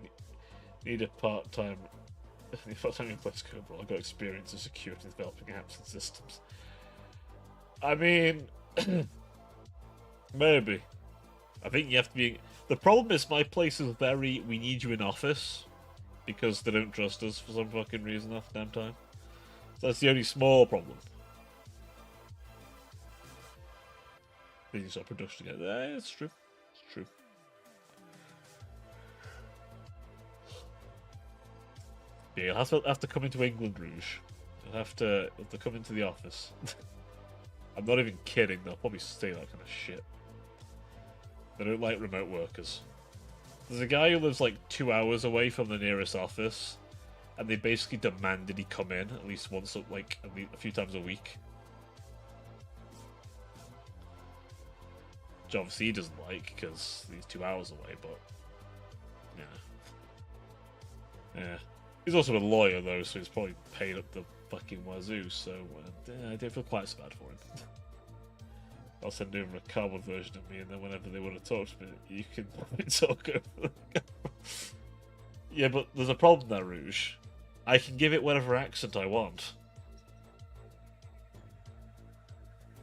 need a part-time in place Cobra. I've got experience in security developing apps and systems. I mean, maybe. I think you have to be... The problem is my place is very, we need you in office, because they don't trust us for some fucking reason half the damn time. So that's the only small problem. Then you start production again. It's true. It's true. Yeah, you'll have to come into England, Rouge. You'll have to come into the office. I'm not even kidding, they'll probably say that kind of shit. They don't like remote workers. There's a guy who lives like 2 hours away from the nearest office, and they basically demanded he come in at least once, like a few times a week. Which obviously he doesn't like, because he's 2 hours away, but... Yeah. Yeah. He's also a lawyer, though, so he's probably paid up the fucking wazoo, so I don't feel quite so bad for him. I'll send over a carbon version of me, and then whenever they want to talk to me, you can talk over them. Yeah, but there's a problem there, Rouge. I can give it whatever accent I want.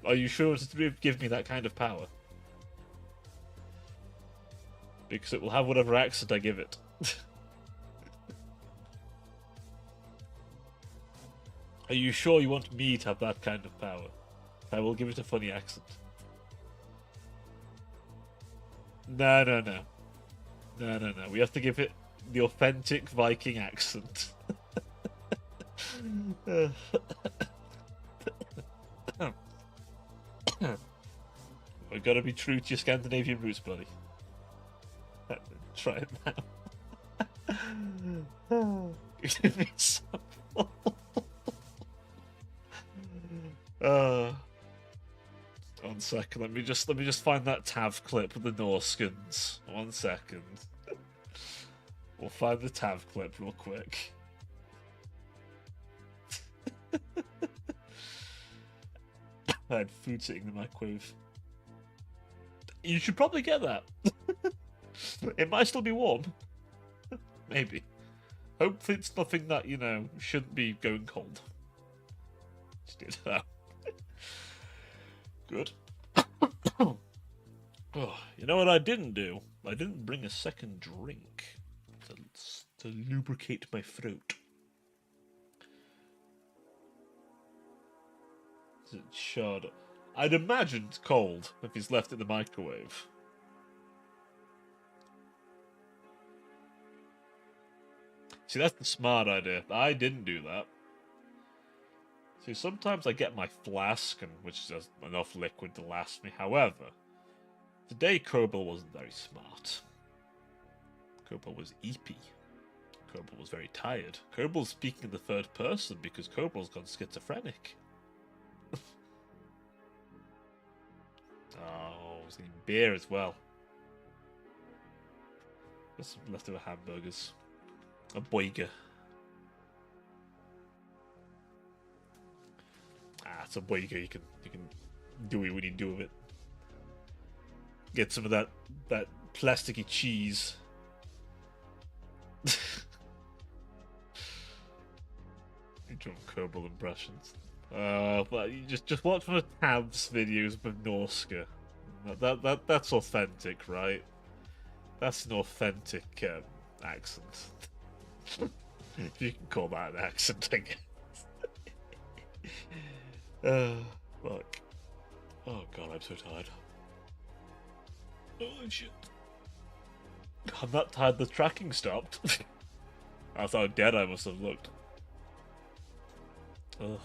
Are you sure to give me that kind of power? Because it will have whatever accent I give it. Are you sure you want me to have that kind of power? I will give it a funny accent. No. No. We have to give it the authentic Viking accent. We've got to be true to your Scandinavian roots, buddy. Try it now. Give me some. One second, let me just find that Tav clip with the Norskins. 1 second. We'll find the Tav clip real quick. I had food sitting in the microwave. You should probably get that. It might still be warm. Maybe. Hopefully it's nothing that, you know, shouldn't be going cold. Just did that. Good. Oh, you know what I didn't do? I didn't bring a second drink to lubricate my throat. Is it charred? I'd imagine it's cold if he's left it in the microwave. See, that's the smart idea. I didn't do that. See, sometimes I get my flask, which has enough liquid to last me. However, today Kerbal wasn't very smart. Kerbal was eepy. Kerbal was very tired. Kerbal's speaking in the third person because Kerbal's gone schizophrenic. Oh, he's getting beer as well. Got some leftover hamburgers. A boiger. It's a boiger. You can do what you need to do with it. Get some of that plasticky cheese. You draw Kerbal impressions. Well, you just watch one of Tav's videos with Norska. That's authentic, right? That's an authentic accent. If you can call that an accent, I guess. Fuck. Oh god, I'm so tired. Oh shit. I'm not tired, the tracking stopped. That's how dead I must have looked. Ugh.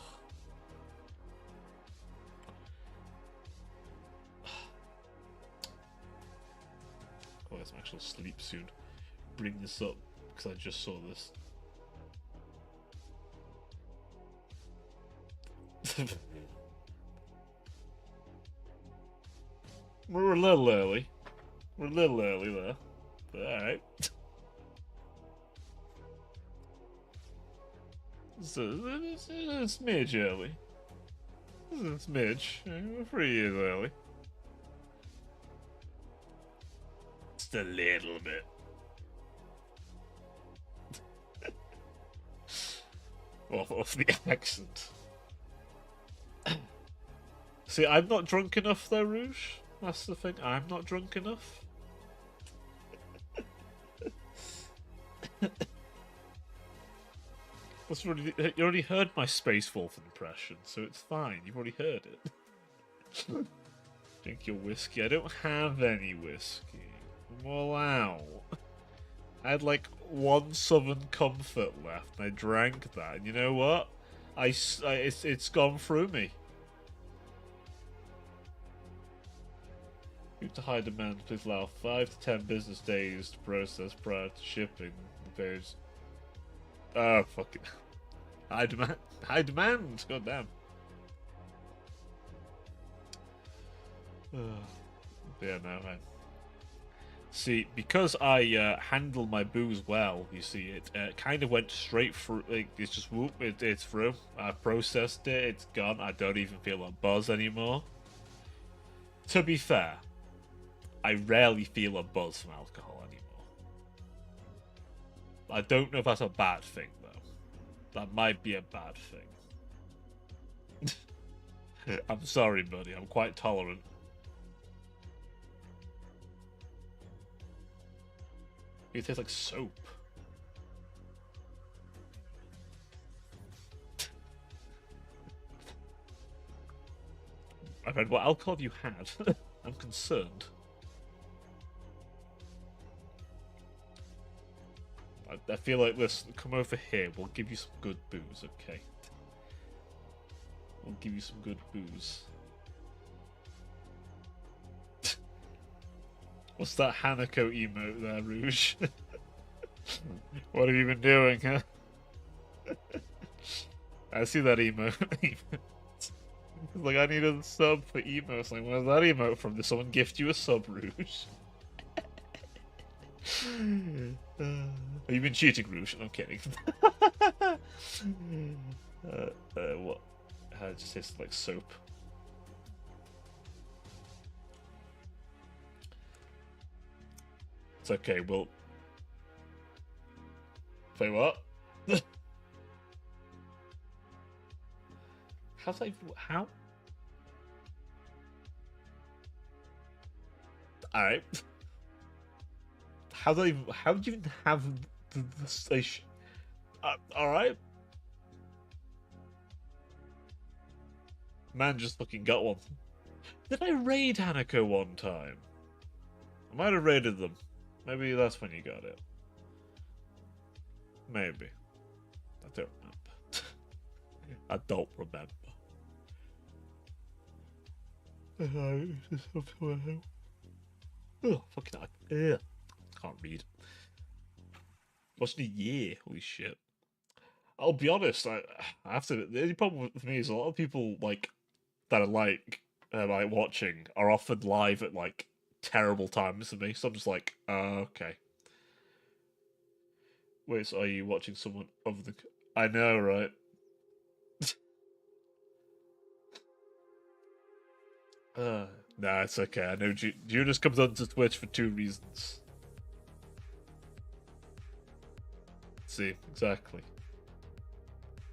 Oh, I'm actually sleep soon. Bring this up because I just saw this. We're a little early. We're a little early there. But alright. It's a smidge early. It's a smidge. We're 3 years early. Just a little bit. Off the accent. See, I'm not drunk enough though, Rouge. That's the thing. I'm not drunk enough. You already heard my Space Wolf impression, so it's fine. You've already heard it. Drink your whiskey. I don't have any whiskey. I'm all out. I had like one Southern Comfort left, and I drank that. And you know what? It's gone through me. Due to high demand, please allow 5 to 10 business days to process prior to shipping. There's oh fucking high demand. High demand. God damn. Yeah, no, I see, because I handle my booze well. You see, it kind of went straight through. Like, it's just whoop, it's through. I processed it. It's gone. I don't even feel a buzz anymore. To be fair, I rarely feel a buzz from alcohol anymore. I don't know if that's a bad thing though. That might be a bad thing. I'm sorry, buddy. I'm quite tolerant. It tastes like soap. I've read, what alcohol have you had? I'm concerned. I feel like, listen, come over here. We'll give you some good booze, okay? We'll give you some good booze. What's that Hanako emote there, Rouge? What have you been doing, huh? I see that emote. It's like, I need a sub for emo. It's like, where's that emote from? Did someone gift you a sub, Rouge? Have you been cheating, Rouge? I'm kidding. What? It just tastes like soap. It's okay, we'll... Wait, what? How's that even... How? Alright. How do you even have the station? Alright. Man just fucking got one. Did I raid Hanako one time? I might have raided them. Maybe that's when you got it. Maybe. I don't remember. I don't remember. Oh, fucking hell. Can't read. What's the year? Holy shit. I'll be honest, I have to. The only problem with me is a lot of people like that are like watching are often live at like terrible times for me. So I'm just like, okay. Wait, so are you watching someone of the? I know, right? Nah, it's okay. I know Judas comes onto Twitch for 2 reasons. See, exactly.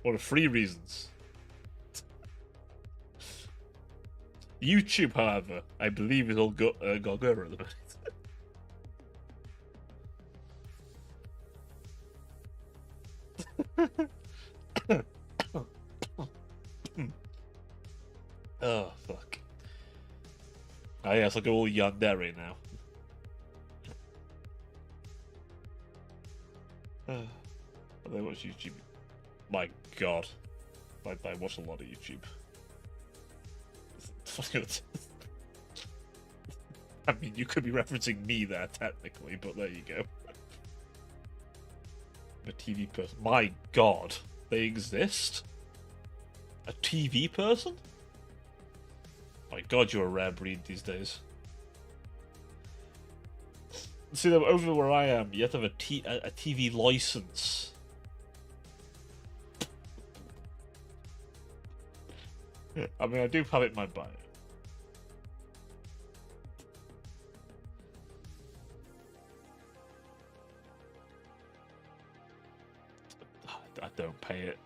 Or 3 reasons. YouTube, however, I believe is all go at the minute. Oh, fuck. Ah, yes, I'll go all yandere now. I watch YouTube. My god. I watch a lot of YouTube. I mean, you could be referencing me there, technically, but there you go. I'm a TV person. My god. They exist? A TV person? My god, you're a rare breed these days. See, though, over where I am, you have to have a TV license. I mean, I do have it in my bio. I don't pay it.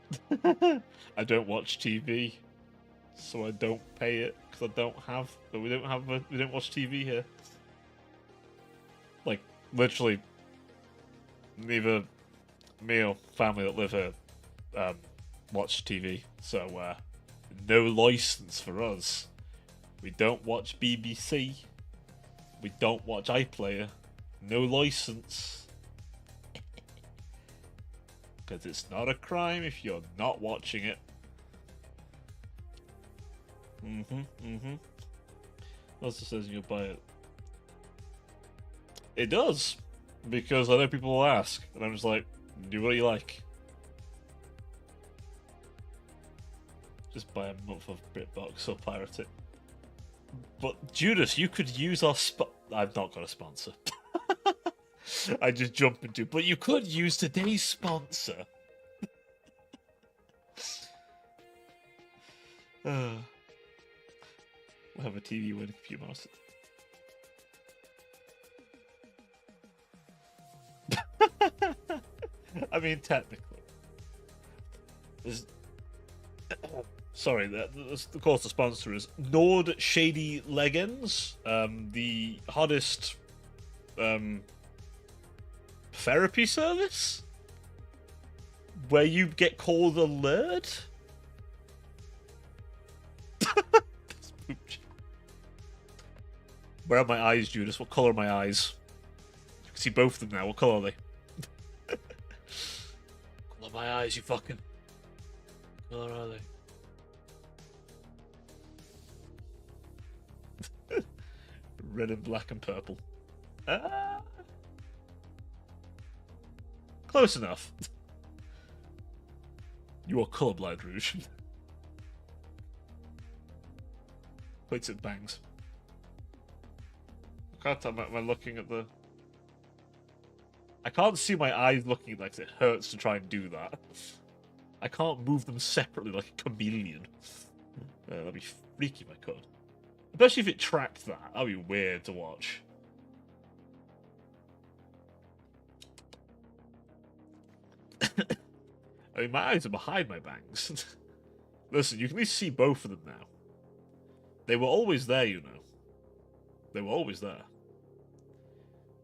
I don't watch TV, so I don't pay it because I don't have. But we don't watch TV here. Like literally, neither me or family that live here watch TV. So no license for us. We don't watch BBC. We don't watch iPlayer. No license. Because it's not a crime if you're not watching it. Also says you'll buy it. It does. Because I know people will ask. And I'm just like, do what you like. Just buy a month of BritBox or pirate it. But Judas, you could use our I've not got a sponsor. I just jump into, but you could use today's sponsor. We'll have a TV win in a few months. I mean, technically. Sorry, of course the sponsor is Nord Shady Leggings, the hottest therapy service where you get called a lurd. Where are my eyes, Judas? What colour are my eyes? You can see both of them now. What colour are they? Colour my eyes, you fucking. What colour are they? Red and black and purple. Close enough. You are colourblind, Rouge. Points at bangs. I can't tell. Am I looking at the... I can't see my eyes looking like it hurts to try and do that. I can't move them separately like a chameleon. That'd be freaky if I could. Especially if it tracked that. That'd be weird to watch. I mean, my eyes are behind my bangs. Listen, you can at least see both of them now. They were always there, you know. They were always there.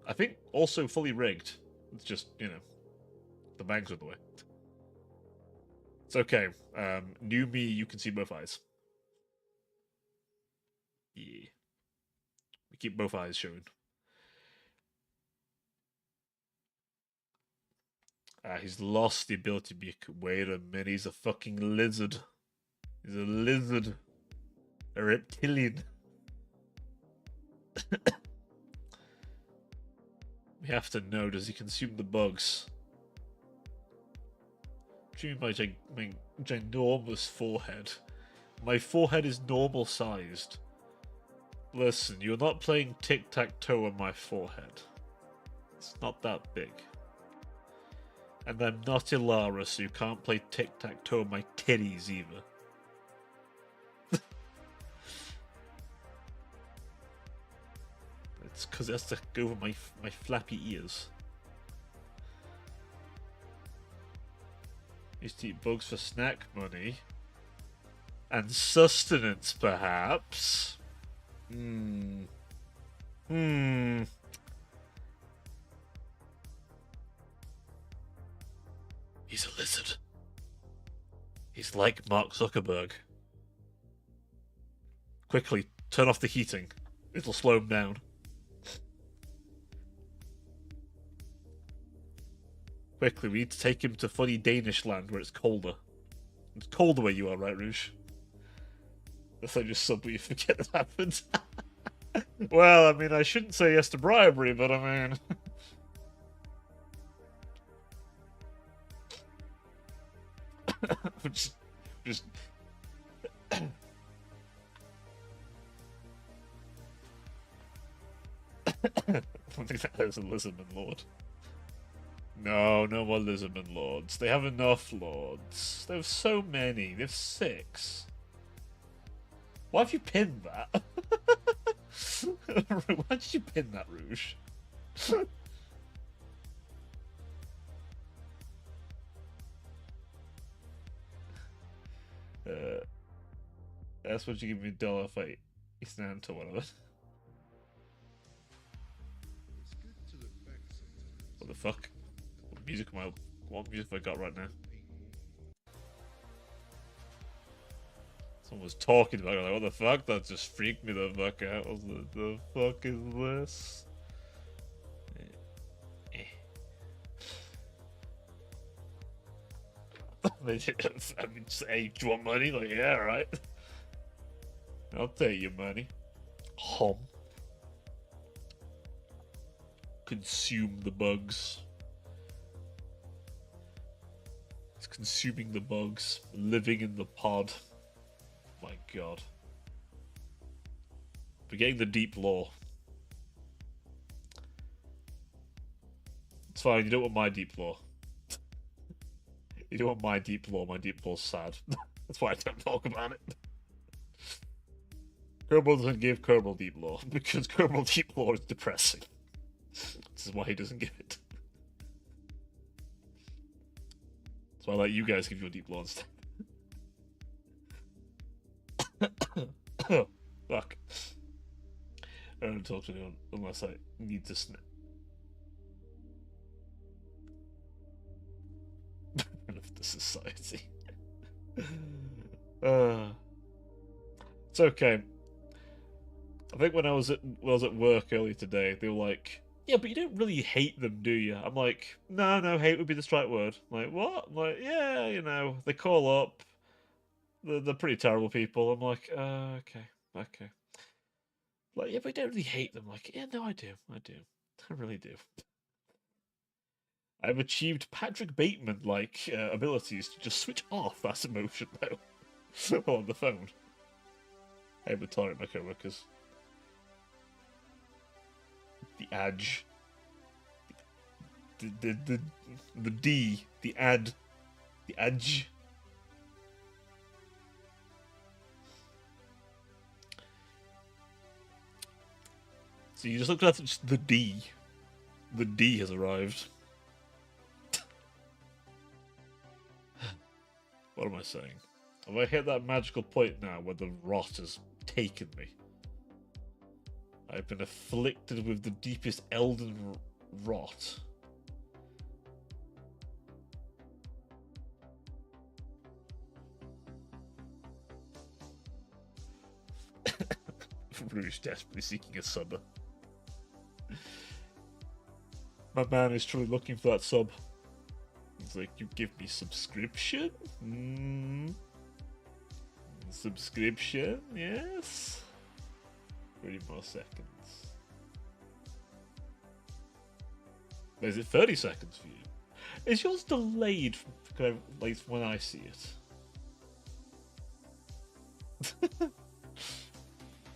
I think also fully rigged. It's just, you know, the bangs are the way. It's okay. New me, you can see both eyes. Yeah. We keep both eyes showing. He's lost the ability to be... Wait a minute, he's a fucking lizard. He's a lizard. A reptilian. We have to know, does he consume the bugs? What do you mean by my ginormous forehead? My forehead is normal sized. Listen, you're not playing tic-tac-toe on my forehead. It's not that big. And I'm not Ilara, so you can't play tic-tac-toe on my titties either. It's because it has to go over my flappy ears. Used to eat bugs for snack money. And sustenance, perhaps. He's a lizard. He's like Mark Zuckerberg. Quickly, turn off the heating. It'll slow him down. Quickly, we need to take him to funny Danish land where it's colder. It's colder where you are, right, Rouge? That's like just something you forget that happened. Well, I mean, I shouldn't say yes to bribery, but I mean... just... I don't think that is a lizardman lord. No, no more lizardman lords. They have enough lords. They have so many. They have 6. Why have you pinned that? Why did you pin that, Rouge? That's what you give me $1 if I stand to one of it. What the fuck? What music have I got right now? Someone was talking about it, like, what the fuck? That just freaked me the fuck out. I was like, the fuck is this? I mean, hey, do you want money? Like, yeah, right. I'll take your money. Hom. Consume the bugs. It's consuming the bugs. Living in the pod. My god. Forgetting the deep lore. It's fine, you don't want my deep lore. You don't want my deep lore. My deep lore's sad. That's why I don't talk about it. Kerbal doesn't give Kerbal deep lore because Kerbal deep lore is depressing. This is why he doesn't give it. So I let you guys give your deep lore instead. Fuck. I don't talk to anyone unless I need to snip. Of the society. It's okay. I think when I was at work earlier today, they were like, "Yeah, but you don't really hate them, do you?" I'm like, "No, hate would be the strike word." I'm like, what? I'm like, yeah, you know, they call up. They're pretty terrible people. I'm like, okay. Like, yeah, but I don't really hate them. Like, yeah, no, I do. I really do. I've achieved Patrick Bateman-like abilities to just switch off that emotion, though, on the phone. I have to tolerate my co-workers. The edge. The D. The ad. The edge. So you just looked at the D. The D has arrived. What am I saying? Have I hit that magical point now where the rot has taken me? I've been afflicted with the deepest elden rot. Rouge desperately seeking a sub. My man is truly looking for that sub. He's like, you give me subscription? Subscription, yes? 30 more seconds. Is it 30 seconds for you? Is yours delayed like when I see it?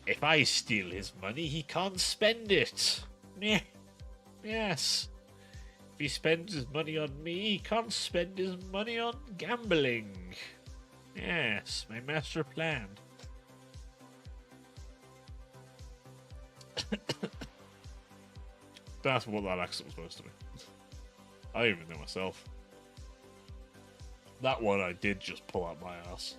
If I steal his money, he can't spend it. Yeah. Yes. If he spends his money on me, he can't spend his money on gambling. Yes, my master plan. That's what that accent was supposed to be. I don't even know myself. That one I did just pull out my ass.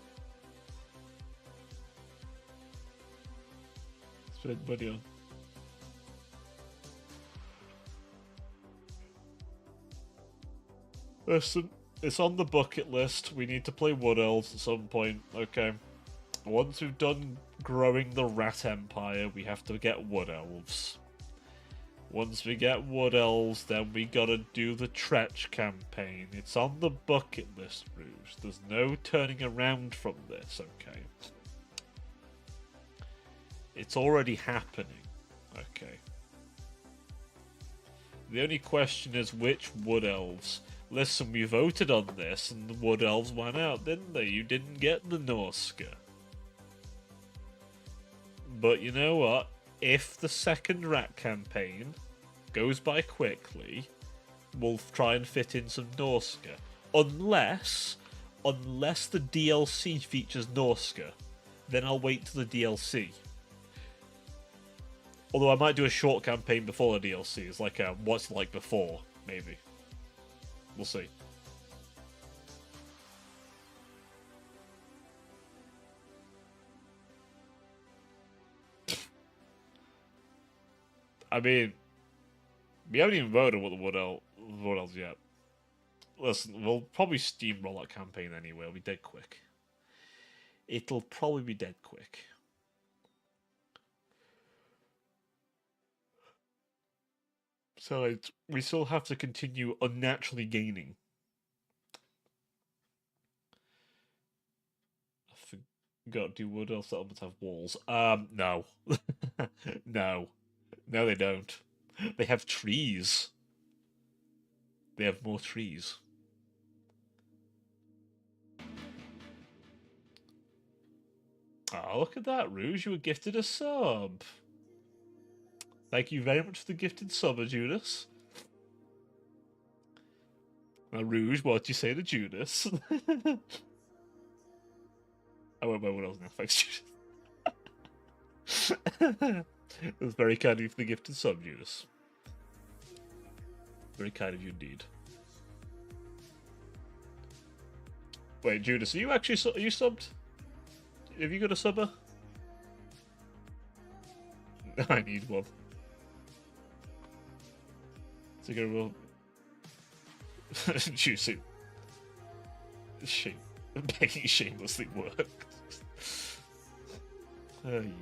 Spend money on. Listen, it's on the bucket list. We need to play Wood Elves at some point. Okay. Once we've done growing the rat empire, we have to get wood elves. Once we get wood elves, then we gotta do the Tretch campaign. It's on the bucket list, Rouge. There's no turning around from this, okay? It's already happening, okay? The only question is which wood elves. Listen, we voted on this, and the wood elves went out, didn't they? You didn't get the Norska. But you know what? If the second rat campaign goes by quickly, we'll try and fit in some Norska. Unless the DLC features Norska, then I'll wait till the DLC. Although I might do a short campaign before the DLC. It's like a what's like before, maybe. We'll see. I mean, we haven't even voted what the wood elves yet. Listen, we'll probably steamroll that campaign anyway. It'll be dead quick. It'll probably be dead quick. So we still have to continue unnaturally gaining. I forgot, do wood elf settlements have walls? No. No. No, they don't. They have trees. They have more trees. Oh, look at that, Rouge. You were gifted a sub. Thank you very much for the gifted sub, Judas. Now, Rouge, what do you say to Judas? I won't buy what else now. Thanks, Judas. It was very kind of you for the gifted sub, Judas. Very kind of you indeed. Wait, Judas, are you actually are you subbed? Have you got a subber? I need one. So go roll. Juicy. Begging shamelessly worked. Oh, yay.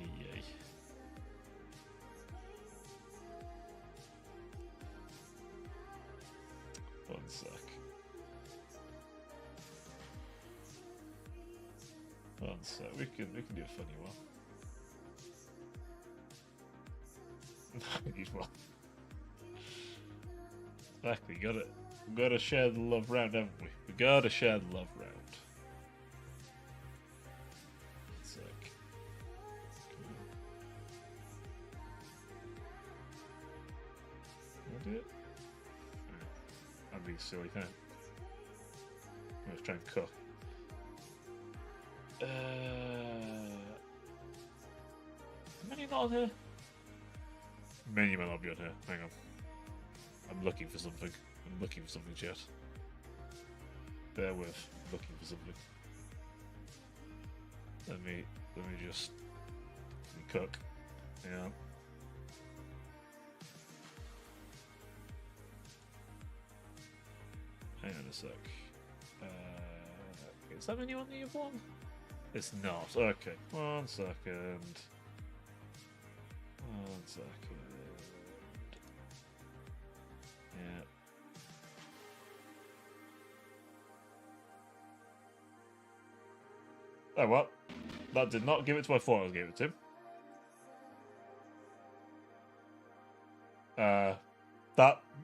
One sec. One sec. We can do a funny one. I need one. Exactly, gotta share the love round, haven't we? We gotta share the love round. One sec. Can I do it? That'd be a silly thing. I'm gonna try and cook. How many not on here? Many might not be on here. Hang on. I'm looking for something. I'm looking for something, chat. Bear with. I'm looking for something. Let me just cook. Yeah. Hang on a sec. Is that menu on the other one? It's not. Okay. One second. One second. Yeah. Oh, what? That did not give it to my thought I gave it to.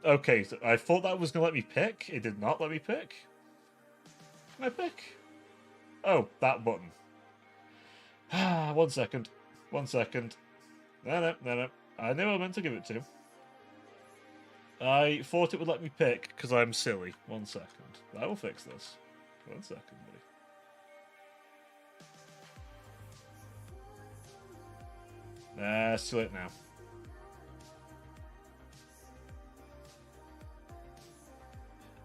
Okay, so I thought that was going to let me pick. It did not let me pick. Can I pick? Oh, that button. 1 second. 1 second. No. I knew I meant to give it to. I thought it would let me pick because I'm silly. 1 second. I will fix this. 1 second, buddy. It's too late now.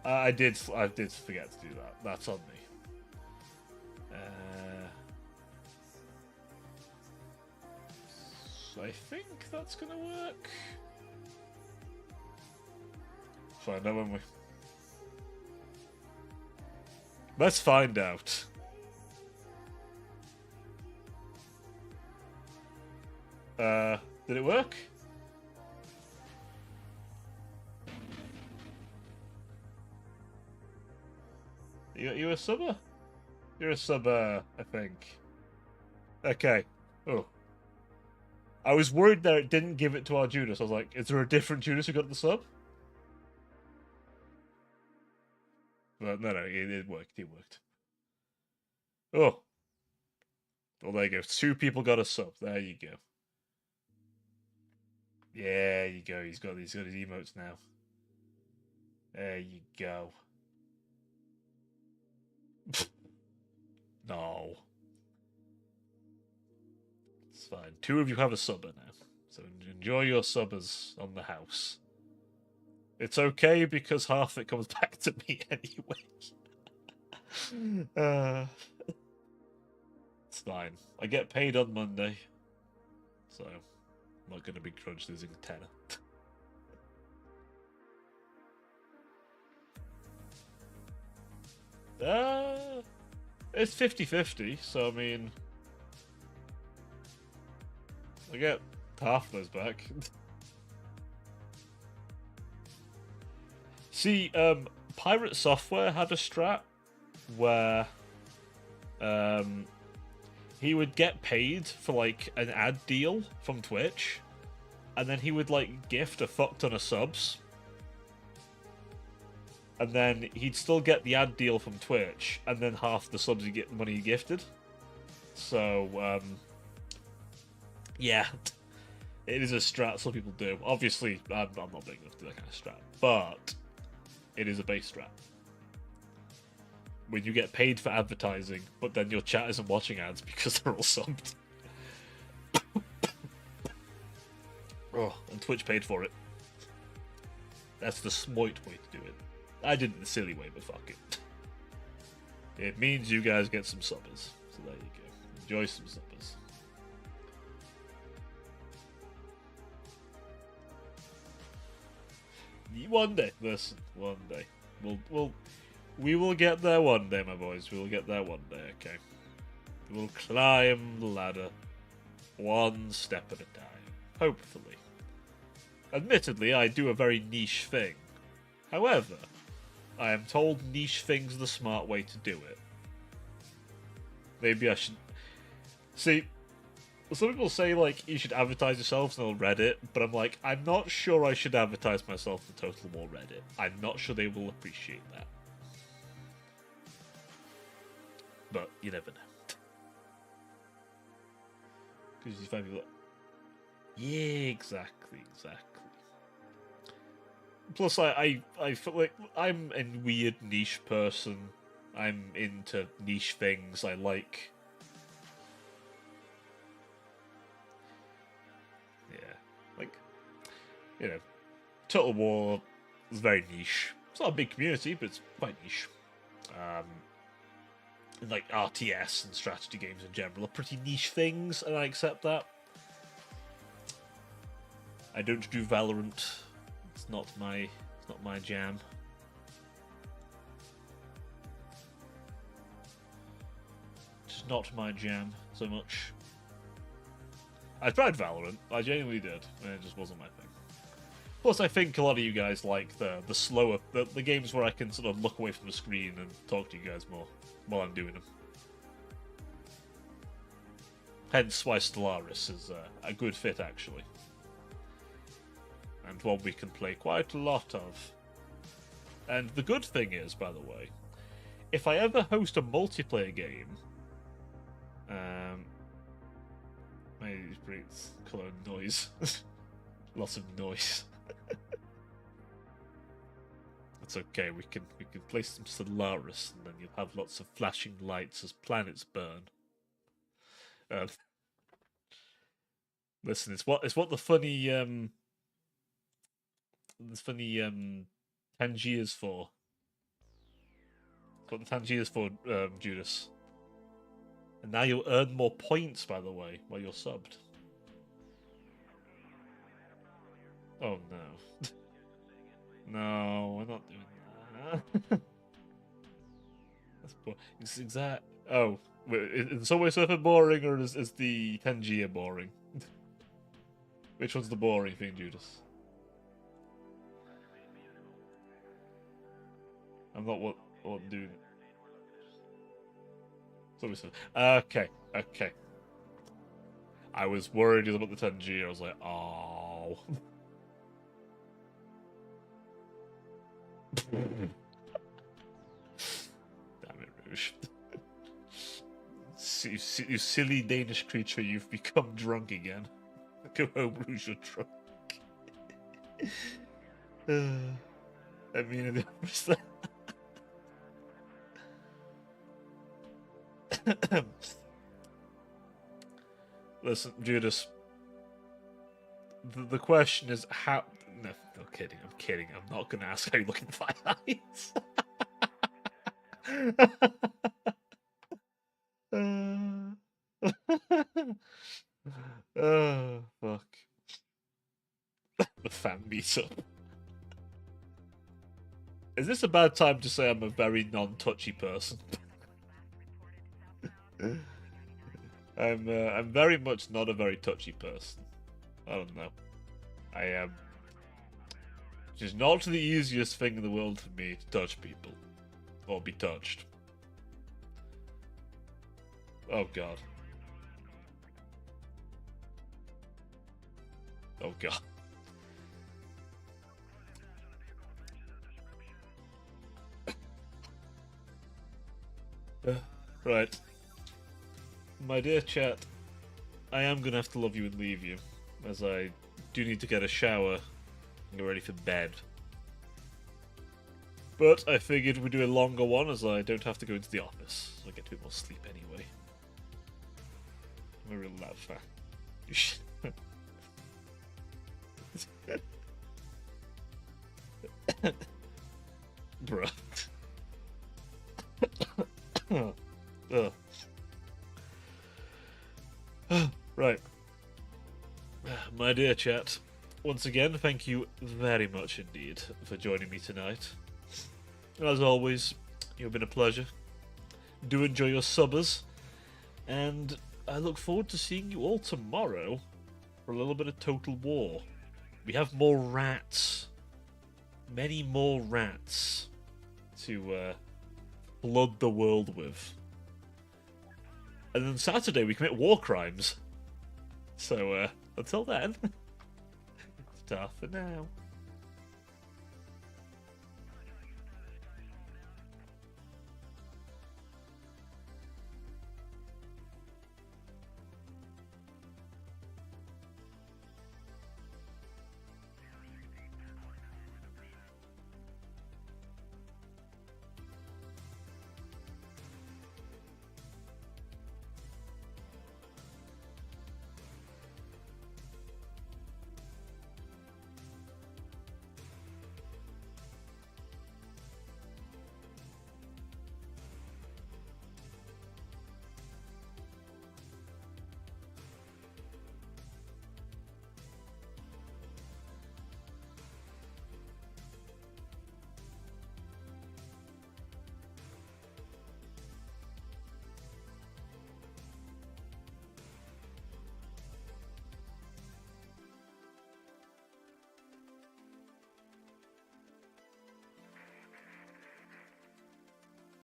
I did forget to do that. That's on me. So I think that's gonna work. Find out, won't we? Let's find out. Did it work? You a subber? You're a subber, I think. Okay. Oh. I was worried that it didn't give it to our Judas. I was like, is there a different Judas who got the sub? But no, it worked. It worked. Oh. Well, there you go. 2 people got a sub. There you go. Yeah, there you go. He's got his emotes now. There you go. No. It's fine. 2 of you have a subber now. So enjoy your subbers on the house. It's okay because half it comes back to me anyway. It's fine. I get paid on Monday. So I'm not going to begrudge losing a tenner. It's 50-50, so I mean, I get half of those back. See, Pirate Software had a strat where he would get paid for like an ad deal from Twitch, and then he would like gift a fuck ton of subs. And then he'd still get the ad deal from Twitch, and then half the subs you get money he gifted. So, yeah, it is a strat some people do. Obviously, I'm not big enough to do that kind of strat, but it is a base strat. When you get paid for advertising, but then your chat isn't watching ads because they're all subbed. Oh, and Twitch paid for it. That's the smart way to do it. I did it the silly way, but fuck it. It means you guys get some subbers. So there you go. Enjoy some subbers. One day, listen, one day. We will get there one day, my boys. We will get there one day, okay? We will climb the ladder one step at a time. Hopefully. Admittedly, I do a very niche thing. However, I am told niche things are the smart way to do it. Maybe I should... See, some people say, like, you should advertise yourselves on Reddit, but I'm like, I'm not sure I should advertise myself on Total War Reddit. I'm not sure they will appreciate that. But you never know. Because you find people like, yeah, exactly. Plus, I feel like I'm a weird niche person. I'm into niche things. I like... Yeah. Like, you know, Total War is very niche. It's not a big community, but it's quite niche. Like, RTS and strategy games in general are pretty niche things, and I accept that. I don't do Valorant. It's not my jam. It's not my jam so much. I tried Valorant. I genuinely did, and it just wasn't my thing. Plus, I think a lot of you guys like the slower the games where I can sort of look away from the screen and talk to you guys more while I'm doing them. Hence why Stellaris is a good fit, actually. And one we can play quite a lot of. And the good thing is, by the way, if I ever host a multiplayer game, maybe it brings colour and noise. Lots of noise. It's okay, we can play some Stellaris, and then you'll have lots of flashing lights as planets burn. Listen, it's what the funny Tangier is for. It's what the Tangier is for, Judas. And now you'll earn more points, by the way, while you're subbed. Oh no. No, we're not doing that. That's boring. It's exact. Oh, wait, is Subway Surfer boring, or is the Tangier boring? Which one's the boring thing, Judas? I'm not what I'm doing. Okay, okay. I was worried about the 10G. I was like, oh. Damn it, Rouge. You silly Danish creature, you've become drunk again. Go home, Rouge, you're drunk. I mean, the opposite. Listen, Judas. The question is how. No, no kidding. I'm kidding. I'm not going to ask how you look in 5 eyes. Oh, fuck. The fan meetup. Is this a bad time to say I'm a very non-touchy person? I'm very much not a very touchy person. I don't know. I am. It is not the easiest thing in the world for me to touch people. Or be touched. Oh god. Oh god. Right. My dear chat, I am going to have to love you and leave you, as I do need to get a shower and get ready for bed. But I figured we'd do a longer one, as I don't have to go into the office, so I get a bit more sleep anyway. I'm a real loud fan. Bruh. Right. My dear chat, once again, thank you very much indeed for joining me tonight. As always, you've been a pleasure. Do enjoy your subbers, and I look forward to seeing you all tomorrow for a little bit of Total War. We have more rats. Many more rats to flood the world with. And then Saturday we commit war crimes. So, until then, ta for now.